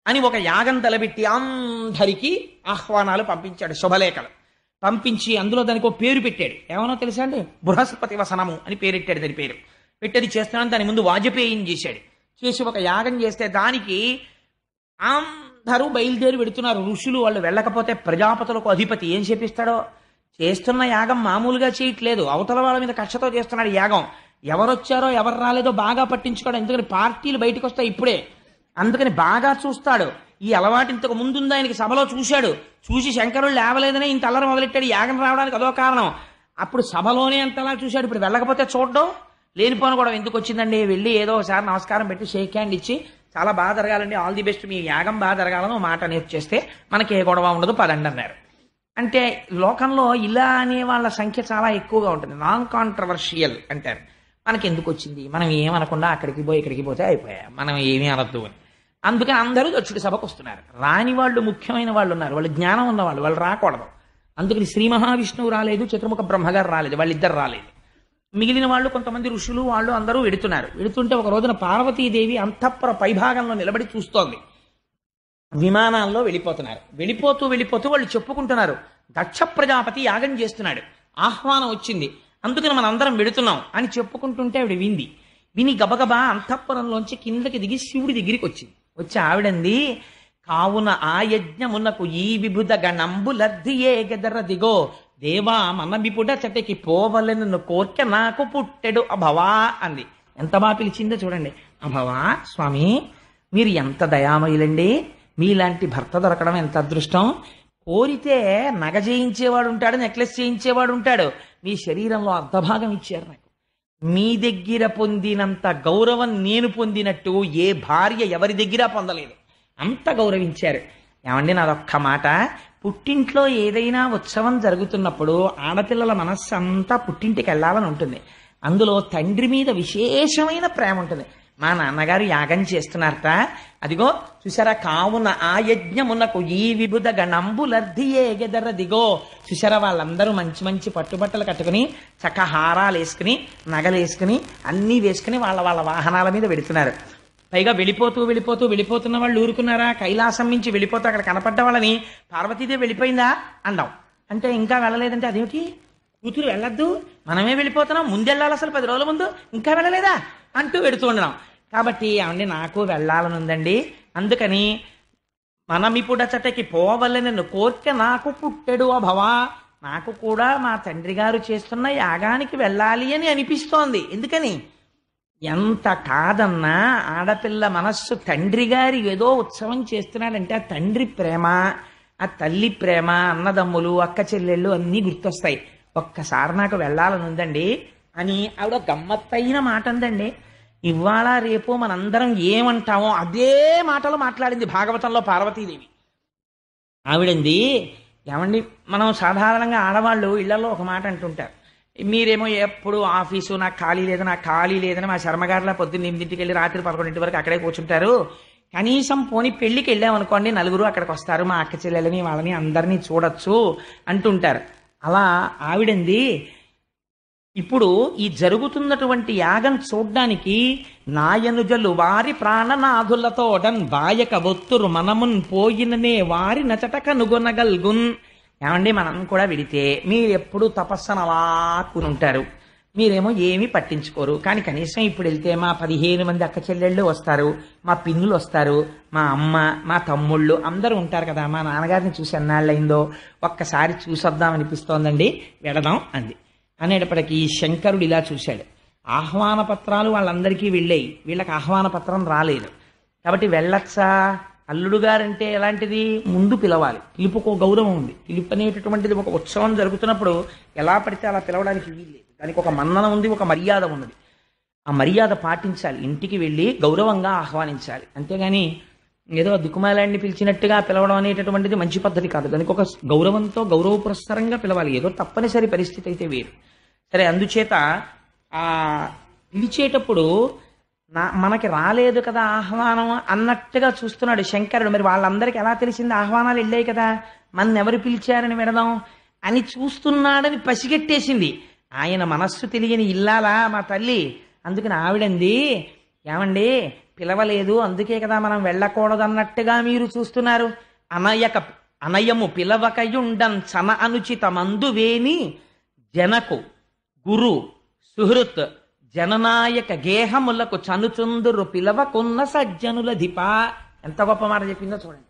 అని ఒక యాగం తలబెట్టి అందరికీ ఆహ్వానాలు పంపించాడు, శుభలేఖలు పంపించి అందులో దానికి ఒక పేరు పెట్టాడు. ఏమనో తెలుసా అండి? బృహస్పతి వసనము అని పేరెట్టాడు. దాని పేరు పెట్టేది చేస్తున్నాను. దాని ముందు వాజపేయం చేశాడు. చేసి ఒక యాగం చేస్తే దానికి అందరూ బయలుదేరి పెడుతున్నారు. ఋషులు వాళ్ళు వెళ్ళకపోతే ప్రజాపతులకు అధిపతి ఏం చేపిస్తాడో. చేస్తున్న యాగం మామూలుగా చేయట్లేదు, అవతల వాళ్ళ మీద కక్షతో చేస్తున్నాడు యాగం. ఎవరొచ్చారో ఎవరు రాలేదో బాగా పట్టించుకోవడం. ఎందుకని పార్టీలు బయటకు వస్తాయి ఇప్పుడే, అందుకని బాగా చూస్తాడు. ఈ అలవాటు ఇంతకు ముందుంది ఆయనకి. సభలో చూశాడు, చూసి శంకరుడు లేవలేదనే ఇంత అల్లరి మొదలెట్టాడు. యాగం రావడానికి అదో కారణం. అప్పుడు సభలోనే అంతలా చూశాడు. ఇప్పుడు వెళ్ళకపోతే చూడడం లేనిపోను కూడా ఎందుకు వచ్చిందండి, వెళ్ళి ఏదో ఒకసారి నమస్కారం పెట్టి షేక్ హ్యాండ్ ఇచ్చి చాలా బాగా జరగాలండి, ఆల్ ది బెస్ట్, మీ యాగం బాగా జరగాలని ఒక మాట నేర్చేస్తే మనకి ఏ గొడవ ఉండదు పదండి అన్నారు. అంటే లోకంలో ఇలా అనే వాళ్ళ సంఖ్య చాలా ఎక్కువగా ఉంటుంది. నాన్ కాంట్రవర్షియల్ అంటారు. మనకి ఎందుకు వచ్చింది, మనం ఏమనకుండా అక్కడికి పోయి ఇక్కడికి పోతే అయిపోయా, మనం ఏమీ అనద్దు అని. అందుకని అందరూ దక్షుడి సభకు వస్తున్నారు. రాని వాళ్ళు ముఖ్యమైన వాళ్ళు ఉన్నారు, వాళ్ళు జ్ఞానం ఉన్నవాళ్ళు, వాళ్ళు రాకూడదు. అందుకని శ్రీ మహావిష్ణువు రాలేదు, చతుర్ముఖ బ్రహ్మగారు రాలేదు, వాళ్ళిద్దరు రాలేదు. మిగిలిన వాళ్ళు కొంతమంది ఋషులు వాళ్ళు అందరూ వెడుతున్నారు. వెడుతుంటే ఒక రోజున పార్వతీదేవి అంతఃపుర పైభాగంలో నిలబడి చూస్తోంది. విమానాల్లో వెళ్ళిపోతున్నారు. వెళ్ళిపోతూ వాళ్ళు చెప్పుకుంటున్నారు, దక్ష ప్రజాపతి యాగం చేస్తున్నాడు, ఆహ్వానం వచ్చింది, అందుకని మనం అందరం వెడుతున్నాం అని చెప్పుకుంటుంటే ఆవిడ విని గబగబా అంతఃపురంలోంచి కిందకి దిగి శివుడి దగ్గరికి వచ్చింది. వచ్చి ఆవిడంది, కావున ఆ యజ్ఞమునకు ఈ విభుద గణంబు లద్దియే గెదర దిగో దేవా మన విపుడ చటకి పోవలను కోర్కె నాకు పుట్టెడు అభవా అంది. ఎంత బాగా పిలిచిందో చూడండి. అభవా స్వామి, మీరు ఎంత దయామయులండి, మీలాంటి భర్త దొరకడం ఎంత అదృష్టం. కోరితే నగ చేయించేవాడు ఉంటాడు, నెక్లెస్ చేయించేవాడు ఉంటాడు, మీ శరీరంలో అర్ధభాగం ఇచ్చారు నాకు. మీ దగ్గర పొందినంత గౌరవం నేను పొందినట్టు ఏ భార్య ఎవరి దగ్గర పొందలేదు, అంత గౌరవించారు. ఏమండి నాదొక్క మాట, పుట్టింట్లో ఏదైనా ఉత్సవం జరుగుతున్నప్పుడు ఆడపిల్లల మనస్సు అంతా పుట్టింటికి వెళ్ళాలని ఉంటుంది. అందులో తండ్రి మీద విశేషమైన ప్రేమ ఉంటుంది. మా నాన్నగారు యాగం చేస్తున్నారట, అదిగో చూసారా, కావున ఆ యజ్ఞమునకు ఈ విభుద గణంబులర్ధియే గెదర దిగో. చూసారా, వాళ్ళందరూ మంచి మంచి పట్టుబట్టలు కట్టుకుని చక్క హారాలు వేసుకుని నగలు వేసుకుని అన్నీ వేసుకుని వాళ్ళ వాళ్ళ వాహనాల మీద వెడుతున్నారు. పైగా వెళ్ళిపోతున్న వాళ్ళు ఊరుకున్నారా? కైలాసం నుంచి వెళ్ళిపోతూ అక్కడ కనపడ్డ వాళ్ళని పార్వతీదేవి వెళ్ళిపోయిందా అంటాం. అంటే ఇంకా వెళ్ళలేదంటే అదేమిటి, కూతురు వెళ్ళొద్దు, మనమే వెళ్ళిపోతున్నాం, ముందెళ్ళాలి, అసలు 10 రోజుల ముందు ఇంకా వెళ్ళలేదా అంటూ వెడుతూ ఉండడం. కాబట్టి ఏమండి నాకు వెళ్ళాలని ఉందండి, అందుకని మనమిపుడచటకి పోవలెనను కోర్కె నాకు పుట్టెడు అభవా, నాకు కూడా మా తండ్రి గారు చేస్తున్న యాగానికి వెళ్ళాలి అని అనిపిస్తోంది. ఎందుకని, ఎంత కాదన్నా ఆడపిల్ల మనస్సు తండ్రి గారి ఏదో ఉత్సవం చేస్తున్నాడంటే ఆ తండ్రి ప్రేమ, ఆ తల్లి ప్రేమ, అన్నదమ్ములు, అక్క చెల్లెళ్ళు అన్నీ గుర్తొస్తాయి. ఒక్కసారి నాకు వెళ్ళాలని ఉందండి అని ఆవిడ గమ్మత్తైన మాట అందండి. ఇవాళ రేపు మనందరం ఏమంటామో అదే మాటలు మాట్లాడింది భాగవతంలో పార్వతీదేవి. ఆవిడంది, ఏమండి మనం సాధారణంగా ఆడవాళ్ళు ఇళ్లలో ఒక మాట అంటుంటారు, మీరేమో ఎప్పుడు ఆఫీసు నాకు ఖాళీ లేదని మా శర్మగారిలా పొద్దున్న 8ంటికి వెళ్ళి రాత్రి 11 వరకు అక్కడే కూర్చుంటారు, కనీసం పోనీ పెళ్లికి వెళ్ళామనుకోండి నలుగురు అక్కడికి వస్తారు, మా అక్క చెల్లెలని వాళ్ళని అందరినీ చూడొచ్చు అంటుంటారు. అలా ఆవిడంది, ఇప్పుడు ఈ జరుగుతున్నటువంటి యాగం చూడ్డానికి నాయనుజలు వారి ప్రాణనాథులతోడన్ బాయక ఒత్తురు మనమున్ పోయిననే వారి నచట కనుగొనగల్గున్. ఏమండి, మనం కూడా విడితే మీరెప్పుడు తపస్సను అలా కూనుంటారు, మీరేమో ఏమీ పట్టించుకోరు. కానీ కనీసం ఇప్పుడు వెళ్తే మా 15 మంది అక్క చెల్లెళ్ళు వస్తారు, మా పిన్నులు వస్తారు, మా అమ్మ, మా తమ్ముళ్ళు అందరూ ఉంటారు కదా. మా నాన్నగారిని చూసి ఎన్నాళ్ళయిందో, ఒక్కసారి చూసొద్దాం అనిపిస్తోందండి, వెళదాం అంది. అనేటప్పటికీ శంకరుడు ఇలా చూశాడు. ఆహ్వాన పత్రాలు వాళ్ళందరికీ వెళ్ళాయి, వీళ్ళకి ఆహ్వాన పత్రం రాలేదు. కాబట్టి వెళ్ళచ్చా? అల్లుడు గారంటే ఎలాంటిది? ముందు పిలవాలి. పిలుపుకు ఒక గౌరవం ఉంది. పిలుపు అనేటటువంటిది ఒక ఉత్సవం జరుగుతున్నప్పుడు ఎలా పడితే అలా పిలవడానికి వీల్లేదు. దానికి ఒక మన్నన ఉంది, ఒక మర్యాద ఉన్నది. ఆ మర్యాద పాటించాలి. ఇంటికి వెళ్ళి గౌరవంగా ఆహ్వానించాలి. అంతేగాని ఏదో దిక్కుమాలాడిని పిలిచినట్టుగా పిలవడం అనేటటువంటిది మంచి పద్ధతి కాదు. దానికి ఒక గౌరవంతో గౌరవ పురస్సరంగా పిలవాలి. ఏదో తప్పనిసరి పరిస్థితి అయితే వేరు. సరే, అందుచేత ఆ పిలిచేటప్పుడు మనకి రాలేదు కదా ఆహ్వానం అన్నట్టుగా చూస్తున్నాడు శంకరుడు. మరి వాళ్ళందరికీ ఎలా తెలిసింది ఆహ్వానాలు వెళ్ళాయి కదా, మన ఎవరు పిలిచారని విడదాం అని చూస్తున్నాడని పసిగట్టేసింది. ఆయన మనస్సు తెలియని ఇల్లాలా మా తల్లి. అందుకని ఆవిడంది, ఏమండి పిలవలేదు అందుకే కదా మనం వెళ్ళకూడదన్నట్టుగా మీరు చూస్తున్నారు. అనయము పిలవకయుండన్ చన అనుచిత మందువేని జనకు గురు సుహృత్ జననాయక గేహములకు చనుచుందురు పిలవకున్న సజ్జనుల ధిప. ఎంత గొప్ప మాట చెప్పిందో చూడండి.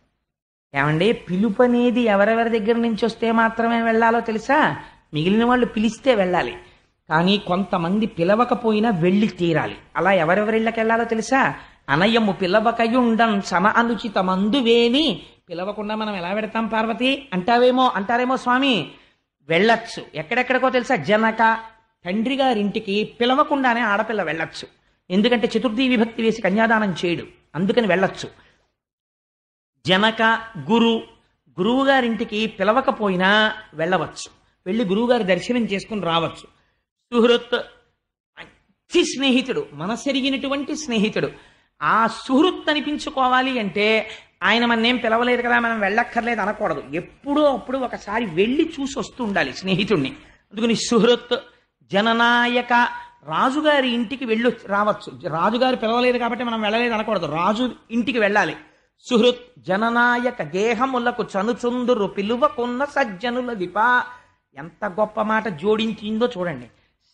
ఏమండి, పిలుపు అనేది ఎవరెవరి దగ్గర నుంచి వస్తే మాత్రమే వెళ్ళాలో తెలుసా? మిగిలిన వాళ్ళు పిలిస్తే వెళ్ళాలి, కానీ కొంతమంది పిలవకపోయినా వెళ్ళి తీరాలి. అలా ఎవరెవరిళ్ళకి వెళ్ళాలో తెలుసా? అనయము పిలవకయుండన్ చన అనుచిత మందువేని. పిలవకుండా మనం ఎలా పెడతాం పార్వతి అంటారేమో స్వామి. వెళ్ళొచ్చు. ఎక్కడెక్కడికో తెలుసా? జనక తండ్రి గారింటికి పిలవకుండానే ఆడపిల్ల వెళ్ళొచ్చు. ఎందుకంటే చతుర్థీ విభక్తి వేసి కన్యాదానం చేయడు, అందుకని వెళ్ళొచ్చు. జనక గురువు గారింటికి పిలవకపోయినా వెళ్ళవచ్చు, వెళ్ళి గురువుగారి దర్శనం చేసుకుని రావచ్చు. సుహృత్ మంచి స్నేహితుడు, మనసెరిగినటువంటి స్నేహితుడు. ఆ సుహృత్ అనిపించుకోవాలి అంటే ఆయన మన్నేం పిలవలేదు కదా మనం వెళ్ళక్కర్లేదు అనకూడదు. ఎప్పుడో అప్పుడు ఒకసారి వెళ్ళి చూసి వస్తూ ఉండాలి స్నేహితుడిని. అందుకని సుహృత్ జననాయక, రాజుగారి ఇంటికి వెళ్ళి రావచ్చు. రాజుగారు పిలవలేదు కాబట్టి మనం వెళ్ళలేదు అనకూడదు, రాజు ఇంటికి వెళ్ళాలి. సుహృత్ జననాయక గేహములకు చనుచుందురు పిలువకున్న సజ్జనుల దిప. ఎంత గొప్ప మాట జోడించిందో చూడండి.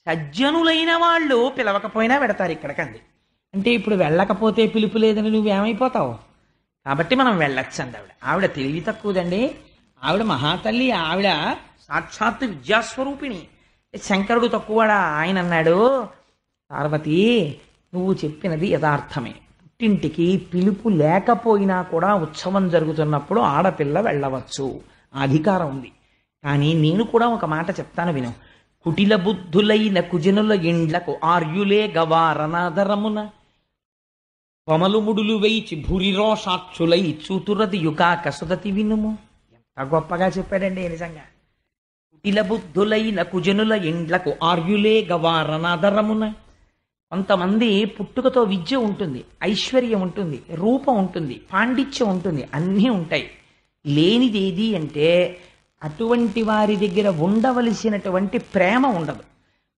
సజ్జనులైన వాళ్ళు పిలవకపోయినా పెడతారు ఇక్కడికంది. అంటే ఇప్పుడు వెళ్ళకపోతే పిలుపు లేదని నువ్వేమైపోతావు, కాబట్టి మనం వెళ్ళొచ్చు అండి. ఆవిడ తెలివి తక్కువదండి, ఆవిడ మహాతల్లి, ఆవిడ సాక్షాత్తు విద్యాస్వరూపిణి. శంకరుడు తక్కువడా? ఆయన అన్నాడు, పార్వతి నువ్వు చెప్పినది యథార్థమే. పుట్టింటికి పిలుపు లేకపోయినా కూడా ఉత్సవం జరుగుతున్నప్పుడు ఆడపిల్ల వెళ్ళవచ్చు, ఆ అధికారం ఉంది. కానీ నేను కూడా ఒక మాట చెప్తాను విను. కుటిల బుద్ధులైన కుజనుల ఇండ్లకు ఆర్యులే గవారనాదరమున పమలు ముడులు వేయిచి భూరిరోషాక్షులై చూతురది యుగాక సుదతి వినుము. ఎంత గొప్పగా చెప్పాడండి నిజంగా. కుటిల బుద్ధులైన కుజనుల ఇండ్లకు ఆర్యులే గవారనాదరమున. కొంతమంది పుట్టుకతో విద్య ఉంటుంది, ఐశ్వర్యం ఉంటుంది, రూపం ఉంటుంది, పాండిత్యం ఉంటుంది, అన్నీ ఉంటాయి. లేనిదేది అంటే అటువంటి వారి దగ్గర ఉండవలసినటువంటి ప్రేమ ఉండదు,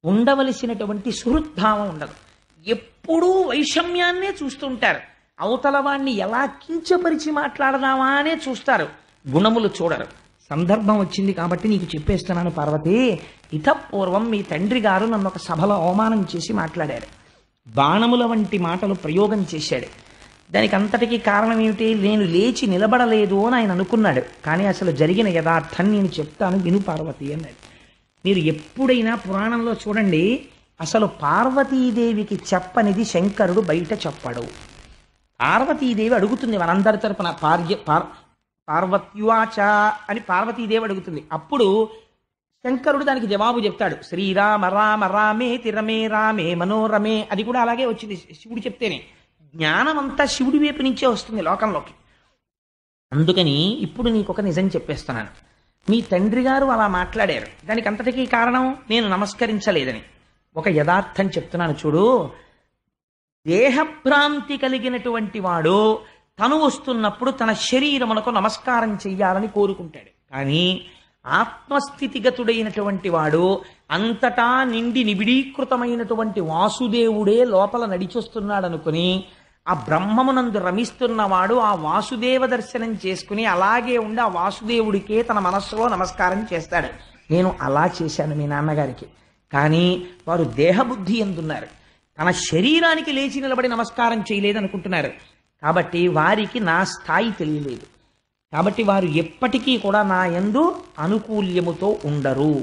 ఉండవలసినటువంటి సుహృద్భావం ఉండదు. ఎప్పుడూ వైషమ్యాన్నే చూస్తుంటారు. అవతల వాణ్ణి ఎలా కించపరిచి మాట్లాడదామా అనే చూస్తారు, గుణములు చూడరు. సందర్భం వచ్చింది కాబట్టి నీకు చెప్పేస్తున్నాను పార్వతి. ఇతపూర్వం మీ తండ్రి గారు నన్ను ఒక సభలో అవమానం చేసి మాట్లాడారు, బాణముల వంటి మాటలు ప్రయోగం చేశాడు. దానికి అంతటికీ కారణం ఏమిటి? నేను లేచి నిలబడలేదు అని ఆయన అనుకున్నాడు. కానీ అసలు జరిగిన యథార్థం నేను చెప్తాను విను పార్వతి అన్నాడు. మీరు ఎప్పుడైనా పురాణంలో చూడండి, అసలు పార్వతీదేవికి చెప్పనిది శంకరుడు బయట చెప్పడు. పార్వతీదేవి అడుగుతుంది మనందరి తరపున, పార్వత్యువాచ అని పార్వతీదేవి అడుగుతుంది. అప్పుడు శంకరుడు దానికి జవాబు చెప్తాడు. శ్రీరామ రామ రామే తిరమే రామే మనోరమే. అది కూడా అలాగే వచ్చింది శివుడు చెప్తేనే. జ్ఞానం అంతా శివుడి వైపు నుంచే వస్తుంది లోకంలోకి. అందుకని ఇప్పుడు నీకు ఒక నిజం చెప్పేస్తున్నాను. మీ తండ్రి గారు అలా మాట్లాడారు, దానికి అంతటికీ కారణం నేను నమస్కరించలేదని. ఒక యథార్థం చెప్తున్నాను చూడు. దేహభ్రాంతి కలిగినటువంటి వాడు తను వస్తున్నప్పుడు తన శరీరమునకు నమస్కారం చెయ్యాలని కోరుకుంటాడు. కానీ ఆత్మస్థితిగతుడైనటువంటి వాడు అంతటా నిండి నిబిడీకృతమైనటువంటి వాసుదేవుడే లోపల నడిచొస్తున్నాడనుకుని ఆ బ్రహ్మమునందు రమిస్తున్నవాడు ఆ వాసుదేవ దర్శనం చేసుకుని అలాగే ఉండి ఆ వాసుదేవుడికే తన మనస్సులో నమస్కారం చేస్తాడు. నేను అలా చేశాను మీ నాన్నగారికి. కానీ వారు దేహబుద్ధి ఎందున్నారు, తన శరీరానికి లేచి నిలబడి నమస్కారం చేయలేదనుకుంటున్నారు. కాబట్టి వారికి నా స్థాయి తెలియలేదు. కాబట్టి వారు ఎప్పటికీ కూడా నా యందు అనుకూల్యముతో ఉండరు.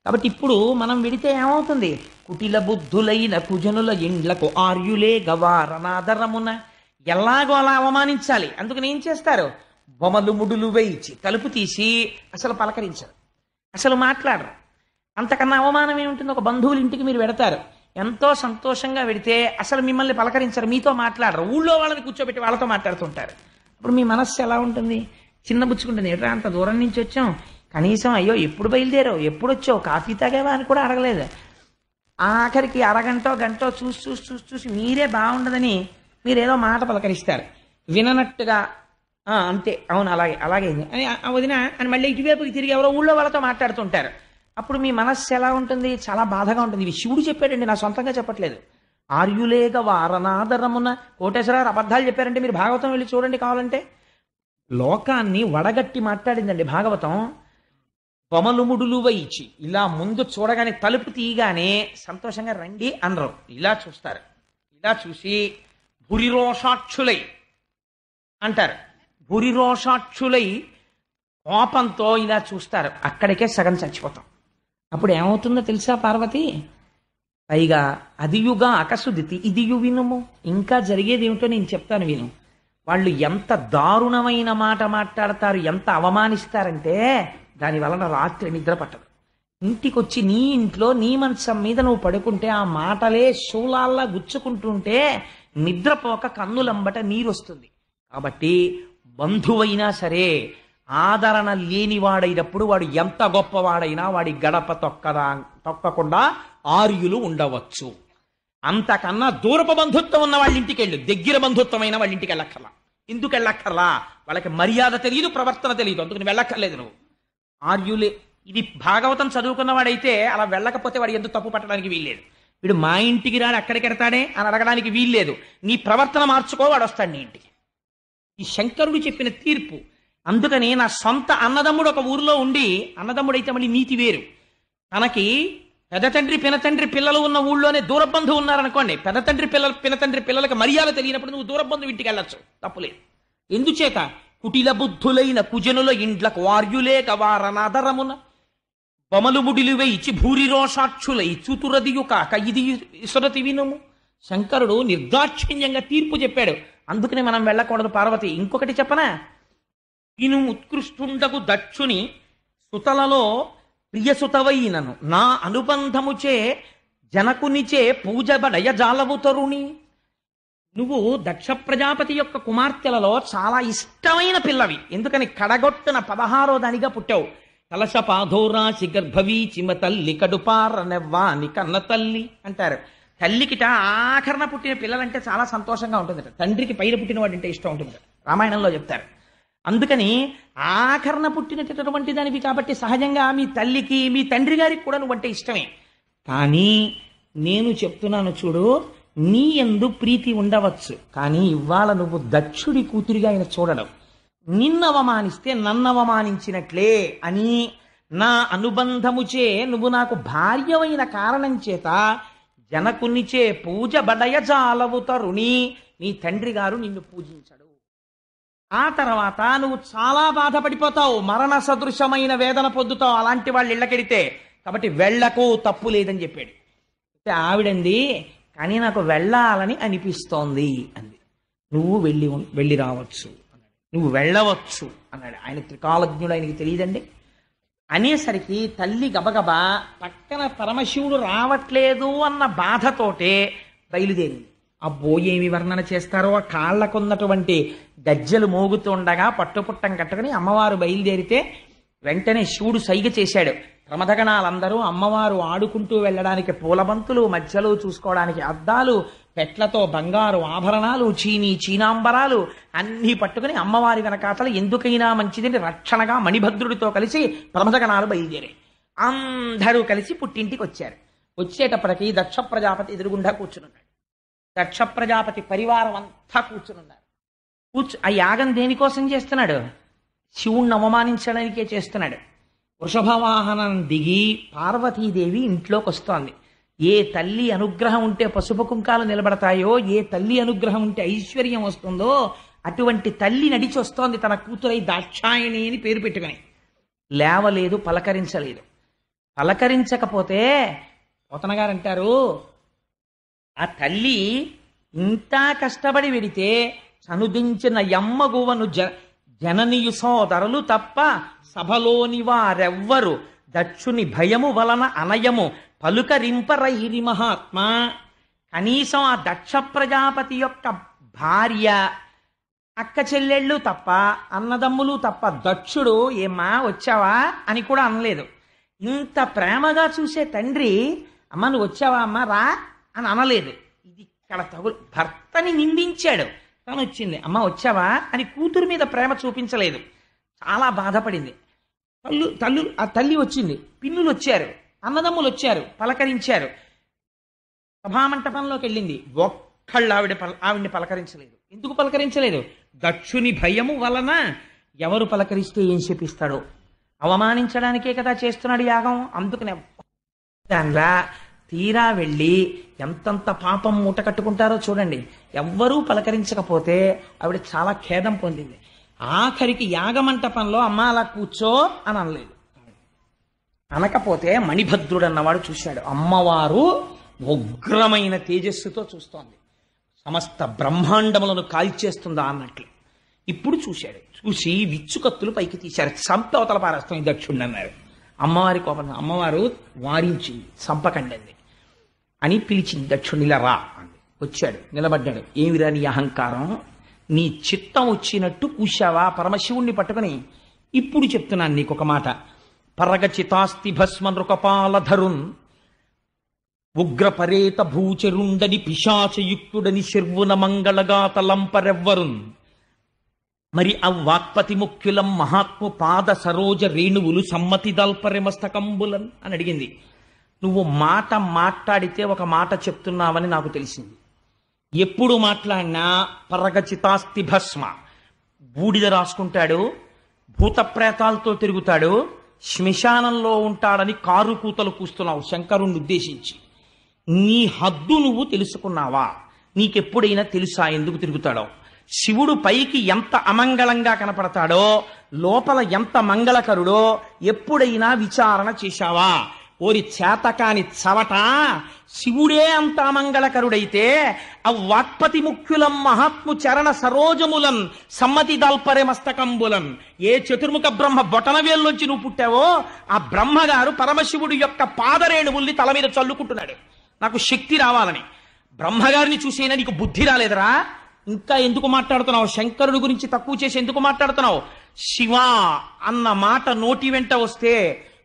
కాబట్టి ఇప్పుడు మనం విడితే ఏమవుతుంది? కుటిల బుద్ధులైన కుజనుల ఇండ్లకు ఆర్యులే గవారనాదరమున, ఎలాగో అలా అవమానించాలి. అందుకని ఏం చేస్తారు? బొమలు ముడులు వేయించి తలుపు తీసి అసలు పలకరించరు, అసలు మాట్లాడరు. అంతకన్నా అవమానం ఏముంటుంది? ఒక బంధువుల ఇంటికి మీరు వెడతారు, ఎంతో సంతోషంగా వెడితే అసలు మిమ్మల్ని పలకరించరు, మీతో మాట్లాడరు, ఊళ్ళో వాళ్ళని కూర్చోబెట్టి వాళ్ళతో మాట్లాడుతుంటారు. అప్పుడు మీ మనస్సు ఎలా ఉంటుంది? చిన్నబుచ్చుకుంటుంది. ఎట్రా అంత దూరం నుంచి వచ్చాం, కనీసం అయ్యో ఎప్పుడు బయలుదేరావు, ఎప్పుడు వచ్చావు, కాఫీ తాగేవా అని కూడా అడగలేదు. ఆఖరికి అరగంటో గంటో చూసి చూసి చూసి చూసి మీరే బాగుండదని మీరేదో మాట పలకరిస్తారు, విననట్టుగా అంతే, అవును అలాగే అలాగే అని వదిన అని మళ్ళీ ఇటువైపుకి తిరిగి ఎవరో ఊళ్ళో వాళ్ళతో మాట్లాడుతుంటారు. అప్పుడు మీ మనస్సు ఎలా ఉంటుంది? చాలా బాధగా ఉంటుంది. ఇవి శివుడు చెప్పాడండి, నా సొంతంగా చెప్పట్లేదు. ఆర్యులేగ వారనాదరమున, కోటేశ్వరరావు అబద్ధాలు చెప్పారంటే మీరు భాగవతం వెళ్ళి చూడండి కావాలంటే. లోకాన్ని వడగట్టి మాట్లాడిందండి భాగవతం. బొమలుముడులు వైచి ఇలా ముందు చూడగానే తలుపు తీయగానే సంతోషంగా రండి అనరు, ఇలా చూస్తారు. ఇలా చూసి భురిరోషాక్షులై అంటారు. భురిరోషాక్షులై కోపంతో ఇలా చూస్తారు. అక్కడికే సగం చచ్చిపోతాం. అప్పుడు ఏమవుతుందో తెలుసా పార్వతి? పైగా అదియుగా అకసుదితి ఇదియు వినుము, ఇంకా జరిగేది ఏమిటో నేను చెప్తాను విను. వాళ్ళు ఎంత దారుణమైన మాట మాట్లాడతారు, ఎంత అవమానిస్తారంటే దాని వలన రాత్రి నిద్ర పట్టదు. ఇంటికొచ్చి నీ ఇంట్లో నీ మంచం మీద నువ్వు పడుకుంటే ఆ మాటలే శూలాల్లా గుచ్చుకుంటుంటే నిద్రపోక కన్నులంబట నీరొస్తుంది. కాబట్టి బంధువైనా సరే ఆదరణ లేనివాడైనప్పుడు వాడు ఎంత గొప్పవాడైనా వాడి గడప తొక్కకుండా ఆర్యులు ఉండవచ్చు. అంతకన్నా దూరపు బంధుత్వం ఉన్న వాళ్ళ ఇంటికి వెళ్ళు, దగ్గర బంధుత్వమైన వాళ్ళ ఇంటికి వెళ్ళక్కర్లా. ఎందుకు వెళ్ళక్కర్లా? వాళ్ళకి మర్యాద తెలియదు, ప్రవర్తన తెలియదు, అందుకని వెళ్ళక్కర్లేదు నువ్వు. ఆర్యులే, ఇది భాగవతం చదువుకున్నవాడైతే అలా వెళ్ళకపోతే వాడు ఎందుకు తప్పు పట్టడానికి వీల్లేదు. వీడు మా ఇంటికి రాడు అక్కడికి వెడతాడే అని అడగడానికి వీల్లేదు. నీ ప్రవర్తన మార్చుకో, వాడు వస్తాడు నీ ఇంటికి. ఈ శంకరుడు చెప్పిన తీర్పు. అందుకని నా సొంత అన్నదమ్ముడు ఒక ఊరిలో ఉండి, అన్నదమ్ముడైతే మళ్ళీ నీతి వేరు. తనకి పెదతండ్రి పినతండ్రి పిల్లలు ఉన్న ఊళ్ళోనే దూరబంధువు ఉన్నారనుకోండి, పెదతండ్రి పినతండ్రి పిల్లలకి మర్యాద తెలియనప్పుడు నువ్వు దూరబంధువు ఇంటికి వెళ్ళొచ్చు, తప్పులేదు. ఎందుచేత? కుటిల బుద్ధులైన కుజనుల ఇండ్లకు వార్యులే కవారనాదరమున, బొమలు ముడిలు వేయిచి భూరిరోషాక్షులై చూతురదియు కాక ఇది ఇసురతి వినుము. శంకరుడు నిర్దాక్షిణ్యంగా తీర్పు చెప్పాడు. అందుకని మనం వెళ్ళకూడదు పార్వతి. ఇంకొకటి చెప్పనా? ఇను ఉత్కృష్టుండకు దక్షుని సుతలలో ప్రియసుతవైనను నా అనుబంధముచే జనకునిచే పూజబడయ జాలవు తరుణి. నువ్వు దక్ష ప్రజాపతి యొక్క కుమార్తెలలో చాలా ఇష్టమైన పిల్లవి. ఎందుకని? కడగొట్టున 16వ దానిగా పుట్టావు. కలశపాధోరాశి గర్భవీ చిమ తల్లి కడుపారనెవ్వాని కన్న తల్లి అంటారు. తల్లికిట ఆఖరణ పుట్టిన పిల్లలంటే చాలా సంతోషంగా ఉంటుందట, తండ్రికి పైన పుట్టిన వాడంటే ఇష్టం ఉంటుంది, రామాయణంలో చెప్తారు. అందుకని ఆఖరణ పుట్టినటువంటి దానివి కాబట్టి సహజంగా మీ తల్లికి మీ తండ్రి గారికి కూడా నువ్వంటే ఇష్టమే. కానీ నేను చెప్తున్నాను చూడు, నీ యందు ప్రీతి ఉండవచ్చు, కానీ ఇవాళ నువ్వు దక్షుడి కూతురిగా ఆయన చూడడం, నిన్ను అవమానిస్తే నన్ను అవమానించినట్లే అని నా అనుబంధముచే నువ్వు నాకు భార్యవైన కారణం చేత జనకునిచే పూజ బడయ జాలవు తరుణి, నీ తండ్రి గారు నిన్ను పూజించడు. ఆ తర్వాత నువ్వు చాలా బాధపడిపోతావు, మరణ సదృశమైన వేదన పొందుతావు అలాంటి వాళ్ళు ఇళ్ళకెడితే. కాబట్టి వెళ్ళకు, తప్పు లేదని చెప్పాడు. ఆవిడంది, కానీ నాకు వెళ్ళాలని అనిపిస్తోంది అంది. నువ్వు వెళ్ళి రావచ్చు అన్నాడు, నువ్వు వెళ్ళవచ్చు అన్నాడు. ఆయన త్రికాలజ్ఞుడు, ఆయనకి తెలియదండి. అనేసరికి తల్లి గబగబా పక్కన పరమశివుడు రావట్లేదు అన్న బాధతోటే బయలుదేరింది. అబ్బో ఏమి వర్ణన చేస్తారో, ఆ కాళ్లకున్నటువంటి గజ్జలు మోగుతుండగా పట్టుపుట్టం కట్టుకుని అమ్మవారు బయలుదేరితే వెంటనే శివుడు సైగ చేశాడు. ప్రమథగణాలందరూ అమ్మవారు ఆడుకుంటూ వెళ్ళడానికి పూలబంతులు, మధ్యలో చూసుకోవడానికి అద్దాలు, పెట్లతో బంగారు ఆభరణాలు, చీనాంబరాలు అన్నీ పట్టుకుని అమ్మవారి వెనకాతల ఎందుకైనా మంచిదని రక్షణగా మణిభద్రుడితో కలిసి ప్రమథగణాలు బయలుదేరాయి. అందరూ కలిసి పుట్టింటికి వచ్చారు. వచ్చేటప్పటికి దక్ష ప్రజాపతి ఎదురుగుండా కూర్చునున్నాడు. దక్ష ప్రజాపతి పరివారం అంతా కూర్చునున్నారు. ఆ యాగం దేనికోసం చేస్తున్నాడు? శివుణ్ణి అవమానించడానికే చేస్తున్నాడు. వృషభవాహనం దిగి పార్వతీదేవి ఇంట్లోకి వస్తోంది. ఏ తల్లి అనుగ్రహం ఉంటే పసుపు కుంకాలు నిలబడతాయో, ఏ తల్లి అనుగ్రహం ఉంటే ఐశ్వర్యం వస్తుందో, అటువంటి తల్లి నడిచి వస్తోంది తన కూతురై దాక్షాయణి అని పేరు పెట్టుకుని. లేవలేదు, పలకరించలేదు. పలకరించకపోతే పోతన గారు అంటారు, ఆ తల్లి ఇంత కష్టపడి వెడితే చనుదించిన యమ్మగువను జననియు సోదరులు తప్ప సభలోని వారెవ్వరు దక్షుని భయము వలన అనయము పలుకరింపరైరి మహాత్మా. కనీసం ఆ దక్ష ప్రజాపతి యొక్క భార్య, అక్క చెల్లెళ్ళు తప్ప, అన్నదమ్ములు తప్ప దక్షుడు ఏమ్మా వచ్చావా అని కూడా అనలేదు. ఇంత ప్రేమగా చూసే తండ్రి అమ్మ నువ్వు వచ్చావా అమ్మ రా అని అనలేదు. ఇది ఇక్కడ భర్తని నిందించాడు. తను వచ్చింది అమ్మ వచ్చావా అని కూతురు మీద ప్రేమ చూపించలేదు. చాలా బాధపడింది. ఆ తల్లి వచ్చింది, పిన్నులు వచ్చారు, అన్నదమ్ములు వచ్చారు, పలకరించారు. సభామంటపంలోకి వెళ్ళింది. ఒక్కళ్ళు ఆవిడ్ని పలకరించలేదు. ఎందుకు పలకరించలేదు? దక్షుని భయము వలన ఎవరు పలకరిస్తే ఏం శపిస్తాడో, అవమానించడానికే కదా చేస్తున్నాడు యాగం. అందుకనే దానిలా తీరా వెళ్ళి ఎంతంత పాపం మూట కట్టుకుంటారో చూడండి. ఎవ్వరూ పలకరించకపోతే ఆవిడ చాలా ఖేదం పొందింది. ఆఖరికి యాగమంటపంలో అమ్మ అలా కూర్చో అని అనలేదు. అనకపోతే మణిభద్రుడు అన్నవాడు చూశాడు. అమ్మవారు ఉగ్రమైన తేజస్సుతో చూస్తోంది, సమస్త బ్రహ్మాండములను కాల్చేస్తుందా అన్నట్లు. ఇప్పుడు చూశాడు. చూసి విచ్చుకత్తులు పైకి తీశారు. సంపవతల పారేస్తాం ఈ దక్షుణ్ణి అన్నారు. అమ్మవారి కోపం. అమ్మవారు వారించింది, సంపకండి అని పిలిచింది. దక్షుణ్ణి ఇలా రా అంది. వచ్చాడు, నిలబడ్డాడు. ఏమిరా నీ అహంకారం? నీ చిత్తం వచ్చినట్టు కూశావా పరమశివుణ్ణి పట్టుకుని? ఇప్పుడు చెప్తున్నాను నీకు ఒక మాట. పరగచితాస్తి భస్మ నృకపాలధరున్ ఉగ్రపరేత భూచరుండని పిశాచయుక్తుడని శర్వున మంగళగాతలంపరెవ్వరున్ మరి అవ్వాక్పతి ముఖ్యులం మహాత్ము పాద సరోజ రేణువులు సమ్మతి దల్పరె మస్తకంబులన్ అని అడిగింది. నువ్వు మాట మాట్లాడితే ఒక మాట చెప్తున్నావని నాకు తెలిసింది. ఎప్పుడు మాట్లాడినా పరగచితాస్తి భస్మ, బూడిద రాసుకుంటాడు, భూతప్రేతాలతో తిరుగుతాడు, శ్మశానంలో ఉంటాడని కారు కూతలు కూస్తున్నావు శంకరుణ్ణి ఉద్దేశించి. నీ హద్దు నువ్వు తెలుసుకున్నావా? నీకెప్పుడైనా తెలుసా ఎందుకు తిరుగుతాడో? శివుడు పైకి ఎంత అమంగళంగా కనపడతాడో లోపల ఎంత మంగళకరుడో ఎప్పుడైనా విచారణ చేశావా? ఓరి చేతకాని చవట, శివుడే అంత అమంగళకరుడైతే అవ్వాక్పతి ముఖ్యులం మహాత్ము చరణ సరోజములన్ సమ్మతి దల్పరె మస్తకంబులన్, ఏ చతుర్ముఖ బ్రహ్మ బొటనవేల్లోంచి నువ్వు పుట్టావో ఆ బ్రహ్మగారు పరమశివుడి యొక్క పాదరేణువుల్ని తల మీద చల్లుకుంటున్నాడు నాకు శక్తి రావాలని. బ్రహ్మగారిని చూసేనా నీకు బుద్ధి రాలేదురా? ఇంకా ఎందుకు మాట్లాడుతున్నావు? శంకరుడి గురించి తక్కువ చేసి ఎందుకు మాట్లాడుతున్నావు? శివ అన్న మాట నోటి వెంట వస్తే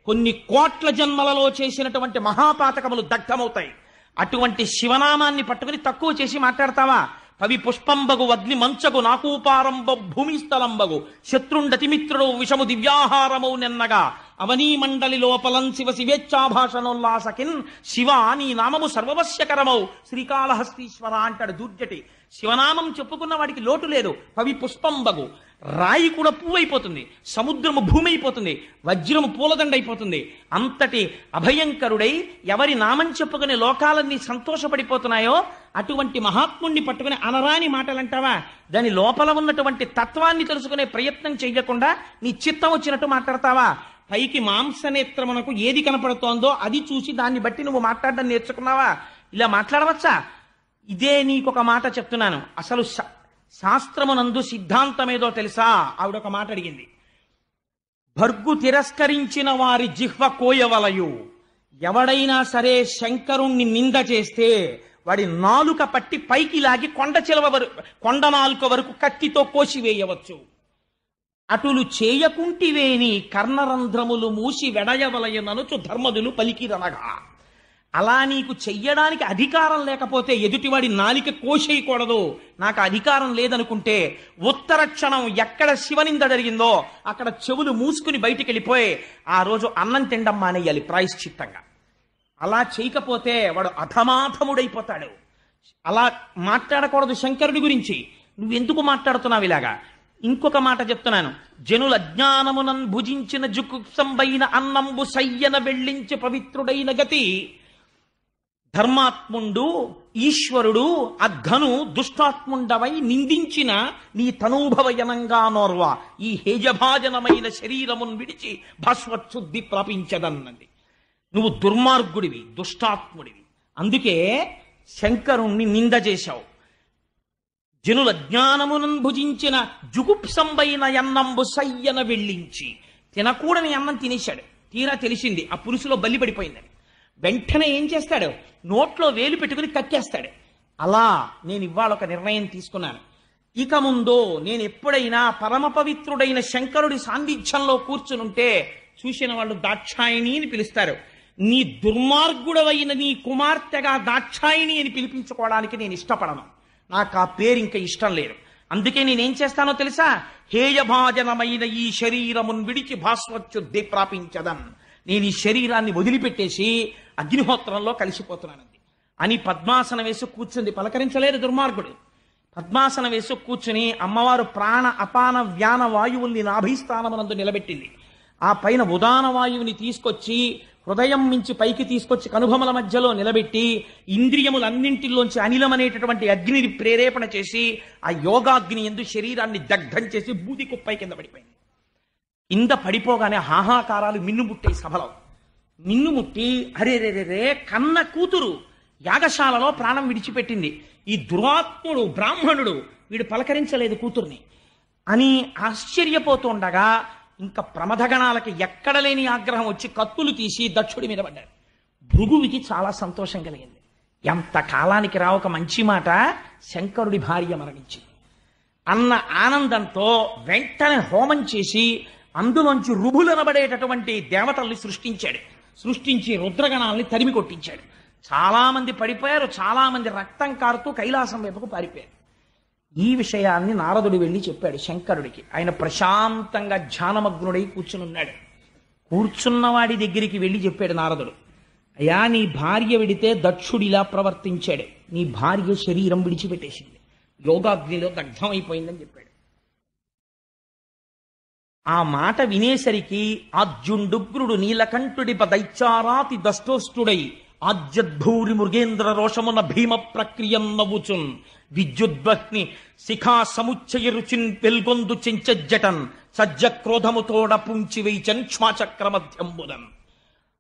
కొన్ని కోట్ల జన్మలలో చేసినటువంటి మహాపాతకములు దగ్ధమవుతాయి. అటువంటి శివనామాన్ని పట్టుకుని తక్కువ చేసి మాట్లాడతావా? కవి పుష్పంబగు వగ్ని మంచగు నాకూపారంబ భూమిస్థలంబగు శత్రుండతిమిత్రుడు విషము దివ్యాహారమౌ నెన్నగా అవనీ మండలి లోపలం శివ శివేచ్ఛాభాషణోల్లాసకిన్ శివ నీ నామము సర్వవశ్యకరమౌ శ్రీకాళహస్తీశ్వర అంటాడు దూర్జటి. శివనామం చెప్పుకున్న వాడికి లోటు లేదు. కవి పుష్పంబగు, రాయి కూడా పువ్వు అయిపోతుంది, సముద్రము భూమి అయిపోతుంది, వజ్రము పూలదండ అయిపోతుంది. అంతటి అభయంకరుడై ఎవరి నామం చెప్పుకునే లోకాలన్నీ సంతోషపడిపోతున్నాయో అటువంటి మహాత్ముణ్ణి పట్టుకుని అనరాని మాటలంటావా? దాని లోపల ఉన్నటువంటి తత్వాన్ని తెలుసుకునే ప్రయత్నం చెయ్యకుండా నీ చిత్తం వచ్చినట్టు మాట్లాడతావా? పైకి మాంసనేత్రమునకు ఏది కనపడుతోందో అది చూసి దాన్ని బట్టి నువ్వు మాట్లాడడం నేర్చుకున్నావా? ఇలా మాట్లాడవచ్చా? ఇదే నీకొక మాట చెప్తున్నాను. అసలు శాస్త్రమునందు సిద్ధాంతమేదో తెలుసా? ఆవిడొక మాట అడిగింది. భర్గు తిరస్కరించిన వారి జిహ్వ కోయవలయు. ఎవడైనా సరే శంకరుణ్ణి నింద చేస్తే వాడి నాలుక పట్టి పైకి లాగి కొండ నాలుక వరకు కత్తితో కోసివేయవచ్చు. అటులు చేయకుంటివేని కర్ణరంధ్రములు మూసి వెడయవలయననుచు ధర్మదులు పలికిరనగా. అలా నీకు చెయ్యడానికి అధికారం లేకపోతే ఎదుటివాడి నాలిక కోసేయకూడదు, నాకు అధికారం లేదనుకుంటే ఉత్తర క్షణం ఎక్కడ శివనింద జరిగిందో అక్కడ చెవులు మూసుకుని బయటికి వెళ్ళిపోయి ఆ రోజు అన్నం తినడం మానేయాలి ప్రాయశ్చిత్తంగా. అలా చేయకపోతే వాడు అధమాధముడైపోతాడు. అలా మాట్లాడకూడదు శంకరుడి గురించి. నువ్వెందుకు మాట్లాడుతున్నావు ఇలాగా? ఇంకొక మాట చెప్తున్నాను. జనుల అజ్ఞానమునన్ భుజించిన జుకుప్సంబైన అన్నంబు సయ్యన వెళ్ళించి పవిత్రుడైన గతి ధర్మాత్ముండు ఈశ్వరుడు అఘను దుష్టాత్ముండవై నిందించిన నీ తనూభవయనంగా నోర్వ ఈ హేజభాజనమైన శరీరమును విడిచి భాస్వచ్ఛుద్ధి ప్రాపించదన్నది. నువ్వు దుర్మార్గుడివి, దుష్టాత్ముడివి. అందుకే శంకరుణ్ణి నింద చేశావు. జనుల జ్ఞానమునన్ భుజించిన జుగుప్సంబైన అన్నంబు సయ్యన వెళ్ళించి, తినకూడని అన్నం తినేశాడు. తీరా తెలిసింది ఆ పులుసులో బల్లి పడిపోయిందని. వెంటనే ఏం చేస్తాడు? నోట్లో వేలు పెట్టుకుని కక్కేస్తాడు. అలా నేను ఇవాళ ఒక నిర్ణయం తీసుకున్నాను. ఇక ముందు నేను ఎప్పుడైనా పరమ పవిత్రుడైన శంకరుడి సాన్నిధ్యంలో కూర్చునుంటే చూసిన వాళ్ళు దాక్షాయిణి అని పిలుస్తారు. నీ దుర్మార్గుడవైన నీ కుమార్తెగా దాక్షాయిణి అని పిలిపించుకోవడానికి నేను ఇష్టపడను. నాకు ఆ పేరు ఇంకా ఇష్టం లేదు. అందుకే నేనేం చేస్తానో తెలుసా? హేయభాజనమైన ఈ శరీరమును విడిచి భాస్వచ్ఛుద్ధి ప్రాపించదన్. నేను ఈ శరీరాన్ని వదిలిపెట్టేసి అగ్నిహోత్రంలో కలిసిపోతున్నానంది అని పద్మాసనం వేసి కూర్చుంది. పలకరించలేదు దుర్మార్గుడు. పద్మాసనం వేసి కూర్చుని అమ్మవారు ప్రాణ అపాన వ్యాన వాయువుల్ని నాభిస్థానమునందు నిలబెట్టింది. ఆ పైన ఉదాన వాయువుని తీసుకొచ్చి హృదయం మించి పైకి తీసుకొచ్చి కనుభముల మధ్యలో నిలబెట్టి ఇంద్రియములన్నింటిలోంచి అనిలమనేటటువంటి అగ్నిని ప్రేరేపణ చేసి ఆ యోగాగ్ని ఎందు శరీరాన్ని దగ్ధం చేసి బూది కుప్పై కింద పడిపోయింది. కింద పడిపోగానే హాహాకారాలు మిన్నుముట్టాయి సభలో. మిన్నుముట్టి అరే రే రే కన్న కూతురు యాగశాలలో ప్రాణం విడిచిపెట్టింది. ఈ దురాత్ముడు బ్రాహ్మణుడు వీడు పలకరించలేదు కూతుర్ని అని ఆశ్చర్యపోతుండగా ఇంకా ప్రమథగణాలకి ఎక్కడ లేని ఆగ్రహం వచ్చి కత్తులు తీసి దక్షుడి మీద పడ్డారు. భృగువికి చాలా సంతోషం కలిగింది. ఎంత కాలానికి రా ఒక మంచి మాట, శంకరుడి భార్య మరణించింది అన్న ఆనందంతో వెంటనే హోమం చేసి అందులోంచి రుభులనబడేటటువంటి దేవతల్ని సృష్టించి రుద్రగణాలని తరిమి కొట్టించాడు. చాలా మంది పడిపోయారు. చాలా మంది రక్తం కారుతూ కైలాసం వైపుకు పారిపోయారు. ఈ విషయాన్ని నారదుడు వెళ్ళి చెప్పాడు శంకరుడికి. ఆయన ప్రశాంతంగా ధ్యానమగ్నుడై కూర్చునున్నాడు. కూర్చున్నవాడి దగ్గరికి వెళ్ళి చెప్పాడు నారదుడు, అయ్యా నీ భార్య విడితే దక్షుడిలా ప్రవర్తించాడు. నీ భార్య శరీరం విడిచిపెట్టేసింది, యోగాగ్నిలో దగ్ధమైపోయిందని చెప్పాడు. ఆ మాట వినేసరికి ఆద్యుండుగ్రుడు నీలకంఠుడి దైత్యారాతి దష్టోష్టుడై ఆజ్యద్భూరి మృగేంద్ర రోషమున భీమ ప్రక్రియం నవ్వుచున్ విద్యుద్వహ్ని శిఖా సముచ్చయ రుచిన్ వెల్గొందు చెంచజ్జటన్ సజ్జ క్రోధముతోడ పుంచి వైచన్ క్ష్మాచక్రమధ్యంబుదన్.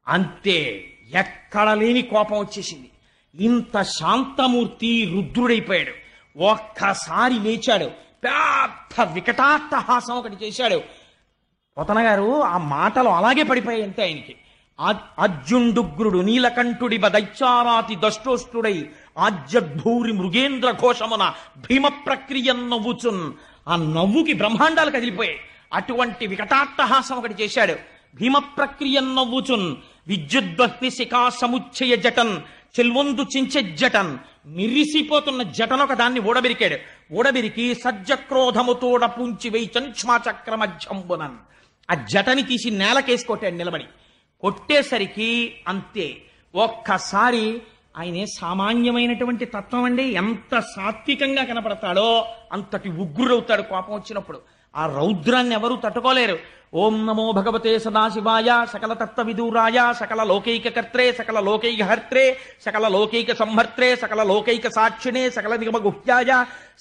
అంతే, ఎక్కడ లేని కోపం వచ్చేసింది. ఇంత శాంతమూర్తి రుద్రుడైపోయాడు. ఒక్కసారి లేచాడు, పెద్ద వికటాట్టహాసం ఒకటి చేశాడు. పోతన గారు ఆ మాటలు అలాగే పడిపోయాయి అంతే ఆయనకి. అర్జుండుగ్రుడు నీలకంఠుడి దైత్యారాతి దష్టోష్టుడై ఆజ్యద్భూరి మృగేంద్ర ఘోషమున భీమ ప్రక్రియ నవ్వుచున్. ఆ నవ్వుకి బ్రహ్మాండాలు కదిలిపోయాయి. అటువంటి వికటాట్టహాసం ఒకటి చేశాడు. భీమ ప్రక్రియ నవ్వుచున్ విద్యుద్వహ్ని శిఖా సముచ్చయ జటన్ చెల్వొందు చించెజ్జటన్. మిరిసిపోతున్న జటను ఒక దాన్ని ఊడబెరికాడు. ఊడబెరికి సజ్జక్రోధముతోడ పుంచి వైచన్ క్ష్మాచక్రమధ్యంబునన్. ఆ జటని తీసి నేలకేసి కొట్టాడు నిలబడి. కొట్టేసరికి అంతే, ఒక్కసారి ఆయనే సామాన్యమైనటువంటి తత్వం అండి. ఎంత సాత్వికంగా కనపడతాడో అంతటి ఉగ్రుడవుతాడు కోపం వచ్చినప్పుడు. ఆ రౌద్రాన్ని ఎవరూ తట్టుకోలేరు. ఓం నమో భగవతే సదాశివాయ సకల తత్వ విదూరాయ సకల లోకైక కర్త్రే సకల లోకైక హర్త్రే సకల లోకైక సంహర్త్రే సకల లోకైక సాక్షిణే సకల నిగమ గుహ్యాయ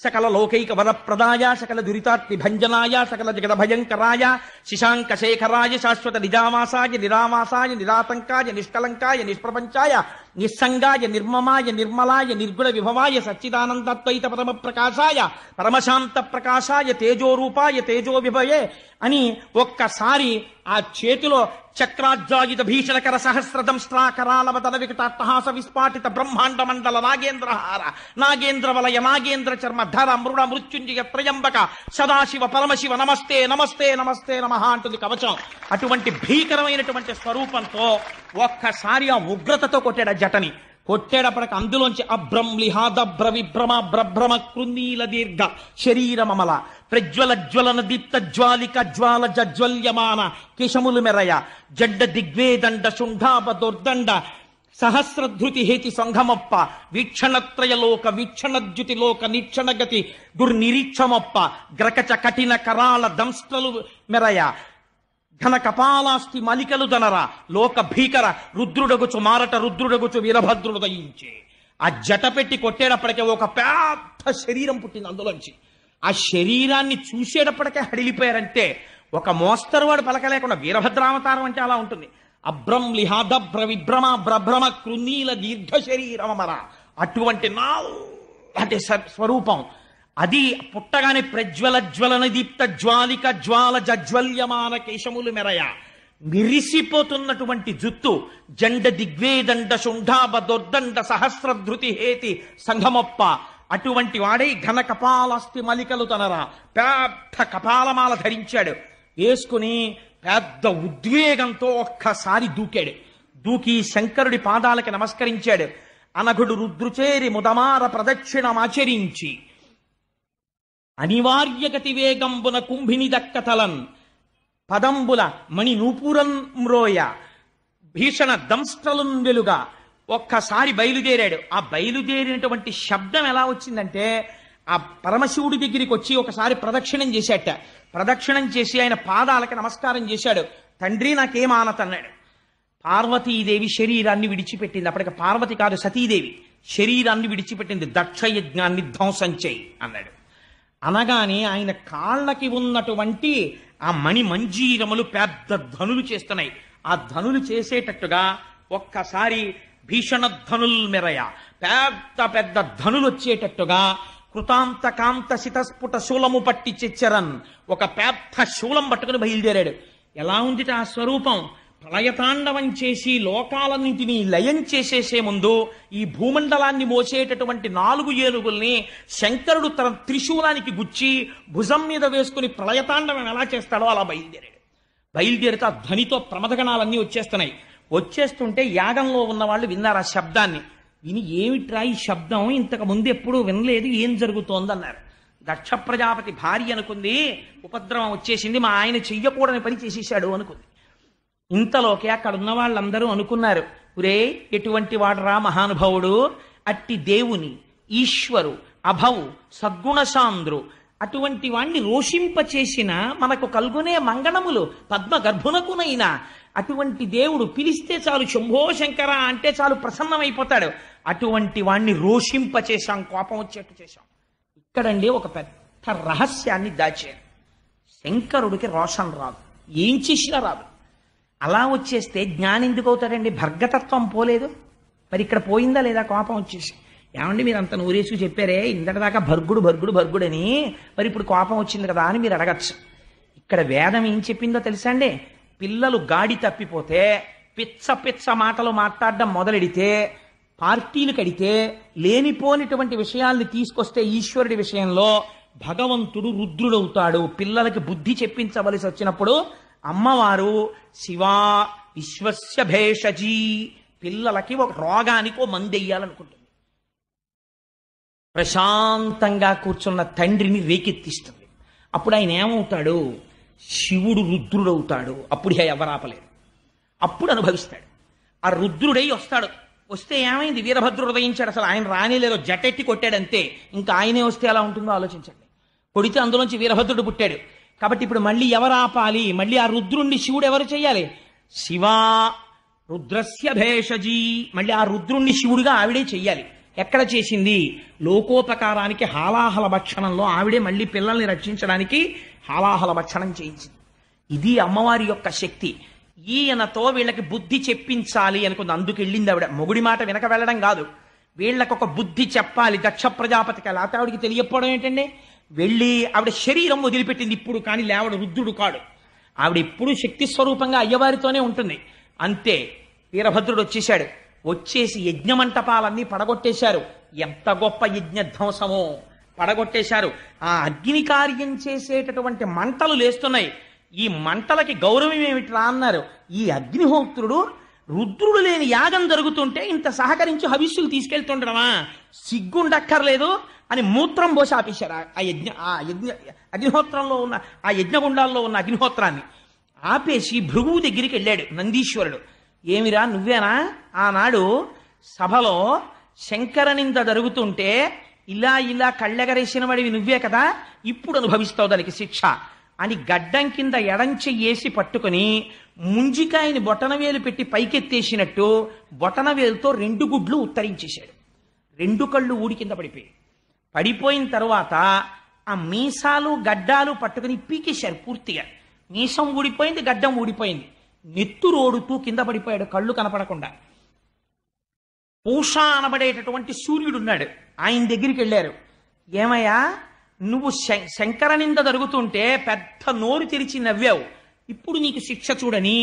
సకల లోకైక వరప్రదాయ సకల దురితాత్మి భంజనాయ సకల జగద భయంకరాయ శశాంక శేఖరాయ శాశ్వత నిజావాసాయ నిరావాసాయ నిరాతంకాయ నిష్కలంకాయ నిష్ప్రపంచాయ నిస్సంగాయ నిర్మమాయ నిర్మలాయ నిర్గుణ విభవాయ సచ్చిదానందద్వైత పరమ ప్రకాశాయ పరమశాంత ప్రకాశాయ తేజోరూపాయ తేజో విభయే అని ఒక్కసారి ఆ చేతిలో చక్రాజ్వాయుధ భీషణకర సహస్రదంష్ట్రాకరాలవదన వికటాట్టహాస విస్ఫాటిత బ్రహ్మాండ మండల నాగేంద్రహార నాగేంద్ర వలయ నాగేంద్ర చర్మ ధర మృడ మృత్యుంజయ త్రయంబక సదాశివ పరమశివ నమస్తే నమస్తే నమస్తే నమః అంటుంది కవచం. అటువంటి భీకరమైనటువంటి స్వరూపంతో ఒక్కసారి ఆ ఉగ్రతతో కొట్టాడు ఆ జటని. కొట్టేటప్పటికి అందులోంచి అభ్రం లిహాదభ్ర విభ్రమ భ్రభ్రమ కృన్నీల దీర్ఘ శరీరమమల ప్రజ్వల జ్వలన దీప్త జ్వాలిక జ్వాల జజ్వల్యమాన కేశములు మెరయ జడ్డ దిగ్వేదండ శుంఠాప దుర్దండ సహస్రధృతి హేతి సంఘమొప్ప వీక్షణత్రయలోక వీక్షణద్యుతిలోక నీక్షణగతి దుర్నిరీక్షమొప్ప గ్రకచ కఠిన కరాళ దంస్ట్రలు మెరయ ఘన కపాలాస్తి మలికలు దనర లోక భీకర రుద్రుడగుచు మారట రుద్రుడగుచు వీరభద్రుడు దయించే. ఆ జట పెట్టి కొట్టేటప్పటికే ఒక పెద్ద శరీరం పుట్టింది అందులోంచి. ఆ శరీరాన్ని చూసేటప్పటికే హడిలిపోయారంటే ఒక మోస్తరు వాడు పలకలేకుండా వీరభద్రావతారం అంటే అలా ఉంటుంది. అభ్రం లిహాదభ్ర విభ్రమ భ్రభ్రమ కృన్నీల దీర్ఘ శరీరమర అటువంటి అంటే స్వరూపం. అది పుట్టగానే ప్రజ్వల జ్వలన దీప్త జ్వాలిక జ్వాల జజ్వల్యమాన కేశములు మెరయ మిరిసిపోతున్నటువంటి జుత్తు జండ దిగ్వేదండ శుంఠాబ దుర్దండ సహస్రధృతి హేతి సంఘమొప్ప అటువంటి వాడై ఘన కపాలాస్తి మలికలు తనరా పెద్ద కపాలమాల ధరించాడు. వేసుకుని పెద్ద ఉద్వేగంతో ఒక్కసారి దూకాడు. దూకి శంకరుడి పాదాలకి నమస్కరించాడు. అనఘుడు రుద్రుచేరి ముదమార ప్రదక్షిణమాచరించి అనివార్యగతి వేగంబున కుంభిని దక్కతలన్ పదంబుల మణి నూపురం మ్రోయ భీషణ దంస్ట్రలున్ వెలుగా ఒక్కసారి బయలుదేరాడు. ఆ బయలుదేరినటువంటి శబ్దం ఎలా వచ్చిందంటే ఆ పరమశివుడి దగ్గరికి వచ్చి ఒకసారి ప్రదక్షిణం చేశాట. ప్రదక్షిణం చేసి ఆయన పాదాలకి నమస్కారం చేశాడు. తండ్రి నాకేం ఆనతన్నాడు. పార్వతీదేవి శరీరాన్ని విడిచిపెట్టింది. అప్పటికి పార్వతి కాదు సతీదేవి శరీరాన్ని విడిచిపెట్టింది. దక్షయజ్ఞాన్ని ధ్వంసం చేయి అన్నాడు. అనగానే ఆయన కాళ్ళకి ఉన్నటువంటి ఆ మణి మంజీరములు పెద్ద ధనులు చేస్తున్నాయి. ఆ ధనులు చేసేటట్టుగా ఒక్కసారి భీషణ ధనుల్ మెరయ పెద్ద పెద్ద ధనులు వచ్చేటట్టుగా కృతాంత కాంత శితస్ఫుట శూలము పట్టి చెచ్చరన్ ఒక పెద్ద శూలం పట్టుకుని బయలుదేరాడు. ఎలా ఉంది ఆ స్వరూపం? ప్రళయతాండవం చేసి లోకాలన్నింటినీ లయం చేసేసే ముందు ఈ భూమండలాన్ని మోసేటటువంటి 4 ఏనుగుల్ని శంకరుడు తన త్రిశూలానికి గుచ్చి భుజం మీద వేసుకుని ప్రళయతాండవం ఎలా చేస్తాడో అలా బయలుదేరాడు. బయలుదేరితే ఆ ధ్వనితో ప్రమదగణాలన్నీ వచ్చేస్తున్నాయి. వచ్చేస్తుంటే యాగంలో ఉన్న వాళ్ళు విన్నారు ఆ శబ్దాన్ని. విని ఏమిట్రా ఈ శబ్దం, ఇంతకు ముందు ఎప్పుడూ వినలేదు, ఏం జరుగుతోందన్నారు. దక్ష ప్రజాపతి భార్య అనుకుంది ఉపద్రవం వచ్చేసింది, మా ఆయన చెయ్యకూడని పని చేసేశాడు అనుకుంది. ఇంతలోకి అక్కడ ఉన్న వాళ్ళందరూ అనుకున్నారు, ఒరే ఎటువంటి వాడరా మహానుభావుడు, అట్టి దేవుని ఈశ్వరు అభవు సద్గుణశాంద్రు అటువంటి వాణ్ణి రోషింపచేసిన మనకు కల్గొనే మంగళములు పద్మ గర్భునకునైనా అటువంటి దేవుడు పిలిస్తే చాలు శంభో శంకర అంటే చాలు ప్రసన్నమైపోతాడు. అటువంటి వాణ్ణి రోషింపచేశాం, కోపం వచ్చేట్టు చేశాం. ఇక్కడండి ఒక పెద్ద రహస్యాన్ని దాచారు. శంకరుడికి రోషం రాదు, ఏం చేసినా రాదు. అలా వచ్చేస్తే జ్ఞానం ఎందుకు అవుతాడండి? భర్గతత్వం పోలేదు, మరి ఇక్కడ పోయిందా లేదా కోపం వచ్చేసి? ఏమండి మీరు అంత నూరేసు చెప్పారే ఇంతటిదాకా భర్గుడు భర్గుడు భర్గుడని, మరి ఇప్పుడు కోపం వచ్చింది కదా అని మీరు అడగచ్చు. ఇక్కడ వేదం ఏం చెప్పిందో తెలుసా అండి? పిల్లలు గాడి తప్పిపోతే పిచ్చ పిచ్చ మాటలు మాట్లాడడం మొదలెడితే, పార్టీలు కడితే, లేనిపోనిటువంటి విషయాల్ని తీసుకొస్తే ఈశ్వరుడి విషయంలో భగవంతుడు రుద్రుడవుతాడు. పిల్లలకి బుద్ధి చెప్పించవలసి వచ్చినప్పుడు అమ్మవారు శివా విశ్వస్య భేషజీ, పిల్లలకి ఒక రోగానికి ఓ మందెయ్యాలనుకుంటుంది. ప్రశాంతంగా కూర్చున్న తండ్రిని రేకెత్తిస్తుంది. అప్పుడు ఆయన ఏమవుతాడు? శివుడు రుద్రుడవుతాడు. అప్పుడు ఎవరాపలేరు, అప్పుడు అనుభవిస్తాడు. ఆ రుద్రుడై వస్తాడు. వస్తే ఏమైంది? వీరభద్రుడు ఉదయించాడు. అసలు ఆయన రానేలేదో జటెట్టి కొట్టాడంతే. ఇంకా ఆయనే వస్తే ఎలా ఉంటుందో ఆలోచించండి. కొడితే అందులోంచి వీరభద్రుడు పుట్టాడు. కాబట్టి ఇప్పుడు మళ్ళీ ఎవరు ఆపాలి? మళ్ళీ ఆ రుద్రుణ్ణి శివుడు ఎవరు చెయ్యాలి? శివా రుద్రస్య భేషజీ, మళ్ళీ ఆ రుద్రుణ్ణి శివుడిగా ఆవిడే చెయ్యాలి. ఎక్కడ చేసింది? లోకోపకారానికి హాలాహల భక్షణంలో ఆవిడే మళ్ళీ పిల్లల్ని రక్షించడానికి హాలాహల భక్షణం చేయించింది. ఇది అమ్మవారి యొక్క శక్తి. ఈయనతో వీళ్ళకి బుద్ధి చెప్పించాలి అనుకుంది. అందుకు వెళ్ళింది ఆవిడ. మొగుడి మాట వెనక వెళ్ళడం కాదు, వీళ్ళకి ఒక బుద్ధి చెప్పాలి దక్ష ప్రజాపతికి. లేకపోతే ఆవిడికి తెలియకపోవడం ఏంటండి? వెళ్ళి ఆవిడ శరీరం వదిలిపెట్టింది ఇప్పుడు, కానీ లేవడు రుద్రుడు కాడు. ఆవిడ ఎప్పుడూ శక్తి స్వరూపంగా అయ్యవారితోనే ఉంటుంది. అంతే వీరభద్రుడు వచ్చేశాడు. వచ్చేసి యజ్ఞమంటపాలన్నీ పడగొట్టేశారు. ఎంత గొప్ప యజ్ఞధ్వంసమో పడగొట్టేశారు. ఆ అగ్ని కార్యం చేసేటటువంటి మంటలు లేస్తున్నాయి. ఈ మంటలకి గౌరవం ఏమిట్రా అన్నారు. ఈ అగ్నిహోత్రుడు రుద్రుడు లేని యాగం జరుగుతుంటే ఇంత సహకరించి హవిస్సులు తీసుకెళ్తుండడమా, సిగ్గుండక్కర్లేదు అని మూత్రం పోసి ఆపేశారు ఆ యజ్ఞ అగ్నిహోత్రంలో ఉన్న ఆ యజ్ఞగుండాల్లో ఉన్న అగ్నిహోత్రాన్ని ఆపేసి భృగువు దగ్గరికి వెళ్ళాడు నందీశ్వరుడు. ఏమిరా నువ్వేనా ఆనాడు సభలో శంకరనింద జరుగుతుంటే ఇలా కళ్ళెగరేసిన వాడివి నువ్వే కదా, ఇప్పుడు అనుభవిస్తావు దానికి శిక్ష అని గడ్డం కింద ఎడంచెయ్యేసి పట్టుకుని ముంజికాయని బొటనవేలు పెట్టి పైకెత్తేసినట్టు బొటనవేలుతో 2 గుడ్లు ఉత్తరించేశాడు. 2 కళ్ళు ఊడి కింద పడిపోయిన తర్వాత ఆ మీసాలు గడ్డాలు పట్టుకుని పీకేశారు పూర్తిగా. మీసం ఊడిపోయింది, గడ్డం ఊడిపోయింది. నెత్తురోడుతూ కింద పడిపోయాడు కళ్ళు కనపడకుండా. పూష అనబడేటటువంటి సూర్యుడున్నాడు, ఆయన దగ్గరికి వెళ్ళారు. ఏమయ్యా నువ్వు శంకరనింద జరుగుతుంటే పెద్ద నోరు తెరిచి నవ్వావు, ఇప్పుడు నీకు శిక్ష చూడని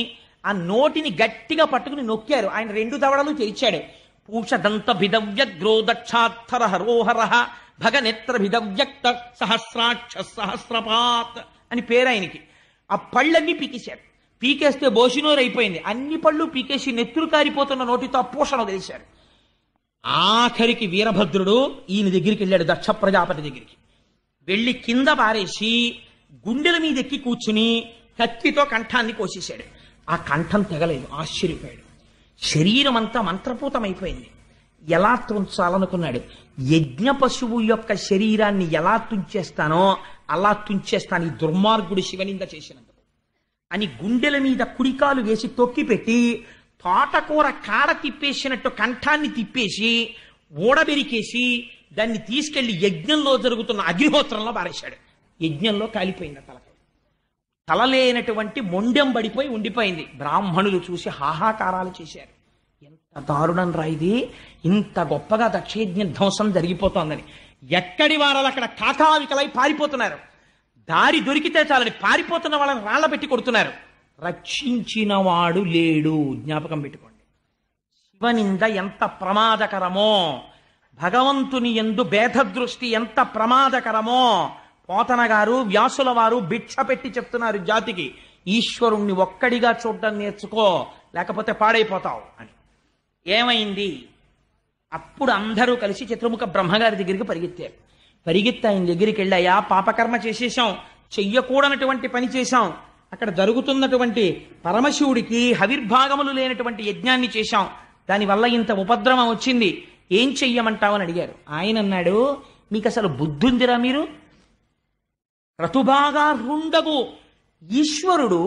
ఆ నోటిని గట్టిగా పట్టుకుని నొక్కారు. ఆయన 2 దవడలు తెరిచాడు. పూషదంత భిదవ్యగ్రో దక్షాత్తర హరోహర భగనేత్ర భిదవ్యక్త సహస్రాక్ష సహస్రపాత్ అని పేరు ఆయనకి. ఆ పళ్ళన్నీ పీకేశారు. పీకేస్తే బోసినోరు అయిపోయింది. అన్ని పళ్ళు పీకేసి నెత్తురు కారిపోతున్న నోటితో ఆ పూషను తెలిశారు. ఆఖరికి వీరభద్రుడు ఈయన దగ్గరికి వెళ్ళాడు, దక్ష ప్రజాపతి దగ్గరికి వెళ్ళి కింద పారేసి గుండెల మీద ఎక్కి కూర్చుని కత్తితో కంఠాన్ని కోసేశాడు. ఆ కంఠం తెగలేదు. ఆశ్చర్యపోయాడు. శరీరం అంతా మంత్రపూతమైపోయింది. ఎలా తుంచాలనుకున్నాడు. యజ్ఞ పశువు యొక్క శరీరాన్ని ఎలా తుంచేస్తానో అలా తుంచేస్తాను ఈ దుర్మార్గుడు శివనింద చేసినందుకు అని గుండెల మీద కుడికాలు వేసి తొక్కి పెట్టి తోటకూర కాడ తిప్పేసినట్టు కంఠాన్ని తిప్పేసి ఊడబెరికేసి దాన్ని తీసుకెళ్లి యజ్ఞంలో జరుగుతున్న అగ్నిహోత్రంలో పారేశాడు. యజ్ఞంలో కాలిపోయింది తల లేనటువంటి మొండెం పడిపోయి ఉండిపోయింది. బ్రాహ్మణులు చూసి హాహాకారాలు చేశారు. ఎంత దారుణం రా ఇది, ఇంత గొప్పగా దక్షయజ్ఞ ధ్వంసం జరిగిపోతోందని. ఎక్కడి వారాలు అక్కడ కాకావికలై పారిపోతున్నారు. దారి దొరికితే చాలని పారిపోతున్న వాళ్ళని రాళ్ల పెట్టి కొడుతున్నారు. రక్షించిన వాడు లేడు. జ్ఞాపకం పెట్టుకోండి. శివనింద ఎంత ప్రమాదకరమో, భగవంతుని యందు భేదదృష్టి ఎంత ప్రమాదకరమో పోతన గారు వ్యాసుల వారు భిక్ష పెట్టి చెప్తున్నారు జాతికి. ఈశ్వరుణ్ణి ఒక్కడిగా చూడడం నేర్చుకో, లేకపోతే పాడైపోతావు అని. ఏమైంది? అప్పుడు అందరూ కలిసి చతుర్ముఖ బ్రహ్మగారి దగ్గరికి పరిగెత్తారు. పరిగెత్తి ఆయన దగ్గరికి వెళ్ళాయా, పాపకర్మ చేసేశాం, చెయ్యకూడనటువంటి పని చేశాం, అక్కడ జరుగుతున్నటువంటి పరమశివుడికి హవిర్భాగములు లేనటువంటి యజ్ఞాన్ని చేశాం, దానివల్ల ఇంత ఉపద్రవం వచ్చింది, ఏం చెయ్యమంటావని అడిగారు. ఆయన అన్నాడు, మీకు అసలు బుద్ధుందిరా? మీరు క్రతుబాగా రుండగు ఈశ్వరుడు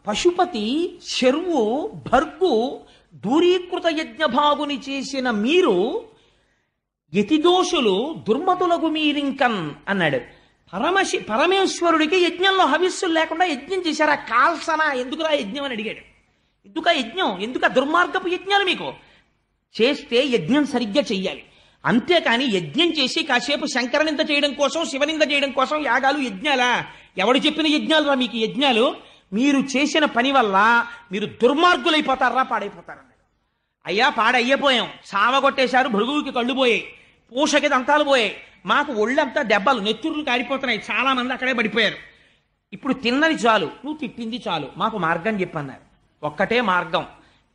పశుపతి శర్వు భర్గు దూరీకృత యజ్ఞభాగుని చేసిన మీరు యతిదోషులు దుర్మతులకు మీరింకన్ అన్నాడు. పరమేశ్వరుడికి యజ్ఞంలో హవిస్సులు లేకుండా యజ్ఞం చేశారా? కాల్సన ఎందుకురా యజ్ఞం అని అడిగాడు. ఎందుక యజ్ఞం? ఎందుక దుర్మార్గపు యజ్ఞాలు? మీకు చేస్తే యజ్ఞం సరిగ్గా చెయ్యాలి, అంతేకాని యజ్ఞం చేసి కాసేపు శంకరనింద చేయడం కోసం శివనింద చేయడం కోసం యాగాలు యజ్ఞాలా? ఎవడు చెప్పిన యజ్ఞాలు రా మీకు యజ్ఞాలు? మీరు చేసిన పని వల్ల మీరు దుర్మార్గులైపోతారా, పాడైపోతారన్నాడు. అయ్యా పాడయ్యపోయాం, చావగొట్టేశారు, భృగువుకి కళ్ళు పోయాయి, పూషకి దంతాలు పోయాయి, మాకు ఒళ్ళంతా దెబ్బలు నెత్తుర్లు కారిపోతున్నాయి, చాలా మంది అక్కడే పడిపోయారు. ఇప్పుడు తిన్నది చాలు, నువ్వు తిట్టింది చాలు, మాకు మార్గం చెప్పన్నారు. ఒక్కటే మార్గం,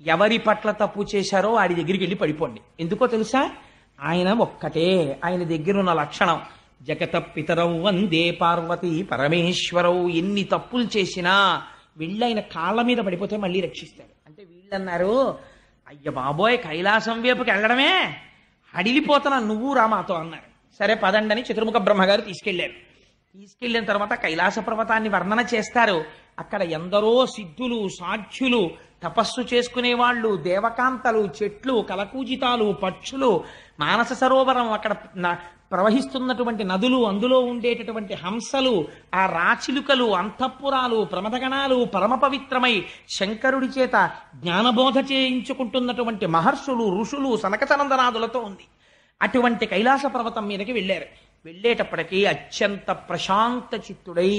ఎవరి పట్ల తప్పు చేశారో వాడి దగ్గరికి వెళ్ళి పడిపోండి. ఎందుకో తెలుసా? ఆయన ఒక్కటే, ఆయన దగ్గరున్న లక్షణం జగత పితరౌ వందే పార్వతీ పరమేశ్వరౌ. ఎన్ని తప్పులు చేసినా వెళ్ళి ఆయన కాళ్ళ మీద పడిపోతే మళ్ళీ రక్షిస్తారు. అంటే వీళ్ళన్నారు, అయ్య బాబోయ్ కైలాసం వైపుకి వెళ్ళడమే అడిలిపోతున్నా, నువ్వు రామాతో అన్నారు. సరే పదండని చతుర్ముఖ బ్రహ్మగారు తీసుకెళ్లారు. తీసుకెళ్లిన తర్వాత కైలాస పర్వతాన్ని వర్ణన చేస్తారు. అక్కడ ఎందరో సిద్ధులు, సాధ్యులు, తపస్సు చేసుకునే వాళ్ళు, దేవకాంతలు, చెట్లు, కలకూజితాలు, పక్షులు, మానస సరోవరం, అక్కడ ప్రవహిస్తున్నటువంటి నదులు, అందులో ఉండేటటువంటి హంసలు, ఆ రాచిలుకలు, అంతఃపురాలు, ప్రమదగణాలు, పరమ పవిత్రమై శంకరుడి చేత జ్ఞానబోధ చేయించుకుంటున్నటువంటి మహర్షులు, ఋషులు, సనకసనందనాదులతో ఉంది. అటువంటి కైలాస పర్వతం మీదకి వెళ్ళారు. వెళ్ళేటప్పటికీ అత్యంత ప్రశాంత చిత్తుడై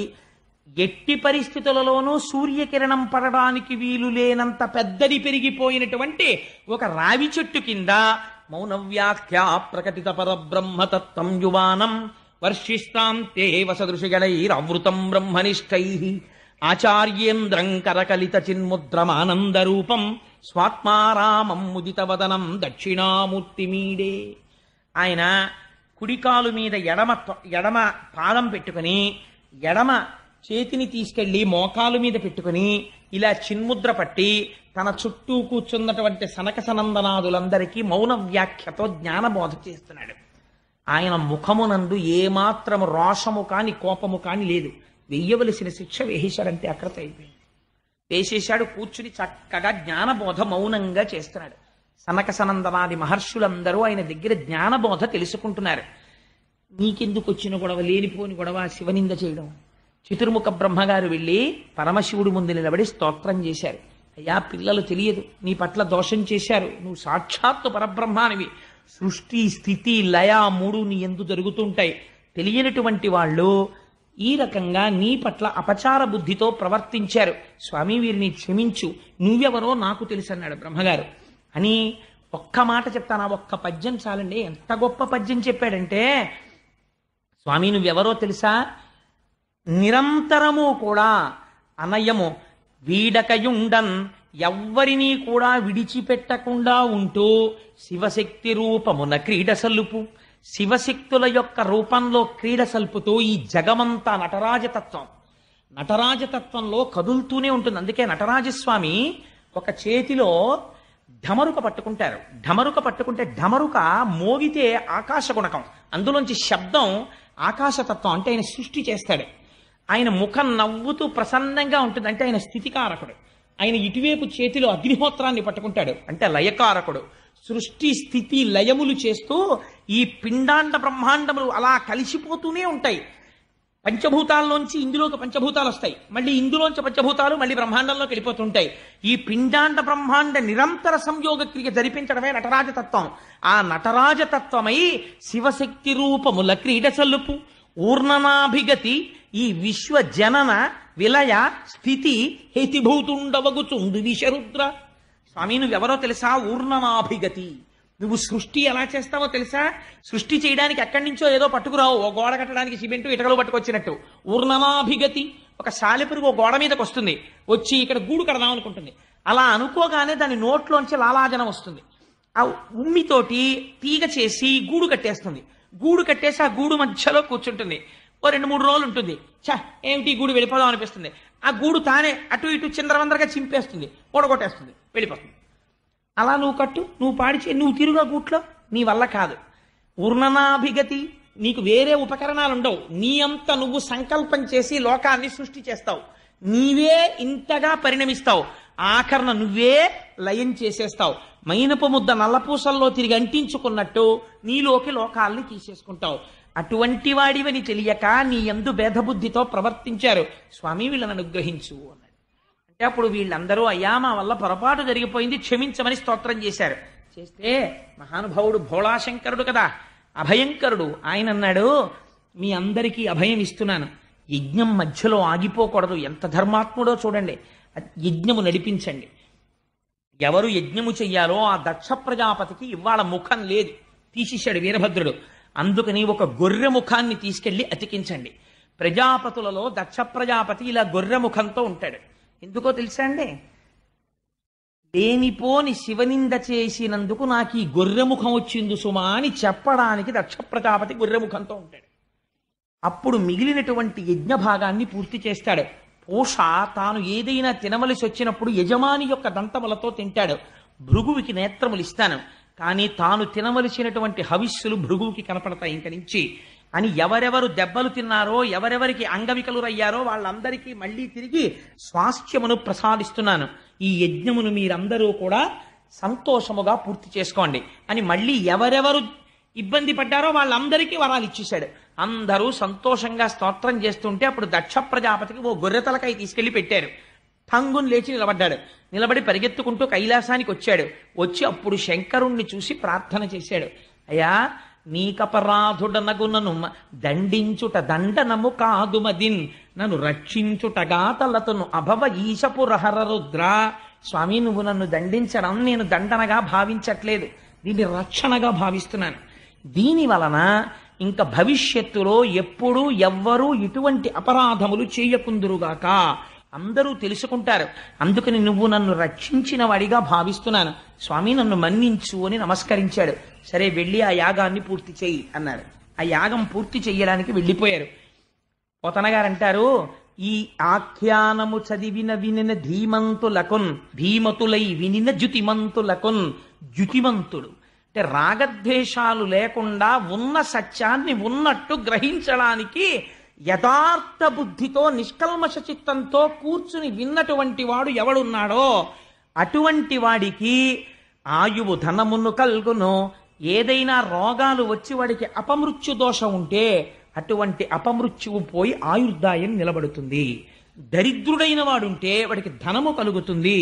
ఎట్టి పరిస్థితులలోనూ సూర్యకిరణం పడడానికి వీలు లేనంత పెద్దది పెరిగిపోయినటువంటి ఒక రావి చెట్టు కింద మౌన వ్యాఖ్యా ప్రకటిత పరబ్రహ్మతత్వం యువానం వర్షిస్తాం తే వసదృశిగణైరవృతం బ్రహ్మనిష్టై ఆచార్యేంద్రం కరకలిత చిన్ముద్రమానందరూపం స్వాత్మారామం ముదితవదనం దక్షిణామూర్తిమీడే. ఆయన కుడికాలు మీద ఎడమ పాదం పెట్టుకుని ఎడమ చేతిని తీసుకెళ్లి మోకాలు మీద పెట్టుకుని ఇలా చిన్ముద్ర పట్టి తన చుట్టూ కూర్చున్నటువంటి సనక సనందనాదులందరికీ మౌన వ్యాఖ్యతో జ్ఞానబోధ చేస్తున్నాడు. ఆయన ముఖమునందు ఏమాత్రము రోషము కాని కోపము కాని లేదు. వెయ్యవలసిన శిక్ష వేసేశాడంతే, అక్కడతో అయిపోయింది. వేసేశాడు, కూర్చుని చక్కగా జ్ఞానబోధ మౌనంగా చేస్తున్నాడు. సనక సనందనాది మహర్షులందరూ ఆయన దగ్గర జ్ఞానబోధ తెలుసుకుంటున్నారు. నీకెందుకు వచ్చిన గొడవ, లేనిపోని గొడవ, శివనింద చేయడం. చతుర్ముఖ బ్రహ్మగారు వెళ్ళి పరమశివుడి ముందు నిలబడి స్తోత్రం చేశారు. అయ్యా, పిల్లలు తెలియదు, నీ పట్ల దోషం చేశారు, నువ్వు సాక్షాత్తు పరబ్రహ్మానివి, సృష్టి స్థితి లయ మూడు నీ యందు జరుగుతుంటాయి, తెలియనటువంటి వాళ్ళు ఈ రకంగా నీ పట్ల అపచార బుద్ధితో ప్రవర్తించారు, స్వామి వీరిని క్షమించు, నువ్వెవరో నాకు తెలుసు అన్నాడు బ్రహ్మగారు. అని ఒక్క మాట చెప్తాను, ఒక్క పద్యం చాలండి. ఎంత గొప్ప పద్యం చెప్పాడంటే, స్వామి నువ్వెవరో తెలుసా, నిరంతరము కూడా అనయము వీడకయుండన్ ఎవ్వరినీ కూడా విడిచిపెట్టకుండా ఉంటూ శివశక్తి రూపమున క్రీడ సల్లుపు, శివశక్తుల యొక్క రూపంలో క్రీడ సల్పుతూ ఈ జగమంతా నటరాజతత్వంలో కదులుతూనే ఉంటుంది. అందుకే నటరాజస్వామి ఒక చేతిలో ఢమరుక పట్టుకుంటారు. ఢమరుక పట్టుకుంటే ఢమరుక మోగితే ఆకాశ గుణకం, అందులోంచి శబ్దం ఆకాశతత్వం. అంటే ఆయన సృష్టి చేస్తాడు. ఆయన ముఖం నవ్వుతూ ప్రసన్నంగా ఉంటుంది, అంటే ఆయన స్థితికారకుడు. ఆయన ఇటువైపు చేతిలో అగ్నిహోత్రాన్ని పట్టుకుంటాడు, అంటే లయకారకుడు. సృష్టి స్థితి లయములు చేస్తూ ఈ పిండాండ బ్రహ్మాండములు అలా కలిసిపోతూనే ఉంటాయి. పంచభూతాల్లోంచి ఇందులోకి పంచభూతాలు వస్తాయి, మళ్ళీ ఇందులోంచి పంచభూతాలు మళ్ళీ బ్రహ్మాండంలోకి వెళ్ళిపోతుంటాయి. ఈ పిండాండ బ్రహ్మాండ నిరంతర సంయోగ క్రియ జరిపించడమే నటరాజతత్వం. ఆ నటరాజతత్వమై శివశక్తి రూపముల క్రీడ చల్లుపు ఊర్ణనాభిగతి ఈ విశ్వ జనన విలయ స్థితి హేతిభూతుండవగుచుండు విశరుద్ర. స్వామి నువ్వెవరో తెలుసా, ఊర్ణనాభిగతి. నువ్వు సృష్టి ఎలా చేస్తావో తెలుసా, సృష్టి చేయడానికి ఎక్కడి నుంచో ఏదో పట్టుకురావు, ఓ గోడ కట్టడానికి సిమెంటు ఇటకలు పట్టుకొచ్చినట్టు. ఊర్ణనాభిగతి, ఒక సాలెపురుగు ఓ గోడ మీదకి వస్తుంది, వచ్చి ఇక్కడ గూడు కడదాం అనుకుంటుంది. అలా అనుకోగానే దాని నోట్లోంచి లాలాజనం వస్తుంది. ఆ ఉమ్మితోటి తీగ చేసి గూడు కట్టేస్తుంది. గూడు కట్టేసి ఆ గూడు మధ్యలో కూర్చుంటుంది. ఓ 2-3 రోజులు ఉంటుంది. ఏమిటి గూడు వెళ్ళిపోదాం అనిపిస్తుంది. ఆ గూడు తానే అటు ఇటు చిందరవందరగా చింపేస్తుంది, ఓడగొట్టేస్తుంది, వెళ్ళిపోతుంది. అలా నువ్వు కట్టు, నువ్వు పాడిచే, నువ్వు తిరుగా గూట్లో, నీ వల్ల కాదు. ఊర్ణనాభిగతి, నీకు వేరే ఉపకరణాలు ఉండవు. నీ అంత నువ్వు సంకల్పం చేసి లోకాన్ని సృష్టి చేస్తావు, నీవే ఇంతగా పరిణమిస్తావు, ఆఖరణ నువ్వే లయం చేసేస్తావు. మైనపు ముద్ద నల్లపూసల్లో తిరిగి అంటించుకున్నట్టు నీలోకి లోకాల్ని తీసేసుకుంటావు. అటువంటి వాడివని తెలియక నీ యందు భేదబుద్ధితో ప్రవర్తించారు, స్వామి వీళ్ళని అనుగ్రహించు అన్నాడు. అంటే అప్పుడు వీళ్ళందరూ అయ్యా మా వల్ల పొరపాటు జరిగిపోయింది, క్షమించమని స్తోత్రం చేశారు. చేస్తే మహానుభావుడు భోళాశంకరుడు కదా, అభయంకరుడు, ఆయన అన్నాడు మీ అందరికీ అభయం ఇస్తున్నాను, యజ్ఞం మధ్యలో ఆగిపోకూడదు. ఎంత ధర్మాత్ముడో చూడండి, యజ్ఞము నడిపించండి. ఎవరు యజ్ఞము చెయ్యాలో ఆ దక్ష ప్రజాపతికి ఇవాళ ముఖం లేదు, తీసేశాడు వీరభద్రుడు. అందుకని ఒక గొర్రె ముఖాన్ని తీసుకెళ్లి అతికించండి. ప్రజాపతులలో దక్ష ప్రజాపతి ఇలా గొర్రె ముఖంతో ఉంటాడు. ఎందుకో తెలుసా అండి, లేనిపోని శివనింద చేసినందుకు నాకు ఈ గొర్రె ముఖం వచ్చింది సుమా అని చెప్పడానికి దక్ష ప్రజాపతి గొర్రె ముఖంతో ఉంటాడు. అప్పుడు మిగిలినటువంటి యజ్ఞ భాగాన్ని పూర్తి చేస్తాడు. పూష తాను ఏదైనా తినవలసి వచ్చినప్పుడు యజమాని యొక్క దంతములతో తింటాడు. భృగువుకి నేత్రములు ఇస్తాను, కానీ తాను తినవలసినటువంటి హవిస్సులు భృగువుకి కనపడతాయి ఇంక నుంచి అని. ఎవరెవరు దెబ్బలు తిన్నారో, ఎవరెవరికి అంగవికలురయ్యారో వాళ్ళందరికీ మళ్ళీ తిరిగి స్వాస్థ్యమును ప్రసాదిస్తున్నాను. ఈ యజ్ఞమును మీరందరూ కూడా సంతోషముగా పూర్తి చేసుకోండి అని మళ్ళీ ఎవరెవరు ఇబ్బంది పడ్డారో వాళ్ళందరికీ వరాలు ఇచ్చేశాడు. అందరూ సంతోషంగా స్తోత్రం చేస్తుంటే అప్పుడు దక్ష ప్రజాపతికి ఓ గొర్రె తలకాయ తీసుకెళ్లి పెట్టారు. ఠంగుని లేచి నిలబడ్డాడు. నిలబడి పరిగెత్తుకుంటూ కైలాసానికి వచ్చాడు. వచ్చి అప్పుడు శంకరుణ్ణి చూసి ప్రార్థన చేశాడు. అయ్యా నీకపరాధుడనగునను దండించుట దండనము కాదు మదిన్, నన్ను రక్షించుటగా తలతును అభవ ఈశపు రహర రుద్ర. స్వామి, నువ్వు నన్ను దండించడం నేను దండనగా భావించట్లేదు, దీన్ని రక్షణగా భావిస్తున్నాను. దీని వలన ఇంకా భవిష్యత్తులో ఎప్పుడూ ఎవ్వరూ ఇటువంటి అపరాధములు చేయకుందురుగాక, అందరూ తెలుసుకుంటారు. అందుకని నువ్వు నన్ను రక్షించిన వాడిగా భావిస్తున్నాను స్వామి, నన్ను మన్నించు అని నమస్కరించాడు. సరే, వెళ్ళి ఆ యాగాన్ని పూర్తి చెయ్యి అన్నాడు. ఆ యాగం పూర్తి చెయ్యడానికి వెళ్ళిపోయారు. పోతన గారు అంటారు, ఈ ఆఖ్యానము చదివిన వినిన ధీమంతులకున్ ధీమతులై వినిన జ్యుతిమంతులకున్. జ్యుతిమంతుడు అంటే రాగద్వేషాలు లేకుండా ఉన్న సత్యాన్ని ఉన్నట్టు గ్రహించడానికి యథార్థ బుద్ధితో నిష్కల్మష చిత్తంతో కూర్చుని విన్నటువంటి వాడు ఎవడున్నాడో అటువంటి వాడికి ఆయువు ధనమును కల్గును. ఏదైనా రోగాలు వచ్చి వాడికి అపమృత్యు దోషం ఉంటే అటువంటి అపమృత్యువు పోయి ఆయుర్దాయం నిలబడుతుంది. దరిద్రుడైన వాడుంటే వాడికి ధనము కలుగుతుంది.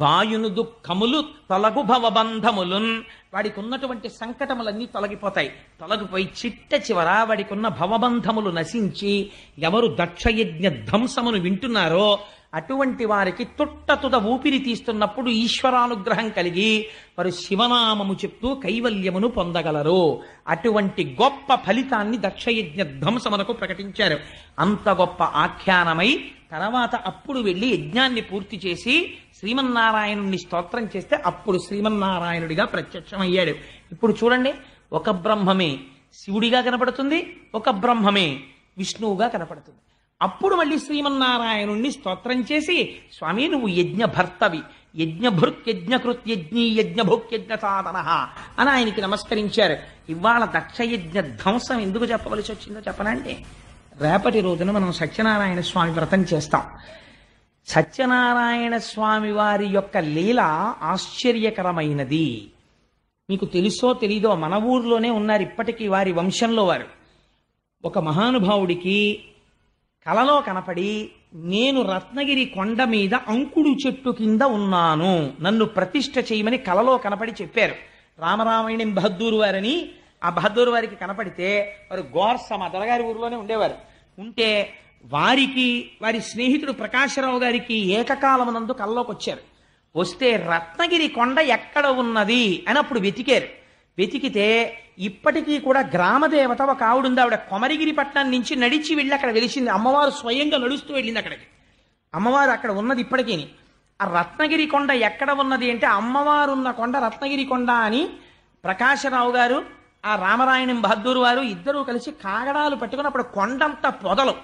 బాయును దుఃఖములు తొలగు భవబంధములున్. వాడికి ఉన్నటువంటి సంకటములన్నీ తొలగిపోయి చిట్ట చివర వాడికి ఉన్న భవబంధములు నశించి ఎవరు దక్షయజ్ఞ ధ్వంసమును వింటున్నారో అటువంటి వారికి తుట్ట ఊపిరి తీస్తున్నప్పుడు ఈశ్వరానుగ్రహం కలిగి వారు శివనామము చెప్తూ కైవల్యమును పొందగలరు. అటువంటి గొప్ప ఫలితాన్ని దక్షయజ్ఞ ధ్వంసమునకు ప్రకటించారు. అంత గొప్ప ఆఖ్యానమై తర్వాత అప్పుడు వెళ్ళి యజ్ఞాన్ని పూర్తి చేసి శ్రీమన్నారాయణుణ్ణి స్తోత్రం చేస్తే అప్పుడు శ్రీమన్నారాయణుడిగా ప్రత్యక్షమయ్యాడు. ఇప్పుడు చూడండి, ఒక బ్రహ్మమే శివుడిగా కనపడుతుంది, ఒక బ్రహ్మమే విష్ణువుగా కనపడుతుంది. అప్పుడు మళ్ళీ శ్రీమన్నారాయణుణ్ణి స్తోత్రం చేసి, స్వామి నువ్వు యజ్ఞభర్తవి, యజ్ఞభృత్ యజ్ఞకృత్ యజ్ఞీ యజ్ఞభుక్ యజ్ఞ సాధన అని ఆయనకి నమస్కరించారు. ఇవాళ దక్షయజ్ఞ ధ్వంసం ఎందుకు చెప్పవలసి వచ్చిందో చెప్పనండి. రేపటి రోజున మనం సత్యనారాయణ స్వామి వ్రతం చేస్తాం. సత్యనారాయణ స్వామి వారి యొక్క లీల ఆశ్చర్యకరమైనది. మీకు తెలుసో తెలీదో, మన ఊర్లోనే ఉన్నారు ఇప్పటికీ వారి వంశంలో వారు. ఒక మహానుభావుడికి కలలో కనపడి, నేను రత్నగిరి కొండ మీద అంకుడు చెట్టు కింద ఉన్నాను, నన్ను ప్రతిష్ఠ చేయమని కలలో కనపడి చెప్పారు. రామరామాయణం బహద్దూరు వారని ఆ బహద్దూరు వారికి కనపడితే వారు గోర్స మా దొరగారి ఊరిలోనే ఉండేవారు. ఉంటే వారికి వారి స్నేహితుడు ప్రకాశరావు గారికి ఏకకాలమునందు కల్లోకి వచ్చారు. వస్తే రత్నగిరి కొండ ఎక్కడ ఉన్నది అని అప్పుడు వెతికారు. వెతికితే ఇప్పటికీ కూడా గ్రామదేవత ఒక ఆవిడుంది. ఆవిడ కొమరిగిరి పట్టణం నుంచి నడిచి వెళ్ళి అక్కడ వెలిసింది. అమ్మవారు స్వయంగా నడుస్తూ వెళ్ళింది అక్కడికి. అమ్మవారు అక్కడ ఉన్నది ఇప్పటికీ. ఆ రత్నగిరి కొండ ఎక్కడ ఉన్నది అంటే అమ్మవారు ఉన్న కొండ రత్నగిరి కొండ అని ప్రకాశరావు గారు ఆ రామరాయణం బహద్దూరు వారు ఇద్దరూ కలిసి కాగడాలు పట్టుకుని అప్పుడు కొండంత పొదలు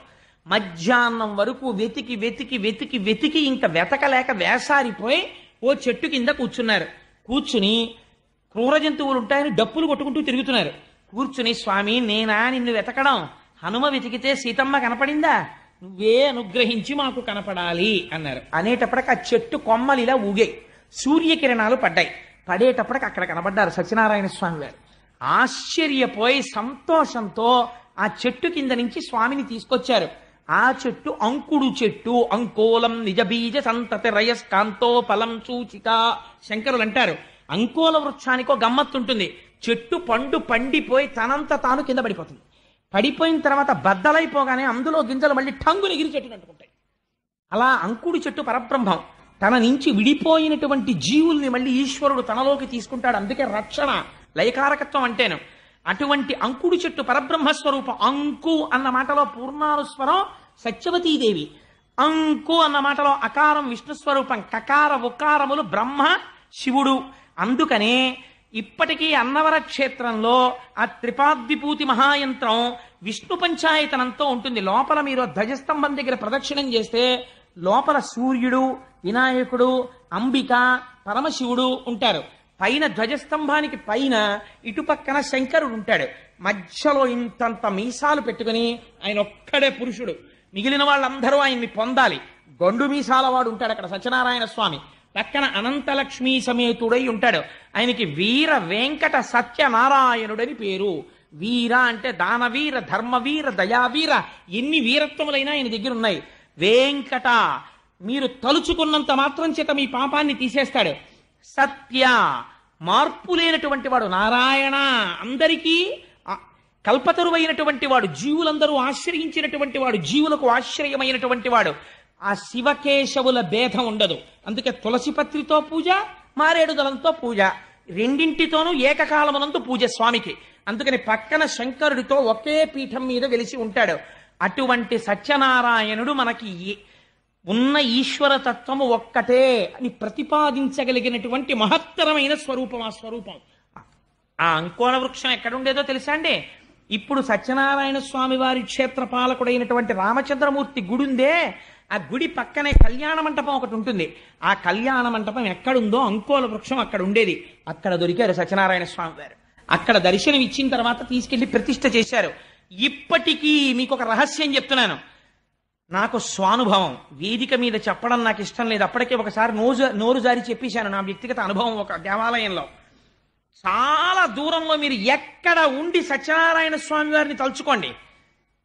మధ్యాహ్నం వరకు వెతికి వెతికి వెతికి వెతికి ఇంకా వెతకలేక వేసారిపోయి ఓ చెట్టు కింద కూర్చున్నారు. కూర్చుని క్రూర జంతువులు ఉంటాయని డప్పులు కొట్టుకుంటూ తిరుగుతున్నారు. కూర్చుని, స్వామి నేనా నిన్ను వెతకడం? హనుమ వెతికితే సీతమ్మ కనపడిందా? నువ్వే అనుగ్రహించి మాకు కనపడాలి అన్నారు. అనేటప్పటికి ఆ చెట్టు కొమ్మలు ఇలా ఊగాయి, సూర్యకిరణాలు పడ్డాయి. పడేటప్పటికి అక్కడ కనపడ్డారు సత్యనారాయణ స్వామి వారు. ఆశ్చర్యపోయి సంతోషంతో ఆ చెట్టు కింద నుంచి స్వామిని తీసుకొచ్చారు. ఆ చెట్టు అంకుడు చెట్టు. అంకోలం నిజబీజ సంతతి రయస్కాంతో ఫలం సూచిక. శంకరులు అంటారు, అంకోల వృక్షానికో గమ్మత్తుంటుంది. చెట్టు పండు పండిపోయి తనంత తాను కింద పడిపోతుంది. పడిపోయిన తర్వాత బద్దలైపోగానే అందులో గింజలు మళ్ళీ టంగుని ఎగిరి చెట్టుని అంటుకుంటాయి. అలా అంకుడు చెట్టు పరబ్రహ్మం. తన నుంచి విడిపోయినటువంటి జీవుల్ని మళ్ళీ ఈశ్వరుడు తనలోకి తీసుకుంటాడు. అందుకే రక్షణ, లయకారకత్వం అంటేను. అటువంటి అంకుడు చెట్టు పరబ్రహ్మస్వరూపం. అంకు అన్న మాటలో పూర్ణానుస్వరం సత్యవతీదేవి, అంకు అన్న మాటలో అకారం విష్ణుస్వరూపం, కకార ఉకారములు బ్రహ్మ శివుడు. అందుకనే ఇప్పటికీ అన్నవర క్షేత్రంలో ఆ త్రిపాద్విభూతి మహాయంత్రం విష్ణు పంచాయతనంతో ఉంటుంది. లోపల మీరు ధ్వజస్తంభం దగ్గర ప్రదక్షిణం చేస్తే లోపల సూర్యుడు, వినాయకుడు, అంబిక, పరమశివుడు ఉంటారు. పైన ధ్వజస్తంభానికి పైన ఇటుపక్కన శంకరుడు ఉంటాడు. మధ్యలో ఇంతంత మీసాలు పెట్టుకుని ఆయన ఒక్కడే పురుషుడు, మిగిలిన వాళ్ళందరూ ఆయన్ని పొందాలి. గొండు మీసాల వాడు ఉంటాడు అక్కడ సత్యనారాయణ స్వామి. పక్కన అనంతలక్ష్మీ సమేతుడై ఉంటాడు. ఆయనకి వీర వెంకట సత్యనారాయణుడని పేరు. వీర అంటే దానవీర, ధర్మవీర, దయావీర, ఎన్ని వీరత్వములైనా ఆయన దగ్గర ఉన్నాయి. వెంకట, మీరు తలుచుకున్నంత మాత్రం చేత మీ పాపాన్ని తీసేస్తాడు. సత్య, మార్పు లేనటువంటి వాడు. నారాయణ, అందరికీ కల్పతరువైనటువంటి వాడు, జీవులందరూ ఆశ్రయించినటువంటి వాడు, జీవులకు ఆశ్రయమైనటువంటి వాడు. ఆ శివకేశవుల భేదం ఉండదు. అందుకే తులసిపత్రితో పూజ, మారేడు దళంతో పూజ, రెండింటితోనూ ఏకకాలమునందు పూజ స్వామికి. అందుకని పక్కన శంకరుడితో ఒకే పీఠం మీద వెలిసి ఉంటాడు. అటువంటి సత్యనారాయణుడు మనకి ఉన్న ఈశ్వర తత్వము ఒక్కటే అని ప్రతిపాదించగలిగినటువంటి మహత్తరమైన స్వరూపం. ఆ స్వరూపం, ఆ అంకోణ వృక్షం ఎక్కడుండేదో తెలుసా అండి? ఇప్పుడు సత్యనారాయణ స్వామి వారి క్షేత్ర పాలకుడైనటువంటి రామచంద్రమూర్తి గుడి ఉందే, ఆ గుడి పక్కనే కళ్యాణ మంటపం ఒకటి ఉంటుంది. ఆ కళ్యాణ మంటపం ఎక్కడుందో అంకోల వృక్షం అక్కడ ఉండేది. అక్కడ దొరికారు సత్యనారాయణ స్వామి వారు. అక్కడ దర్శనం ఇచ్చిన తర్వాత తీసుకెళ్లి ప్రతిష్ఠ చేశారు. ఇప్పటికీ మీకు ఒక రహస్యం చెప్తున్నాను. నాకు స్వానుభవం, వేదిక మీద చెప్పడం నాకు ఇష్టం లేదు. అప్పటికే ఒకసారి నోరు జారి చెప్పేశాను నా వ్యక్తిగత అనుభవం. ఒక దేవాలయంలో చాలా దూరంలో మీరు ఎక్కడ ఉండి సత్యనారాయణ స్వామి వారిని తలుచుకోండి,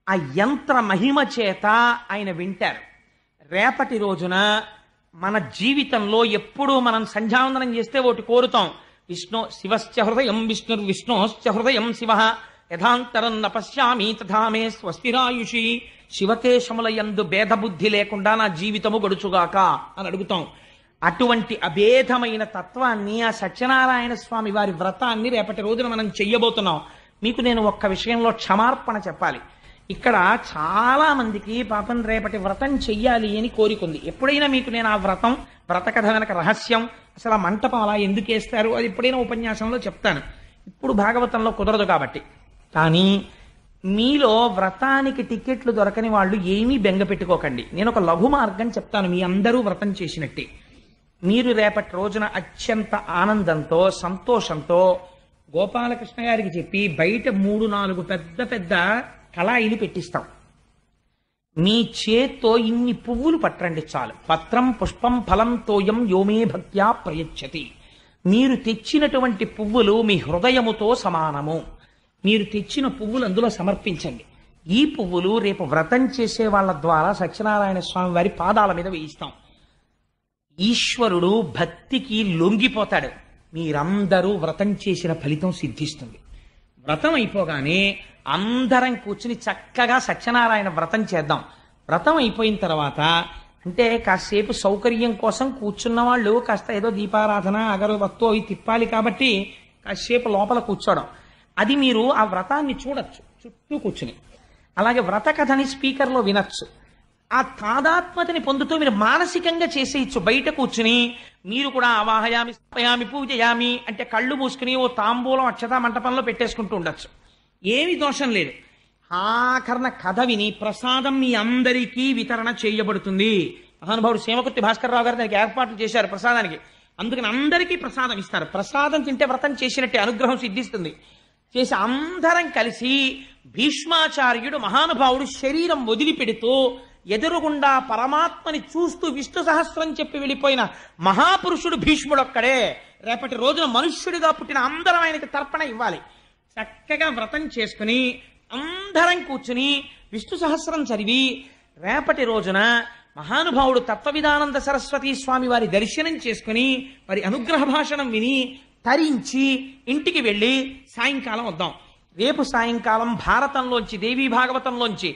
ఆ యంత్ర మహిమ చేత ఆయన వింటారు. రేపటి రోజున మన జీవితంలో ఎప్పుడూ మనం సంధ్యావందనం చేస్తే ఒకటి కోరుతాం, విష్ణు శివశ్చ హృదయం విష్ణుర్విష్ణోశ్చ హృదయం శివ యథాంతరం నపశ్యామి తథా మే స్వస్తిరాయుషి. శివకేశముల యందు భేదబుద్ధి లేకుండా నా జీవితము గడుచుగాక అని అడుగుతాం. అటువంటి అభేదమైన తత్వాన్ని, ఆ సత్యనారాయణ స్వామి వారి వ్రతాన్ని రేపటి రోజున మనం చెయ్యబోతున్నాం. మీకు నేను ఒక్క విషయంలో క్షమార్పణ చెప్పాలి. ఇక్కడ చాలా మందికి పాపం రేపటి వ్రతం చెయ్యాలి అని కోరికుంది. ఎప్పుడైనా మీకు నేను ఆ వ్రత కథ వెనక రహస్యం, అసలు ఆ మంటపం అలా ఎందుకు వేస్తారు, అది ఎప్పుడైనా ఉపన్యాసంలో చెప్తాను. ఇప్పుడు భాగవతంలో కుదరదు కాబట్టి. కానీ మీలో వ్రతానికి టికెట్లు దొరకని వాళ్ళు ఏమీ బెంగ పెట్టుకోకండి. నేను ఒక లఘు మార్గం చెప్తాను, మీ అందరూ వ్రతం చేసినట్టే. మీరు రేపటి రోజున అత్యంత ఆనందంతో సంతోషంతో గోపాలకృష్ణ గారికి చెప్పి బయట 3-4 పెద్ద పెద్ద కళాయిలు పెట్టిస్తాం. మీ చేత్తో ఇన్ని పువ్వులు పట్టండి చాలు. పత్రం పుష్పం ఫలం తోయం యోమే భక్త్యా ప్రయచ్చతి. మీరు తెచ్చినటువంటి పువ్వులు మీ హృదయముతో సమానము. మీరు తెచ్చిన పువ్వులు అందులో సమర్పించండి. ఈ పువ్వులు రేపు వ్రతం చేసే వాళ్ళ ద్వారా సత్యనారాయణ స్వామి వారి పాదాల మీద వేయిస్తాం. ఈశ్వరుడు భక్తికి లొంగిపోతాడు. మీరందరూ వ్రతం చేసిన ఫలితం సిద్ధిస్తుంది. వ్రతం అయిపోగానే అందరం కూర్చుని చక్కగా సత్యనారాయణ వ్రతం చేద్దాం. వ్రతం అయిపోయిన తర్వాత అంటే కాసేపు సౌకర్యం కోసం కూర్చున్న వాళ్ళు కాస్త ఏదో దీపారాధన అగరవత్తు అవి తిప్పాలి కాబట్టి కాసేపు లోపల కూర్చోవడం, అది మీరు ఆ వ్రతాన్ని చూడొచ్చు చుట్టూ కూర్చుని. అలాగే వ్రత కథని స్పీకర్లో వినొచ్చు. ఆ తాదాత్మతని పొందుతూ మీరు మానసికంగా చేసేయచ్చు. బయట కూర్చుని మీరు కూడా ఆవాహయామి స్థాపయామి పూజయామి అంటే కళ్ళు మూసుకుని ఓ తాంబూలం అక్షతా మంటపంలో పెట్టేసుకుంటూ ఉండొచ్చు. ఏమి దోషం లేదు. ఆఖరణ కథ విని ప్రసాదం మీ అందరికీ వితరణ చేయబడుతుంది. మహానుభావుడు సేమకుర్తి భాస్కర్రావు గారు దానికి ఏర్పాట్లు చేశారు ప్రసాదానికి. అందుకని అందరికీ ప్రసాదం ఇస్తారు. ప్రసాదం తింటే వ్రతం చేసినట్టే, అనుగ్రహం సిద్ధిస్తుంది. చేసి అందరం కలిసి భీష్మాచార్యుడు మహానుభావుడు శరీరం వదిలిపెడుతూ ఎదురుగుండా పరమాత్మని చూస్తూ విష్ణు సహస్రం చెప్పి వెళ్ళిపోయిన మహాపురుషుడు భీష్ముడొక్కడే. రేపటి రోజున మనుష్యుడిగా పుట్టిన అందరం ఆయనకి తర్పణ ఇవ్వాలి. చక్కగా వ్రతం చేసుకుని అందరం కూర్చుని విష్ణు సహస్రం చదివి రేపటి రోజున మహానుభావుడు తత్వవిధానంద సరస్వతీ స్వామి వారి దర్శనం చేసుకుని వారి అనుగ్రహ భాషణం విని తరించి ఇంటికి వెళ్ళి సాయంకాలం వద్దాం. రేపు సాయంకాలం భారతంలోంచి దేవీ భాగవతంలోంచి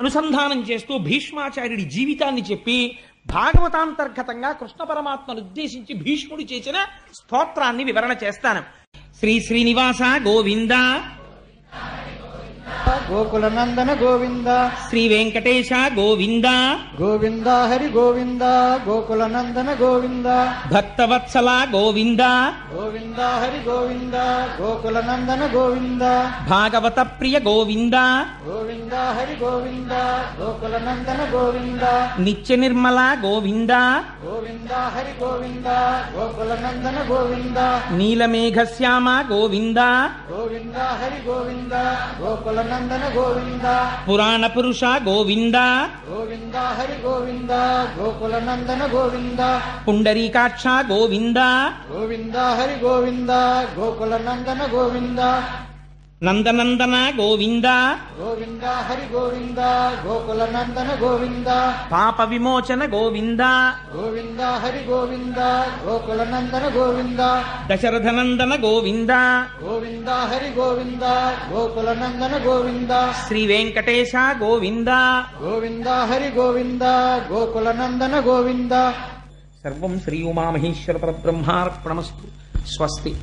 అనుసంధానం చేస్తూ భీష్మాచార్యుడి జీవితాన్ని చెప్పి భాగవతాంతర్గతంగా కృష్ణ పరమాత్మను ఉద్దేశించి భీష్ముడు చేసిన స్తోత్రాన్ని వివరణ చేస్తాను. శ్రీ శ్రీనివాస గోవింద, గోకుల నందన గోవింద, శ్రీ వెంకటేశ గోవింద, గోవింద హరి గోవింద, గోకుల నందన గోవింద, భక్తవత్సల గోవింద, గోవింద హరి గోవింద, గోకుల నందన గోవింద, భాగవత ప్రియ గోవింద, గోవింద హరి గోవింద, గోకుల నందన గోవింద, నిత్య నిర్మల గోవింద, గోవింద హరి గోవింద, గోకుల నందన గోవింద, నీలమేఘశ్యామ గోవింద, గోవింద హరి గోవింద, గోకుల నందన గోవింద, పురాణ పురుష గోవింద, గోవింద హరి గోవింద, గోకుల నందన గోవింద, పుండరీకాక్ష గోవింద, గోవింద హరి గోవింద, గోకుల నందన గోవింద, నందనందన గోవింద గోవింద హరి గోవింద గోకుల నందన గోవింద పాప విమోచన గోవింద గోవింద హరి గోవింద గోకుల నందన గోవింద దశరథనందన గోవింద గోవింద హరి గోవింద గోకుల నందన గోవింద శ్రీ వెంకటేశ గోవింద గోవింద హరి గోవింద గోకుల నందన గోవింద. సర్వం శ్రీ ఉమామహేశ్వర పరబ్రహ్మార్పణమస్తు. స్వస్తి.